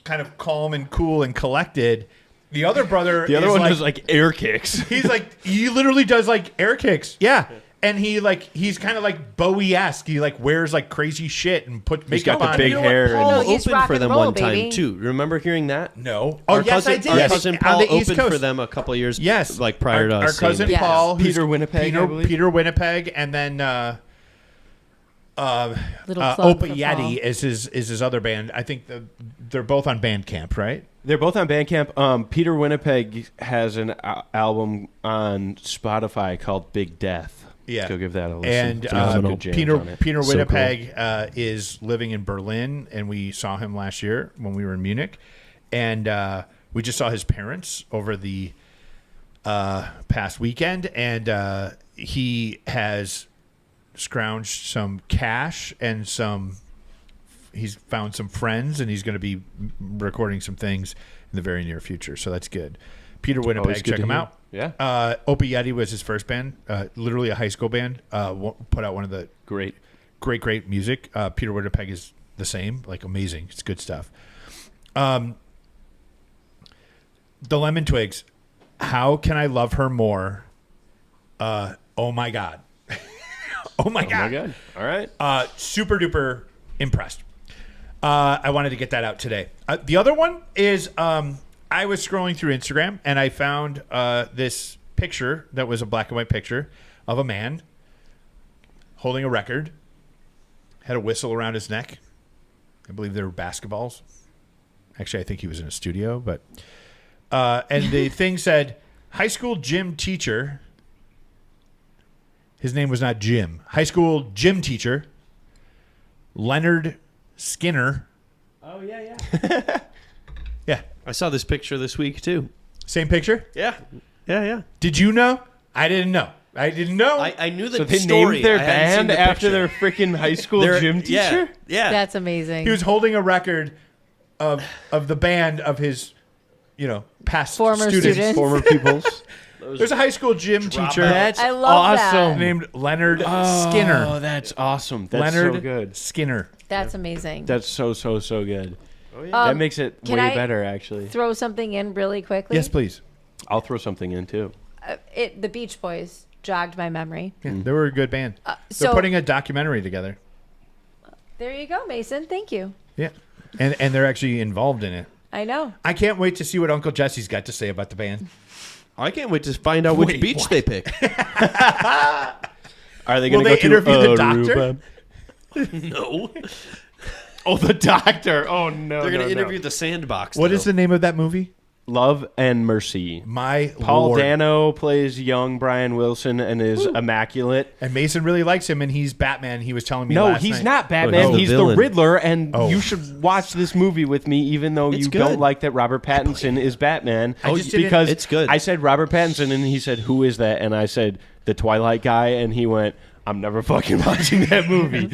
Speaker 1: kind of calm and cool and collected. The other brother,
Speaker 4: The other
Speaker 1: is
Speaker 4: one
Speaker 1: like,
Speaker 4: does like air kicks.
Speaker 1: he's like, he literally does like air kicks. Yeah. And he's kind of like Bowie-esque. He like wears like crazy shit and put
Speaker 4: He's got
Speaker 1: makeup
Speaker 4: the
Speaker 1: on.
Speaker 4: big
Speaker 2: You know what,
Speaker 4: hair.
Speaker 2: Paul?
Speaker 3: Paul
Speaker 2: Oh, he's
Speaker 3: opened
Speaker 2: rock
Speaker 3: for
Speaker 2: and
Speaker 3: them
Speaker 2: roll,
Speaker 3: one time
Speaker 2: baby.
Speaker 3: too. Remember hearing that?
Speaker 1: No.
Speaker 3: Our
Speaker 1: Oh, yes,
Speaker 3: cousin,
Speaker 1: I did.
Speaker 3: Our
Speaker 1: Yes,
Speaker 3: cousin
Speaker 1: on
Speaker 3: Paul
Speaker 1: the East
Speaker 3: opened for
Speaker 1: Coast.
Speaker 3: them a couple years.
Speaker 1: Yes.
Speaker 3: like prior to
Speaker 1: our
Speaker 3: us. seeing
Speaker 1: cousin
Speaker 3: it.
Speaker 2: Yes.
Speaker 1: Paul, who's
Speaker 4: Peter Winnipeg, I believe.
Speaker 1: Peter Winnipeg, and then
Speaker 2: Little plug
Speaker 1: Opa
Speaker 2: for
Speaker 1: Yeti
Speaker 2: Paul.
Speaker 1: is his other band. I think they're both on Bandcamp, right?
Speaker 4: They're both on Bandcamp. Peter Winnipeg has an album on Spotify called Big Death.
Speaker 1: Yeah.
Speaker 4: Let's go give that a listen.
Speaker 1: And
Speaker 4: It's got some good jams on it.
Speaker 1: Peter
Speaker 3: So
Speaker 1: Winnipeg is living in Berlin, and we saw him last year when we were in Munich, and we just saw his parents over the past weekend, and he has scrounged some cash and he's found some friends, and he's going to be recording some things in the very near future. So that's good. Peter
Speaker 4: Always
Speaker 1: Winnipeg,
Speaker 4: good
Speaker 1: check
Speaker 4: to
Speaker 1: him
Speaker 4: hear.
Speaker 1: out.
Speaker 4: Yeah.
Speaker 1: Opa Yeti was his first band, literally a high school band. Put out one of the
Speaker 4: Great.
Speaker 1: great music. Peter Winnipeg is the same, like amazing. It's good stuff. The Lemon Twigs, How Can I Love Her More? Oh my God. Oh my God.
Speaker 4: God. All right.
Speaker 1: Super duper impressed. I wanted to get that out today. The other one is I was scrolling through Instagram and I found this picture that was a black and white picture of a man holding a record, had a whistle around his neck. I believe they were basketballs. Actually, I think he was in a studio, but and the thing said, high school gym teacher. His name was not Jim. High school gym teacher, Leonard Skinner.
Speaker 3: Oh, yeah.
Speaker 1: Yeah.
Speaker 3: I saw this picture this week, too.
Speaker 1: Same picture?
Speaker 3: Yeah. Yeah.
Speaker 1: Did you know? I didn't know. I
Speaker 3: knew the
Speaker 4: So they
Speaker 3: story.
Speaker 4: named their
Speaker 3: I hadn't seen
Speaker 4: band
Speaker 3: the
Speaker 4: after
Speaker 3: picture.
Speaker 4: their freaking high school gym teacher?
Speaker 3: Yeah.
Speaker 2: That's amazing.
Speaker 1: He was holding a record of the band of his, past
Speaker 2: Former
Speaker 1: students.
Speaker 4: Former peoples.
Speaker 1: There's a high school gym teacher
Speaker 4: That's
Speaker 2: I love that.
Speaker 4: awesome.
Speaker 1: named Leonard Skinner.
Speaker 4: Oh, that's awesome. That's
Speaker 1: Leonard
Speaker 4: so good.
Speaker 1: Skinner.
Speaker 2: That's amazing.
Speaker 4: That's so good. That makes it
Speaker 2: can
Speaker 4: way
Speaker 2: I-
Speaker 4: better, actually.
Speaker 2: Throw something in really quickly.
Speaker 1: Yes, please.
Speaker 4: I'll throw something in, too.
Speaker 2: The Beach Boys jogged my memory.
Speaker 1: Yeah, they were a good band. They're
Speaker 2: so
Speaker 1: putting a documentary together.
Speaker 2: there you go, Mason. Thank you.
Speaker 1: Yeah. And they're actually involved in it.
Speaker 2: I know.
Speaker 1: I can't wait to see what Uncle Jesse's got to say about the band.
Speaker 3: I can't wait to find out which
Speaker 1: Wait,
Speaker 3: beach
Speaker 1: what?
Speaker 3: they pick.
Speaker 4: Are they
Speaker 1: Will
Speaker 4: going to
Speaker 1: they
Speaker 4: go to
Speaker 1: interview the doctor?
Speaker 4: Aruba?
Speaker 3: No.
Speaker 4: Oh, the doctor. Oh, no.
Speaker 3: They're going to
Speaker 4: no.
Speaker 3: interview the sandbox.
Speaker 1: What is the name of that movie?
Speaker 4: Love and Mercy.
Speaker 1: My
Speaker 4: Paul
Speaker 1: Lord.
Speaker 4: Dano plays young Brian Wilson and is immaculate.
Speaker 1: And Mason really likes him, and he's Batman. He was telling me
Speaker 4: No,
Speaker 1: last
Speaker 4: he's
Speaker 1: night.
Speaker 4: not Batman.
Speaker 3: he's the
Speaker 4: he's the
Speaker 3: villain.
Speaker 4: Riddler, and
Speaker 1: Oh.
Speaker 4: you should watch this movie with me, even though
Speaker 3: It's
Speaker 4: you
Speaker 3: good.
Speaker 4: don't like that Robert Pattinson is Batman.
Speaker 1: I just didn't-
Speaker 4: because
Speaker 3: It's good.
Speaker 4: I said Robert Pattinson, and he said, "Who is that?" And I said, "The Twilight guy," and he went, "I'm never fucking watching that movie."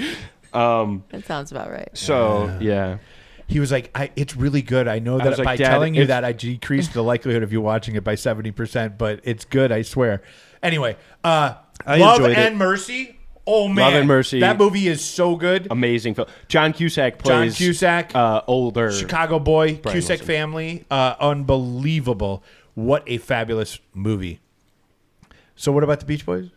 Speaker 2: That sounds about right.
Speaker 4: So yeah.
Speaker 1: He was like, it's really good. I know
Speaker 4: I
Speaker 1: that
Speaker 4: was like,
Speaker 1: by
Speaker 4: "Dad,
Speaker 1: telling you
Speaker 4: if-"
Speaker 1: that, I decreased the likelihood of you watching it by 70%, but it's good, I swear. Anyway, Love
Speaker 3: enjoyed it.
Speaker 1: and Mercy. Oh, man.
Speaker 4: Love and Mercy.
Speaker 1: That movie is so good.
Speaker 4: Amazing film. John Cusack
Speaker 1: John
Speaker 4: plays
Speaker 1: Cusack,
Speaker 4: older.
Speaker 1: Chicago boy,
Speaker 4: Brian
Speaker 1: Cusack
Speaker 4: Wilson.
Speaker 1: family. Unbelievable. What a fabulous movie. So what about the Beach Boys?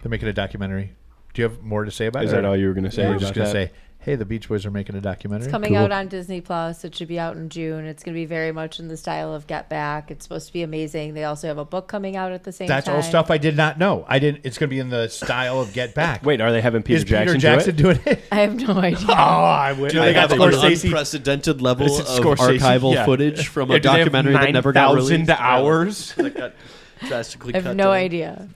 Speaker 1: They're making a documentary. Do you have more to say about it?
Speaker 4: Is that all you were going to say?
Speaker 1: You were just
Speaker 4: about
Speaker 1: going to
Speaker 4: that?
Speaker 1: say, hey, the Beach Boys are making a documentary.
Speaker 2: It's coming
Speaker 1: Cool.
Speaker 2: out on Disney Plus. It should be out in June. It's going to be very much in the style of Get Back. It's supposed to be amazing. They also have a book coming out at the same
Speaker 1: That's
Speaker 2: time.
Speaker 1: all stuff I did not know. It's going to be in the style of Get Back.
Speaker 4: Wait, are they having Peter
Speaker 1: Is
Speaker 4: Jackson,
Speaker 1: Peter Jackson
Speaker 4: do it?
Speaker 1: doing it?
Speaker 2: I have no idea.
Speaker 1: Oh, I would.
Speaker 3: Do
Speaker 1: They
Speaker 3: they
Speaker 1: got
Speaker 3: have an
Speaker 1: Scorsese.
Speaker 3: unprecedented level
Speaker 4: Is
Speaker 3: of
Speaker 4: it Scorsese?
Speaker 3: archival
Speaker 4: Yeah.
Speaker 3: footage from
Speaker 4: Yeah,
Speaker 3: a
Speaker 4: do they have
Speaker 3: documentary that never got
Speaker 4: 9,000
Speaker 3: released?
Speaker 4: hours?
Speaker 3: That got drastically
Speaker 2: I
Speaker 3: cut
Speaker 2: have no
Speaker 3: down.
Speaker 2: idea.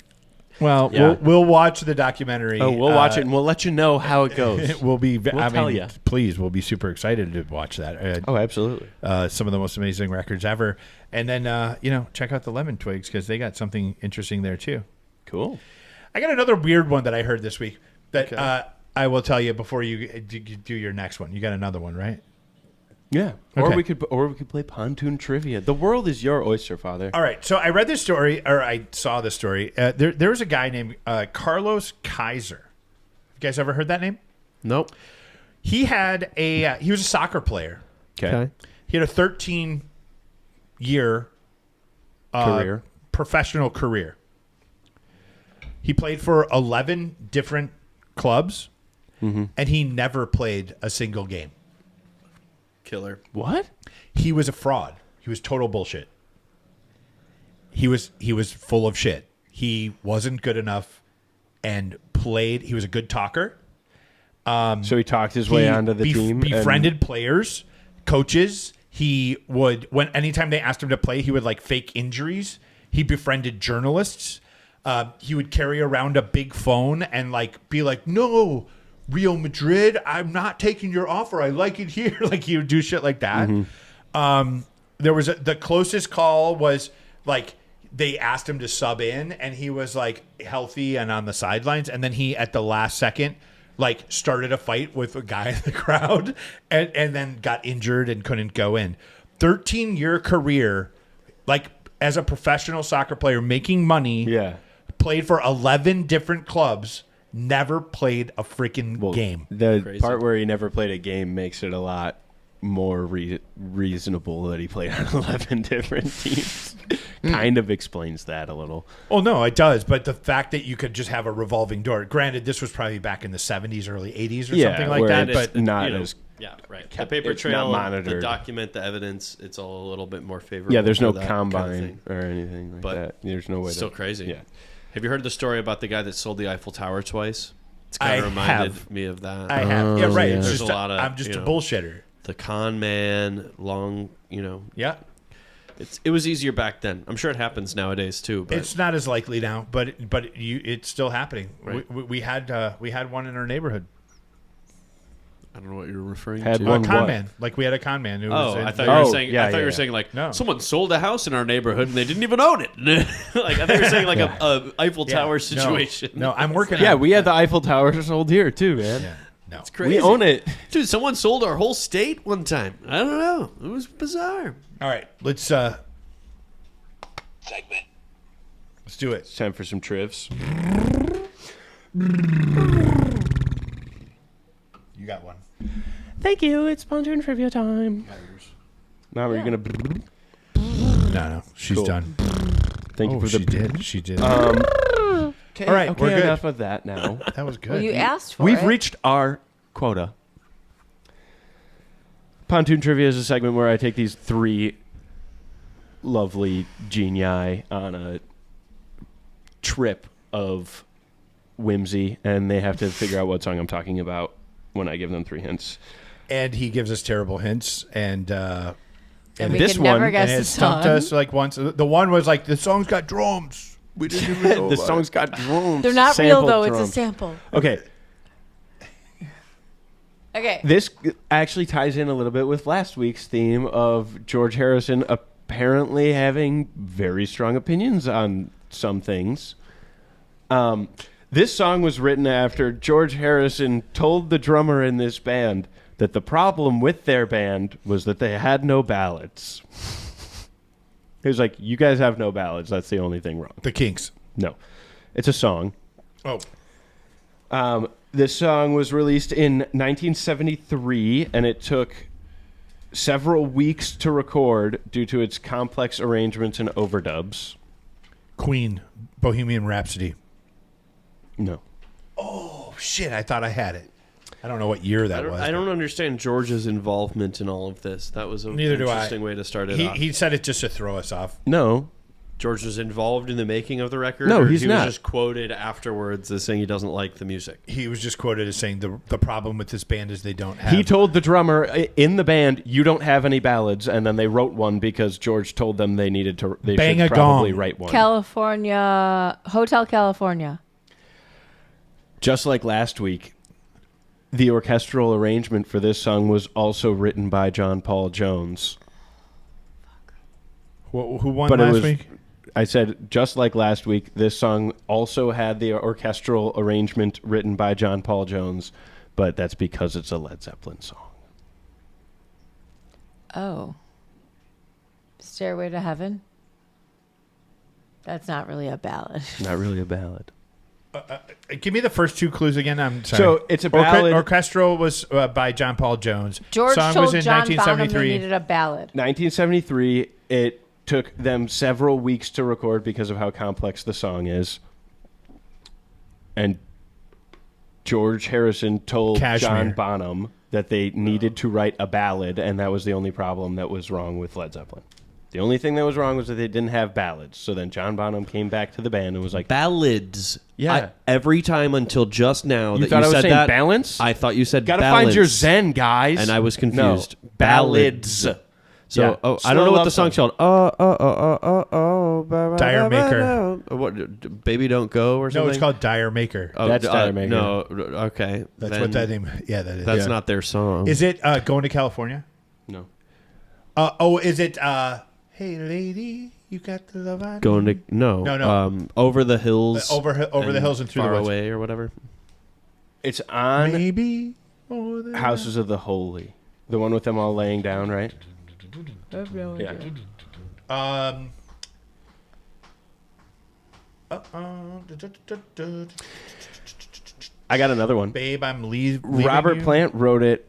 Speaker 1: Well,
Speaker 4: Yeah.
Speaker 1: we'll watch the documentary.
Speaker 4: Oh, we'll watch it and we'll let you know how it goes.
Speaker 1: We'll be. I
Speaker 4: tell
Speaker 1: mean,
Speaker 4: ya.
Speaker 1: please, we'll be super excited to watch that.
Speaker 4: Oh, absolutely.
Speaker 1: Some of the most amazing records ever, and then check out the Lemon Twigs because they got something interesting there too.
Speaker 4: Cool.
Speaker 1: I got another weird one that I heard this week that I will tell you before you do your next one. You got another one, right?
Speaker 4: Yeah.
Speaker 1: Okay.
Speaker 4: Or we could play pontoon trivia. The world is your oyster, Father.
Speaker 1: All right. So I read this story, or I saw this story. There was a guy named Carlos Kaiser. You guys ever heard that name?
Speaker 3: Nope.
Speaker 1: He had he was a soccer player.
Speaker 4: Okay.
Speaker 1: He had a 13-year
Speaker 4: Career.
Speaker 1: professional career. He played for 11 different clubs, and he never played a single game.
Speaker 3: Killer.
Speaker 4: What?
Speaker 1: He was a fraud. He was total bullshit. He was full of shit. He wasn't good enough and played. He was a good talker.
Speaker 4: So he talked his way onto the team.
Speaker 1: Befriended players, coaches. He would anytime they asked him to play, he would like fake injuries. He befriended journalists. He would carry around a big phone and like be like, "No, Real Madrid, I'm not taking your offer. I like it here." Like he would do shit like that. There was the closest call was like they asked him to sub in, and he was like healthy and on the sidelines, and then he at the last second like started a fight with a guy in the crowd, and then got injured and couldn't go in. 13-year career, like as a professional soccer player, making money.
Speaker 4: Yeah.
Speaker 1: Played for 11 different clubs. Never played a freaking game.
Speaker 4: The
Speaker 3: Crazy.
Speaker 4: part where he never played a game makes it a lot more reasonable that he played on 11 different teams. kind of explains that a little.
Speaker 1: Oh, no, it does. But the fact that you could just have a revolving door. Granted, this was probably back in the 70s, early 80s or something like
Speaker 4: where
Speaker 1: that.
Speaker 4: it's
Speaker 1: But
Speaker 4: not
Speaker 3: you know,
Speaker 4: as
Speaker 3: yeah, right.
Speaker 4: kept-
Speaker 3: The paper
Speaker 4: it's not
Speaker 3: trail, the
Speaker 4: monitored.
Speaker 3: document, the evidence, it's all a little bit more favorable.
Speaker 4: yeah. There's no
Speaker 3: for that kind of
Speaker 4: combine
Speaker 3: thing.
Speaker 4: or anything like
Speaker 3: But
Speaker 4: that. There's no way.
Speaker 3: Still
Speaker 4: to,
Speaker 3: crazy.
Speaker 4: Yeah.
Speaker 3: Have you heard the story about the guy that sold the Eiffel Tower twice? It's kind
Speaker 1: I
Speaker 3: of reminded
Speaker 1: have.
Speaker 3: me of that.
Speaker 1: I have. Yeah, right.
Speaker 4: yeah.
Speaker 1: It's
Speaker 3: There's
Speaker 1: just
Speaker 3: a lot of,
Speaker 1: I'm just
Speaker 3: you
Speaker 1: a
Speaker 3: know,
Speaker 1: bullshitter.
Speaker 3: The con man,
Speaker 1: Yeah.
Speaker 3: it was easier back then. I'm sure it happens nowadays too. But
Speaker 1: It's not as likely now, but it's still happening.
Speaker 3: Right.
Speaker 1: We had one in our neighborhood.
Speaker 3: I don't know what you're referring
Speaker 4: Had
Speaker 3: to.
Speaker 4: one
Speaker 1: A con
Speaker 4: what?
Speaker 1: man. Like we had a con man. Who
Speaker 3: Oh,
Speaker 1: was in
Speaker 3: I thought
Speaker 1: the-
Speaker 3: you were
Speaker 4: Oh,
Speaker 3: saying.
Speaker 4: yeah,
Speaker 3: I thought you were
Speaker 4: yeah.
Speaker 3: saying like
Speaker 1: No.
Speaker 3: someone sold a house in our neighborhood and they didn't even own it. Like I thought you were saying like a Eiffel
Speaker 1: Yeah.
Speaker 3: Tower
Speaker 1: No.
Speaker 3: situation.
Speaker 1: No, I'm working
Speaker 4: Yeah,
Speaker 1: on
Speaker 4: we had the Eiffel Tower sold here too, man.
Speaker 1: Yeah. No.
Speaker 3: It's crazy.
Speaker 4: We own it.
Speaker 3: Dude, someone sold our whole state one time. I don't know. It was bizarre.
Speaker 1: All right, let's
Speaker 5: Segment.
Speaker 1: do it.
Speaker 4: It's time for some trivs.
Speaker 1: You got one.
Speaker 4: Thank you. It's Pontoon Trivia time. Now we're gonna.
Speaker 1: No, she's
Speaker 4: Cool.
Speaker 1: done.
Speaker 4: Thank you for
Speaker 1: she
Speaker 4: the.
Speaker 1: did. She did.
Speaker 4: Okay,
Speaker 1: All right,
Speaker 4: okay,
Speaker 1: we're good.
Speaker 4: enough of that now.
Speaker 1: That was good.
Speaker 2: Well, you asked for
Speaker 4: We've
Speaker 2: it.
Speaker 4: reached our quota. Pontoon Trivia is a segment where I take these three lovely genii on a trip of whimsy, and they have to figure out what song I'm talking about when I give them three hints.
Speaker 1: And he gives us terrible hints, and
Speaker 2: and
Speaker 1: and
Speaker 2: we
Speaker 4: this
Speaker 2: could never
Speaker 4: one-
Speaker 2: guess
Speaker 1: it
Speaker 2: the
Speaker 1: stumped
Speaker 2: song.
Speaker 1: us like once. The one was like the song's got drums. We didn't even know
Speaker 4: The
Speaker 1: about
Speaker 4: song's got drums.
Speaker 2: They're not real
Speaker 4: sampled
Speaker 2: though.
Speaker 4: drums.
Speaker 2: It's a sample.
Speaker 4: Okay,
Speaker 2: Okay.
Speaker 4: this actually ties in a little bit with last week's theme of George Harrison apparently having very strong opinions on some things. This song was written after George Harrison told the drummer in this band that the problem with their band was that they had no ballads. He was like, "You guys have no ballads. That's the only thing wrong."
Speaker 1: The Kinks.
Speaker 4: No, it's a song.
Speaker 1: Oh,
Speaker 4: This song was released in 1973, and it took several weeks to record due to its complex arrangements and overdubs.
Speaker 1: Queen, Bohemian Rhapsody.
Speaker 4: No.
Speaker 1: Oh shit! I thought I had it. I don't know what year that was.
Speaker 3: I don't understand George's involvement in all of this. That was an
Speaker 1: Neither do I.
Speaker 3: interesting way to start it off.
Speaker 1: He said it just to throw us off.
Speaker 4: No.
Speaker 3: George was involved in the making of the record?
Speaker 4: No,
Speaker 3: or
Speaker 4: he's
Speaker 3: he
Speaker 4: not.
Speaker 3: was just quoted afterwards as saying he doesn't like the music.
Speaker 1: He was just quoted as saying the problem with this band is they don't have.
Speaker 4: He told the drummer in the band, "You don't have any ballads," and then they wrote one because George told them they needed to. They
Speaker 1: Bang
Speaker 4: should
Speaker 1: a
Speaker 4: probably
Speaker 1: gong.
Speaker 4: write one.
Speaker 2: California, Hotel California.
Speaker 4: Just like last week, the orchestral arrangement for this song was also written by John Paul Jones.
Speaker 1: Who won
Speaker 4: But it
Speaker 1: last
Speaker 4: was-
Speaker 1: week?
Speaker 4: I said, just like last week, this song also had the orchestral arrangement written by John Paul Jones, but that's because it's a Led Zeppelin song.
Speaker 2: Oh. Stairway to Heaven. That's not really a ballad.
Speaker 4: Not really a ballad.
Speaker 1: Give me the first two clues again. I'm sorry.
Speaker 4: So it's a ballad.
Speaker 1: Orchestral was by John Paul Jones.
Speaker 2: George
Speaker 1: Song
Speaker 2: told
Speaker 1: was in
Speaker 2: John Bonham they
Speaker 1: 1973.
Speaker 2: needed a ballad.
Speaker 4: 1973, it took them several weeks to record because of how complex the song is. And George Harrison told
Speaker 1: Cashmere.
Speaker 4: John Bonham that they needed to write a ballad, and that was the only problem that was wrong with Led Zeppelin. The only thing that was wrong was that they didn't have ballads. So then John Bonham came back to the band and was like,
Speaker 3: Ballads.
Speaker 4: Yeah.
Speaker 3: Every time until just now
Speaker 4: You
Speaker 3: that
Speaker 4: thought
Speaker 3: you
Speaker 4: I was
Speaker 3: said
Speaker 4: saying
Speaker 3: that,
Speaker 4: balance?
Speaker 3: I thought you said
Speaker 4: "Gotta
Speaker 3: ballads.
Speaker 4: find your zen, guys."
Speaker 3: And I was confused.
Speaker 4: No,
Speaker 3: Ballads. So,
Speaker 4: Yeah.
Speaker 3: I
Speaker 4: Slow
Speaker 3: don't know what
Speaker 4: love
Speaker 3: the song's
Speaker 4: song.
Speaker 3: called.
Speaker 1: Dire Maker.
Speaker 3: What? Baby Don't Go or something?
Speaker 1: No, it's called Dire Maker.
Speaker 3: Oh,
Speaker 4: That's Dire Maker.
Speaker 3: No, okay.
Speaker 1: That's
Speaker 3: then
Speaker 1: what that name. Yeah, that is.
Speaker 3: That's
Speaker 1: yeah.
Speaker 3: not their song.
Speaker 1: Is it Going to California?
Speaker 4: No.
Speaker 1: Is it Hey lady, you got the love I need?
Speaker 3: Going to no.
Speaker 1: No.
Speaker 3: Over the hills.
Speaker 1: Over the hills and through the
Speaker 3: far
Speaker 1: woods.
Speaker 3: away or whatever.
Speaker 4: It's on
Speaker 1: Maybe more than
Speaker 4: Houses of the Holy. The one with them all laying down, right? Yeah. I got another one.
Speaker 1: Babe, I'm leaving
Speaker 4: Robert
Speaker 1: you.
Speaker 4: Plant wrote it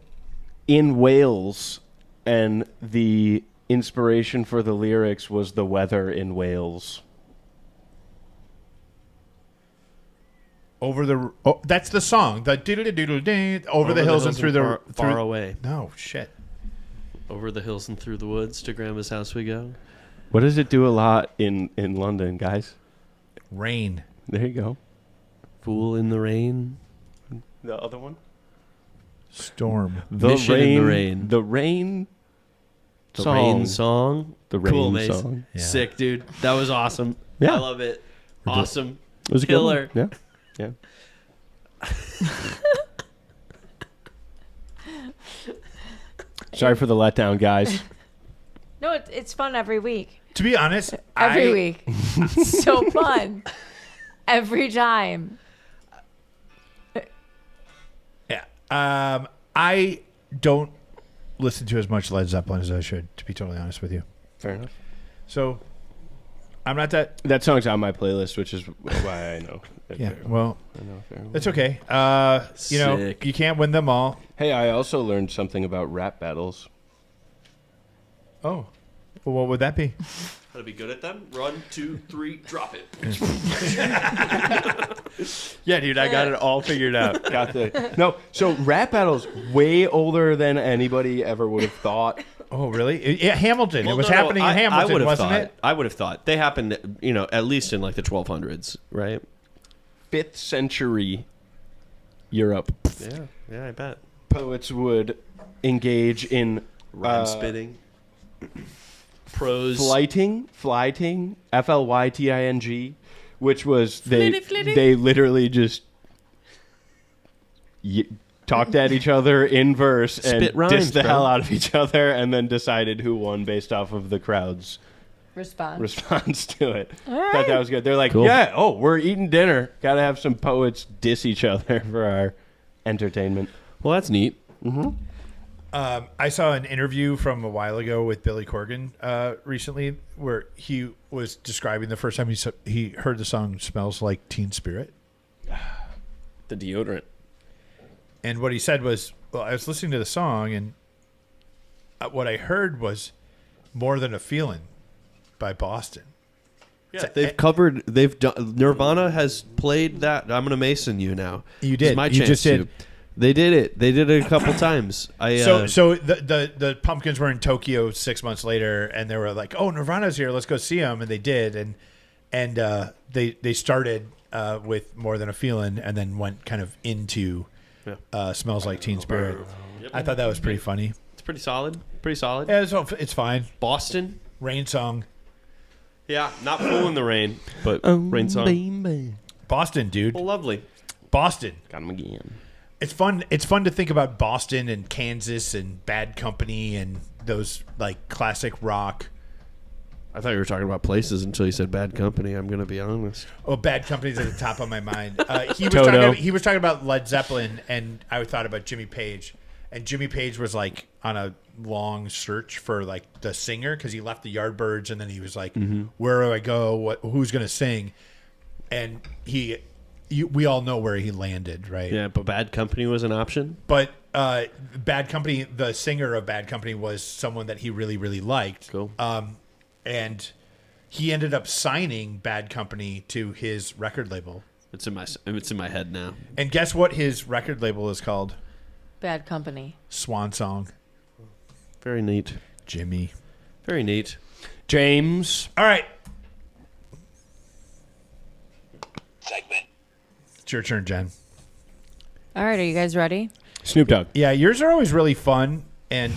Speaker 4: in Wales, and the inspiration for the lyrics was the weather in Wales.
Speaker 1: That's the song. The doodle-doodle-ding, over the hills and through the
Speaker 3: far away.
Speaker 1: No shit.
Speaker 3: Over the hills and through the woods to Grandma's house we go.
Speaker 4: What does it do a lot in London, guys?
Speaker 1: Rain.
Speaker 4: There you go.
Speaker 3: Fool in the rain.
Speaker 4: The other one?
Speaker 1: Storm.
Speaker 4: The
Speaker 3: Mission
Speaker 4: rain.
Speaker 3: in the rain.
Speaker 4: The rain.
Speaker 3: The
Speaker 4: song.
Speaker 3: rain song.
Speaker 4: The rain
Speaker 3: Cool, Mace.
Speaker 4: song.
Speaker 1: Yeah.
Speaker 3: Sick, dude. That was awesome.
Speaker 4: Yeah.
Speaker 3: I love it. Awesome.
Speaker 4: It was a good
Speaker 3: Killer.
Speaker 4: one. Yeah. Sorry for the letdown, guys.
Speaker 2: No, it's fun every week.
Speaker 1: To be honest,
Speaker 2: Every week. So fun. Every time.
Speaker 1: Yeah. I don't listen to as much Led Zeppelin as I should, to be totally honest with you.
Speaker 4: Fair enough.
Speaker 1: So I'm not that.
Speaker 4: That song's on my playlist, which is why I know. it
Speaker 1: Yeah.
Speaker 4: very well.
Speaker 1: Well,
Speaker 4: I know it very well.
Speaker 1: it's okay. You know,
Speaker 3: Sick.
Speaker 1: you can't win them all.
Speaker 4: Hey, I also learned something about rap battles.
Speaker 1: Oh. Well, what would that be?
Speaker 3: How to be good at them? 1, 2, 3, drop it.
Speaker 4: Yeah, dude, I got it all figured out. No, so rap battles way older than anybody ever would have thought.
Speaker 1: Oh, really? Yeah, Hamilton.
Speaker 3: Well,
Speaker 1: it was
Speaker 3: no,
Speaker 1: happening in
Speaker 3: I
Speaker 1: Hamilton,
Speaker 3: would've
Speaker 1: wasn't
Speaker 3: thought,
Speaker 1: it?
Speaker 3: I would have thought. They happened, at least in like the 1200s, right?
Speaker 4: 5th century Europe.
Speaker 3: Yeah, I bet.
Speaker 4: Poets would engage in
Speaker 3: Rhyme spitting. Prose.
Speaker 4: flyting, flyting, FLYTING, which was
Speaker 2: Flitty.
Speaker 4: they literally just talked at each other in verse and
Speaker 3: Spit rhymes,
Speaker 4: dissed the
Speaker 3: bro.
Speaker 4: hell out of each other, and then decided who won based off of the crowd's response to it. Thought that was good. They're like,
Speaker 3: Cool.
Speaker 4: yeah, we're eating dinner. Got to have some poets diss each other for our entertainment.
Speaker 3: Well, that's neat.
Speaker 1: I saw an interview from a while ago with Billy Corgan recently where he was describing the first time he heard the song Smells Like Teen Spirit.
Speaker 3: The deodorant.
Speaker 1: And what he said was, well, I was listening to the song and what I heard was More Than a Feeling by Boston.
Speaker 3: Yeah, they've done, Nirvana has played that. I'm going to Mason you now.
Speaker 1: You
Speaker 3: This is
Speaker 1: did.
Speaker 3: my
Speaker 1: You
Speaker 3: chance
Speaker 1: just did.
Speaker 3: to. They did it. They did it a couple times.
Speaker 1: So the Pumpkins were in Tokyo 6 months later, and they were like, "Oh, Nirvana's here. Let's go see them." And they did, and they started with More Than a Feeling, and then went kind of into Smells Like Teen Spirit.
Speaker 3: Yep.
Speaker 1: I thought that was pretty funny.
Speaker 3: It's pretty solid. Pretty solid.
Speaker 1: Yeah, it's fine.
Speaker 3: Boston.
Speaker 1: Rain song.
Speaker 3: Yeah, not Fool in the Rain, but Rain song.
Speaker 1: Boston, dude.
Speaker 3: Well, lovely.
Speaker 1: Boston.
Speaker 4: Got him again.
Speaker 1: It's fun. It's fun to think about Boston and Kansas and Bad Company and those like classic rock.
Speaker 3: I thought you were talking about places until you said Bad Company. I'm going to be honest.
Speaker 1: Oh, Bad Company's at the top of my mind.
Speaker 4: Toto.
Speaker 1: He was talking about Led Zeppelin, and I thought about Jimmy Page. And Jimmy Page was like on a long search for like the singer because he left the Yardbirds, and then he was like, "Where do I go? Who's going to sing?" And we all know where he landed, right?
Speaker 3: Yeah, but Bad Company was an option.
Speaker 1: But Bad Company, the singer of Bad Company, was someone that he really, really liked.
Speaker 3: Cool.
Speaker 1: And he ended up signing Bad Company to his record label.
Speaker 3: It's in my head now.
Speaker 1: And guess what his record label is called?
Speaker 2: Bad Company.
Speaker 1: Swan Song.
Speaker 3: Very neat.
Speaker 1: Jimmy.
Speaker 3: Very neat.
Speaker 4: James.
Speaker 1: All right.
Speaker 5: Segment.
Speaker 1: It's your turn, Jen.
Speaker 2: All right, are you guys ready?
Speaker 4: Snoop Dogg.
Speaker 1: Yeah, yours are always really fun, and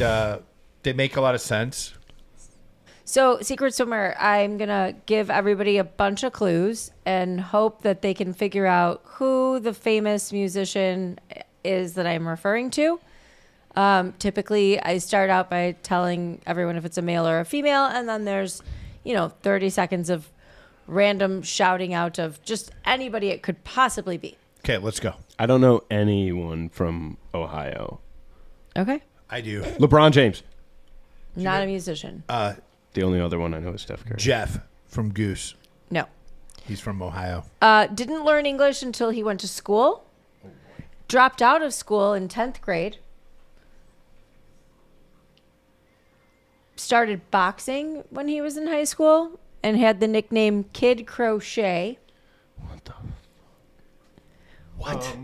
Speaker 1: they make a lot of sense.
Speaker 2: So, Secret Swimmer, I'm going to give everybody a bunch of clues and hope that they can figure out who the famous musician is that I'm referring to. Typically, I start out by telling everyone if it's a male or a female, and then there's, 30 seconds of random shouting out of just anybody it could possibly be.
Speaker 1: Okay, let's go.
Speaker 4: I don't know anyone from Ohio.
Speaker 2: Okay.
Speaker 1: I do.
Speaker 4: LeBron James.
Speaker 2: Not a musician.
Speaker 4: The only other one I know is Steph Curry.
Speaker 1: Jeff from Goose.
Speaker 2: No.
Speaker 1: He's from Ohio.
Speaker 2: Didn't learn English until he went to school. Dropped out of school in 10th grade. started boxing when he was in high school and had the nickname Kid Crochet.
Speaker 1: What?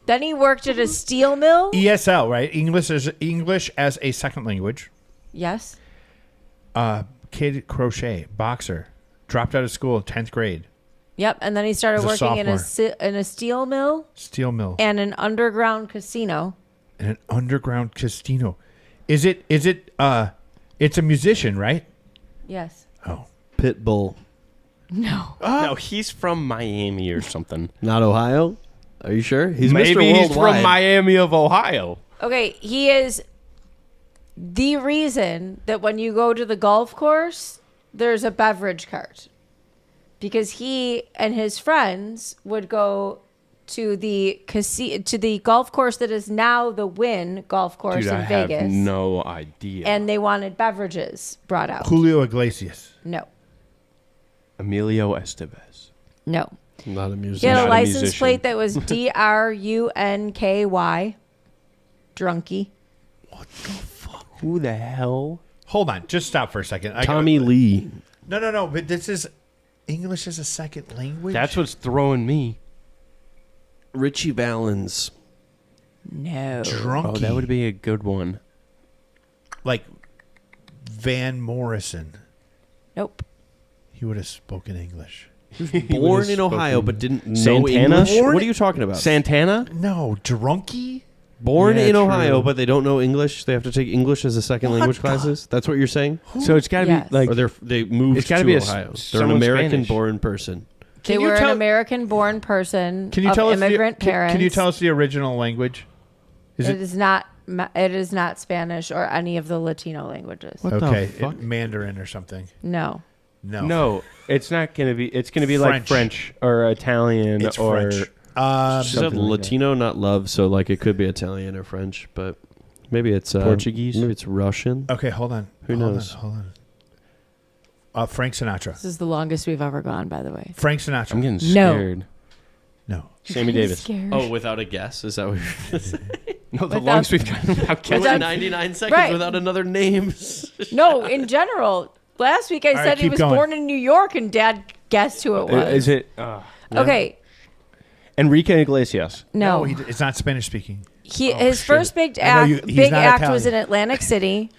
Speaker 2: Then he worked at a steel mill.
Speaker 1: ESL, right? English as a second language.
Speaker 2: Yes.
Speaker 1: Kid crochet, boxer, dropped out of school in 10th grade.
Speaker 2: Yep. And then he started
Speaker 1: As a
Speaker 2: working in a steel mill
Speaker 1: Steel mill
Speaker 2: and an underground casino.
Speaker 1: and an underground casino. Is it? It's a musician, right?
Speaker 2: Yes.
Speaker 1: Oh,
Speaker 3: Pitbull.
Speaker 2: No.
Speaker 4: No, he's from Miami or something.
Speaker 3: Not Ohio? Are you sure? He's
Speaker 4: Maybe
Speaker 3: Mr.
Speaker 4: he's
Speaker 3: Worldwide.
Speaker 4: from Miami of Ohio.
Speaker 2: Okay. He is the reason that when you go to the golf course, there's a beverage cart. Because he and his friends would go to the golf course that is now the Wynn golf course
Speaker 4: Dude,
Speaker 2: in
Speaker 4: I have
Speaker 2: Vegas.
Speaker 4: no idea.
Speaker 2: And they wanted beverages brought out.
Speaker 1: Julio Iglesias.
Speaker 2: No.
Speaker 4: Emilio Estevez.
Speaker 2: No.
Speaker 3: Not a
Speaker 2: He
Speaker 3: musician.
Speaker 2: had a
Speaker 4: Not a
Speaker 2: license
Speaker 4: musician.
Speaker 2: plate that was DRUNKY. Drunky.
Speaker 4: Who the hell?
Speaker 1: Hold on, just stop for a second.
Speaker 3: Tommy Lee.
Speaker 1: No. But this is English as a second language.
Speaker 4: That's what's throwing me.
Speaker 3: Richie Valens.
Speaker 2: No.
Speaker 1: drunky.
Speaker 4: Oh, that would be a good one.
Speaker 1: Like Van Morrison.
Speaker 2: Nope.
Speaker 1: He would have spoken English.
Speaker 3: Born in Ohio, but didn't know
Speaker 4: Santana?
Speaker 3: English.
Speaker 1: Born-
Speaker 3: What are you talking about?
Speaker 4: Santana?
Speaker 1: No, drunky.
Speaker 3: Born
Speaker 1: Yeah,
Speaker 3: in
Speaker 1: true.
Speaker 3: Ohio, but they don't know English. They have to take English as a second language classes. That's what you're saying?
Speaker 4: So it's got to
Speaker 2: Yes.
Speaker 4: be like.
Speaker 3: Or they moved
Speaker 4: It's gotta
Speaker 3: to
Speaker 4: be
Speaker 3: Ohio. They're an
Speaker 4: someone
Speaker 3: American-born person.
Speaker 2: They
Speaker 1: Can you
Speaker 2: were
Speaker 1: tell-
Speaker 2: an American-born person
Speaker 1: Can you
Speaker 2: of
Speaker 1: tell us
Speaker 2: immigrant parents.
Speaker 1: Can you tell us the original language? Is
Speaker 2: It
Speaker 1: it
Speaker 2: is not. It is not Spanish or any of the Latino languages.
Speaker 4: What the
Speaker 1: okay?
Speaker 4: fuck?
Speaker 1: Mandarin or something?
Speaker 2: No.
Speaker 1: No.
Speaker 4: No, it's not going to be. It's going to be like
Speaker 1: French.
Speaker 4: French or Italian
Speaker 1: It's
Speaker 4: or.
Speaker 1: French.
Speaker 3: She said
Speaker 4: Something like
Speaker 3: Latino, not love, so like it could be Italian or French, but maybe it's
Speaker 4: Portuguese?
Speaker 3: Maybe it's Russian.
Speaker 1: Okay, hold on.
Speaker 3: Who knows?
Speaker 1: Hold on. Frank Sinatra.
Speaker 2: This is the longest we've ever gone, by the way.
Speaker 1: Frank Sinatra.
Speaker 4: I'm getting
Speaker 2: No.
Speaker 4: scared.
Speaker 1: No.
Speaker 4: Sammy Davis.
Speaker 2: Scared.
Speaker 3: Oh, without a guess? Is that what you're saying?
Speaker 4: No, the
Speaker 2: Without-
Speaker 4: longest we've gotten without
Speaker 3: We
Speaker 4: guessing.
Speaker 3: went 99 seconds
Speaker 2: Right.
Speaker 3: without another name.
Speaker 2: No, in general. Last week I
Speaker 1: right,
Speaker 2: said he
Speaker 1: keep
Speaker 2: was
Speaker 1: going.
Speaker 2: born in New York, and Dad guessed who it was.
Speaker 4: Is it
Speaker 2: Okay.
Speaker 4: Enrique Iglesias?
Speaker 2: No.
Speaker 1: It's not Spanish speaking.
Speaker 2: His
Speaker 1: shit.
Speaker 2: first big
Speaker 1: I know
Speaker 2: act,
Speaker 1: he's
Speaker 2: big
Speaker 1: not
Speaker 2: act was in
Speaker 1: Italian.
Speaker 2: Atlantic City.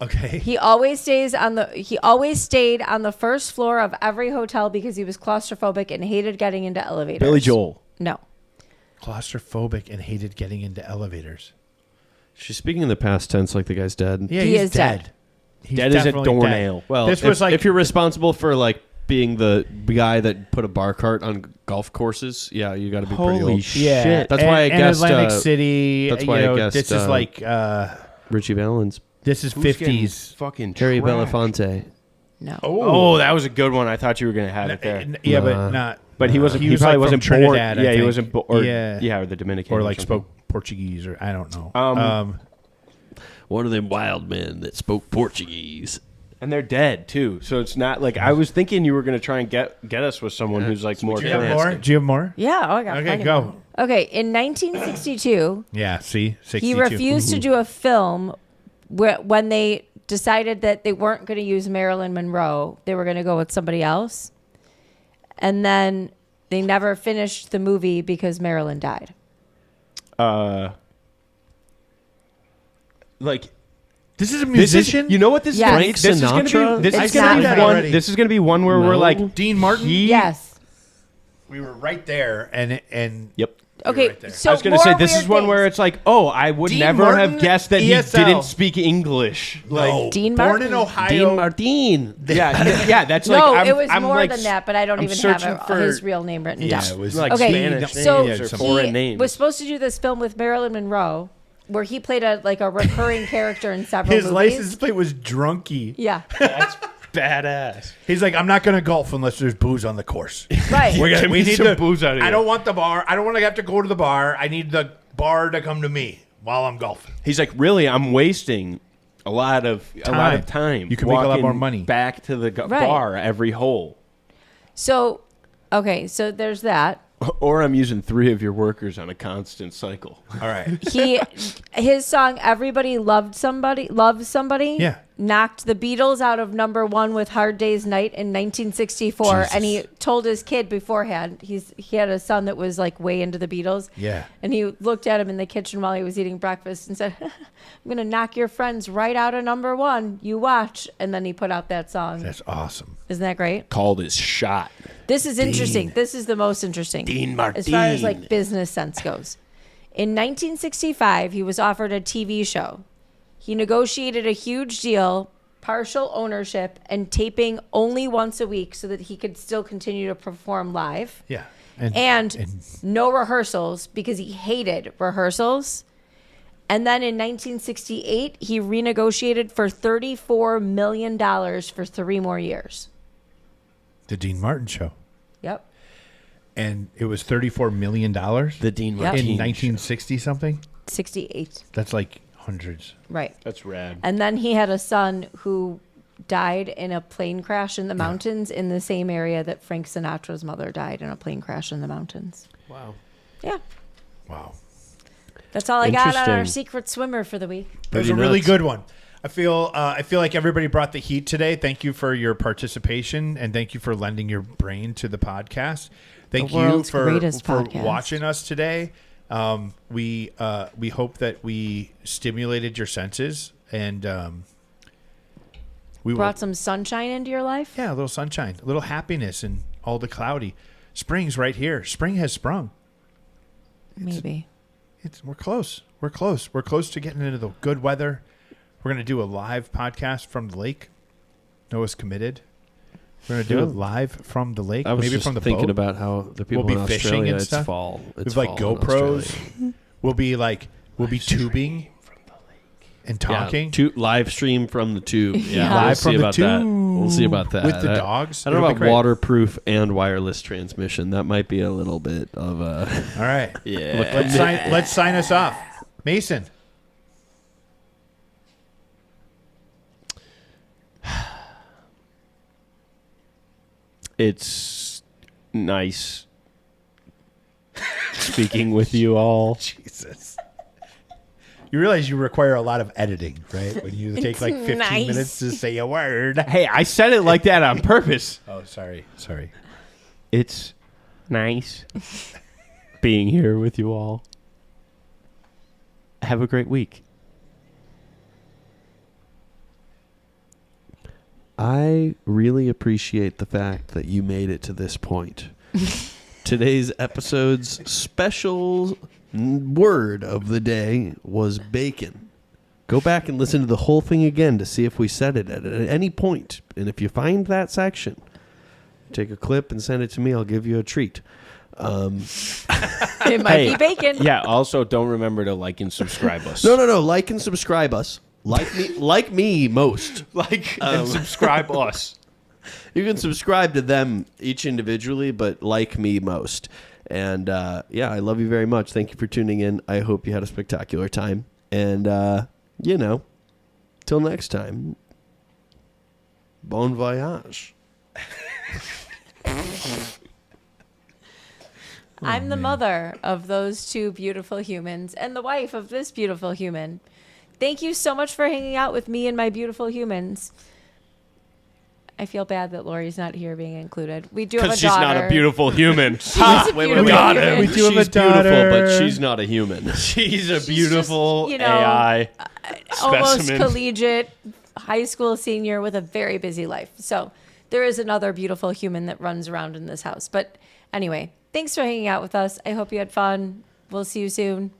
Speaker 1: Okay.
Speaker 2: He always stayed on the first floor of every hotel because he was claustrophobic and hated getting into elevators.
Speaker 4: Billy Joel.
Speaker 2: No.
Speaker 1: Claustrophobic and hated getting into elevators.
Speaker 3: She's speaking in the past tense like the guy's dead.
Speaker 1: Yeah,
Speaker 2: He
Speaker 1: he's
Speaker 2: is dead.
Speaker 1: He's
Speaker 4: Dead as a
Speaker 1: definitely
Speaker 4: doornail.
Speaker 1: dead.
Speaker 3: Well,
Speaker 1: this
Speaker 3: if,
Speaker 1: was like
Speaker 3: if you're responsible for like being the guy that put a bar cart on golf courses, yeah, you got to be pretty
Speaker 4: Holy
Speaker 3: old.
Speaker 4: shit!
Speaker 1: yeah.
Speaker 3: That's why I
Speaker 1: and
Speaker 3: guessed,
Speaker 1: Atlantic
Speaker 3: uh,
Speaker 1: City.
Speaker 3: that's why I guessed,
Speaker 1: this is like
Speaker 3: Richie Valens,
Speaker 1: this is
Speaker 4: Who's getting
Speaker 1: 50s.
Speaker 4: Fucking
Speaker 3: Harry
Speaker 4: trash?
Speaker 3: Belafonte.
Speaker 2: No.
Speaker 4: Oh, that was a good one. I thought you were gonna have it there.
Speaker 1: Yeah,
Speaker 3: Nah.
Speaker 1: but not.
Speaker 4: But he wasn't.
Speaker 1: He
Speaker 4: He,
Speaker 1: was,
Speaker 4: probably
Speaker 1: like, from
Speaker 4: wasn't born.
Speaker 1: Trinidad, I
Speaker 4: Yeah, he
Speaker 1: think.
Speaker 4: wasn't. Or
Speaker 1: Yeah.
Speaker 4: or the Dominican,
Speaker 1: Or like
Speaker 4: something.
Speaker 1: spoke Portuguese, or I don't know.
Speaker 3: One of them wild men that spoke Portuguese.
Speaker 4: And they're dead too. So it's not like I was thinking you were gonna try and get us with someone who's like more.
Speaker 1: Do you have
Speaker 3: Can I
Speaker 1: more?
Speaker 3: ask
Speaker 1: Do you have more?
Speaker 2: Yeah. Oh, I got
Speaker 1: Okay,
Speaker 2: plenty.
Speaker 1: go.
Speaker 2: Okay. In 1962,
Speaker 1: Yeah. See, 62.
Speaker 2: he refused to do a film when they decided that they weren't going to use Marilyn Monroe. They were going to go with somebody else. And then they never finished the movie because Marilyn died.
Speaker 4: Like
Speaker 1: This is a
Speaker 4: this
Speaker 1: musician.
Speaker 4: is. You know what this
Speaker 2: Yes.
Speaker 3: Frank
Speaker 4: is? This is gonna
Speaker 3: Sinatra?
Speaker 4: be. This
Speaker 2: It's
Speaker 4: is gonna
Speaker 2: not
Speaker 4: be
Speaker 2: Frank.
Speaker 4: one.
Speaker 1: Already.
Speaker 4: This is gonna be one where we're
Speaker 3: No.
Speaker 4: like
Speaker 1: Dean Martin.
Speaker 2: Yes.
Speaker 1: We were right there, and
Speaker 4: Yep.
Speaker 2: Okay.
Speaker 1: right there.
Speaker 2: So
Speaker 4: I was gonna say
Speaker 2: more
Speaker 4: this is
Speaker 2: weird
Speaker 4: one
Speaker 2: things.
Speaker 4: where it's like, oh, I would
Speaker 1: Dean
Speaker 4: never
Speaker 1: Martin,
Speaker 4: have guessed that
Speaker 1: ESL.
Speaker 4: he didn't speak English.
Speaker 1: no.
Speaker 2: Dean
Speaker 1: Born
Speaker 2: Martin.
Speaker 1: in Ohio.
Speaker 3: Dean Martin.
Speaker 4: Yeah, that's like.
Speaker 2: No,
Speaker 4: I'm,
Speaker 2: it was
Speaker 4: I'm
Speaker 2: more
Speaker 4: like,
Speaker 2: than that, but I don't
Speaker 4: I'm
Speaker 2: even
Speaker 4: searching
Speaker 2: have
Speaker 4: for-
Speaker 2: his real name written
Speaker 1: Yeah,
Speaker 2: down.
Speaker 1: it was
Speaker 4: like
Speaker 2: Okay,
Speaker 4: Spanish
Speaker 2: so
Speaker 4: names or
Speaker 2: he
Speaker 4: foreign names.
Speaker 2: was supposed to do this film with Marilyn Monroe, where he played a recurring character in several
Speaker 1: His
Speaker 2: movies.
Speaker 1: license plate was drunky.
Speaker 2: Yeah,
Speaker 4: That's badass.
Speaker 1: He's like, I'm not going to golf unless there's booze on the course.
Speaker 2: right.
Speaker 4: Give me some booze out of
Speaker 1: I
Speaker 4: here.
Speaker 1: don't want the bar. I don't want to have to go to the bar. I need the bar to come to me while I'm golfing.
Speaker 4: He's like, really, I'm wasting a lot of time.
Speaker 1: You can make a lot
Speaker 4: walking
Speaker 1: more money.
Speaker 4: back to the
Speaker 2: Right.
Speaker 4: bar every hole,
Speaker 2: So, okay, so there's that.
Speaker 4: or I'm using 3 of your workers on a constant cycle.
Speaker 1: All right.
Speaker 2: His song "Everybody Loves Somebody,"
Speaker 1: Yeah.
Speaker 2: knocked the Beatles out of number 1 with Hard Day's Night in 1964.
Speaker 1: Jesus.
Speaker 2: And he told his kid beforehand, he had a son that was like way into the Beatles.
Speaker 1: Yeah.
Speaker 2: And he looked at him in the kitchen while he was eating breakfast and said, I'm going to knock your friends right out of number 1. You watch. And then he put out that song.
Speaker 1: That's awesome.
Speaker 2: Isn't that great?
Speaker 6: Called his shot.
Speaker 2: This is interesting. This is the most interesting.
Speaker 6: Dean
Speaker 2: As far as
Speaker 6: Martin.
Speaker 2: like business sense goes. In 1965, he was offered a TV show. He negotiated a huge deal, partial ownership, and taping only once a week so that he could still continue to perform live.
Speaker 1: Yeah.
Speaker 2: And no rehearsals because he hated rehearsals. And then in 1968, he renegotiated for $34 million for 3 more years.
Speaker 1: the Dean Martin show.
Speaker 2: Yep.
Speaker 1: And it was $34 million
Speaker 3: The Dean
Speaker 2: Yep.
Speaker 3: Martin.
Speaker 1: in 1960 something.
Speaker 2: 68.
Speaker 1: That's like hundreds.
Speaker 2: Right.
Speaker 6: That's rad.
Speaker 2: And then he had a son who died in a plane crash in the mountains in the same area that Frank Sinatra's mother died in a plane crash in the mountains.
Speaker 3: Wow.
Speaker 2: Yeah.
Speaker 1: Wow.
Speaker 2: That's all I got on our
Speaker 6: Interesting.
Speaker 2: secret swimmer for the week.
Speaker 1: That was a really good one. I feel like everybody brought the heat today. Thank you for your participation and thank you for lending your brain to the podcast. Thank
Speaker 2: The
Speaker 1: you
Speaker 2: world's
Speaker 1: for
Speaker 2: greatest podcast.
Speaker 1: watching us today. We hope that we stimulated your senses and we
Speaker 2: Brought some sunshine into your life?
Speaker 1: a little sunshine, a little happiness and all the cloudy. Spring's right here. Spring has sprung.
Speaker 2: Maybe.
Speaker 1: We're close. We're close. We're close to getting into the good weather. We're going to do a live podcast from the lake. Noah's committed. We're going to do it live from the lake.
Speaker 3: I was
Speaker 1: maybe
Speaker 3: just
Speaker 1: from the
Speaker 3: thinking
Speaker 1: boat.
Speaker 3: about how the people
Speaker 1: We'll
Speaker 3: in
Speaker 1: be fishing
Speaker 3: Australia,
Speaker 1: and
Speaker 3: it's
Speaker 1: stuff.
Speaker 3: fall. It's
Speaker 1: With like
Speaker 3: fall in
Speaker 1: GoPros.
Speaker 3: Australia.
Speaker 1: We'll be tubing and talking.
Speaker 3: Yeah, live stream from the tube. Yeah,
Speaker 2: Yeah.
Speaker 3: we'll
Speaker 1: Live
Speaker 3: see
Speaker 1: from the
Speaker 3: about that.
Speaker 1: tube.
Speaker 3: We'll see about that.
Speaker 1: With the dogs.
Speaker 3: I don't know
Speaker 1: It'll be
Speaker 3: about
Speaker 1: great.
Speaker 3: waterproof and wireless transmission. That might be a little bit of a
Speaker 1: All right.
Speaker 3: yeah.
Speaker 1: Let's sign us off. Mason.
Speaker 6: It's nice speaking with you all.
Speaker 1: Jesus. You realize you require a lot of editing, right? When you take like 15
Speaker 2: nice.
Speaker 1: minutes to say a word.
Speaker 4: Hey, I said it like that on purpose.
Speaker 1: Oh, sorry.
Speaker 6: It's nice being here with you all. Have a great week.
Speaker 3: I really appreciate the fact that you made it to this point. Today's episode's special word of the day was bacon. Go back and listen to the whole thing again to see if we said it at any point. And if you find that section, take a clip and send it to me. I'll give you a treat.
Speaker 2: It might
Speaker 6: Hey.
Speaker 2: be bacon.
Speaker 6: Yeah, also don't remember to like and subscribe us.
Speaker 3: No. Like and subscribe us. Like me most.
Speaker 4: Like and subscribe us.
Speaker 3: You can subscribe to them each individually, but like me most. And I love you very much. Thank you for tuning in. I hope you had a spectacular time. And, till next time, bon voyage.
Speaker 2: I'm the mother of those 2 beautiful humans and the wife of this beautiful human. Thank you so much for hanging out with me and my beautiful humans. I feel bad that Lori's not here being included. We do have a
Speaker 4: Because
Speaker 2: daughter.
Speaker 4: she's not a beautiful human.
Speaker 2: She's a beautiful
Speaker 4: got
Speaker 2: human.
Speaker 4: him.
Speaker 1: We do have
Speaker 3: She's
Speaker 1: a daughter.
Speaker 3: beautiful, but she's not a human.
Speaker 4: She's a
Speaker 2: She's
Speaker 4: beautiful
Speaker 2: just,
Speaker 4: AI
Speaker 2: Almost
Speaker 4: specimen.
Speaker 2: collegiate high school senior with a very busy life. So there is another beautiful human that runs around in this house. But anyway, thanks for hanging out with us. I hope you had fun. We'll see you soon.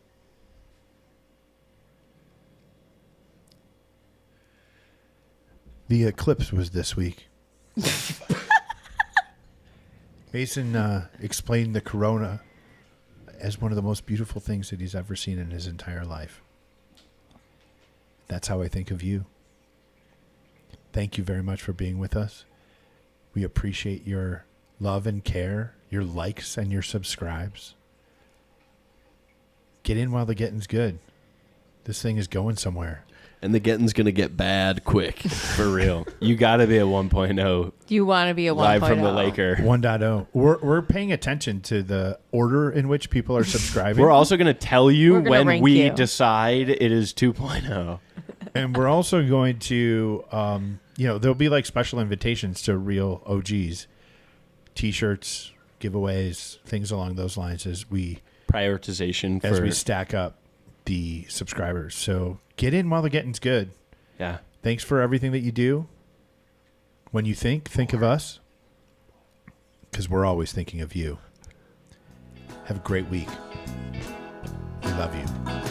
Speaker 1: The eclipse was this week. Mason explained the corona as one of the most beautiful things that he's ever seen in his entire life. That's how I think of you. Thank you very much for being with us. We appreciate your love and care, your likes and your subscribes. Get in while the getting's good. This thing is going somewhere.
Speaker 3: And the getting's going to get bad quick.
Speaker 6: For real. You got to be a 1.0
Speaker 2: You want to be a 1.0.
Speaker 6: live from the Laker.
Speaker 1: 1.0. We're paying attention to the order in which people are subscribing.
Speaker 6: We're also going to tell you
Speaker 2: We're gonna
Speaker 6: when
Speaker 2: rank
Speaker 6: we
Speaker 2: you.
Speaker 6: decide it is 2.0.
Speaker 1: And we're also going to, there'll be like special invitations to real OGs, T-shirts, giveaways, things along those lines as we
Speaker 6: Prioritization
Speaker 1: stack up the subscribers. So get in while the getting's good.
Speaker 6: Yeah.
Speaker 1: Thanks for everything that you do. When you think of us, because we're always thinking of you. Have a great week. We love you.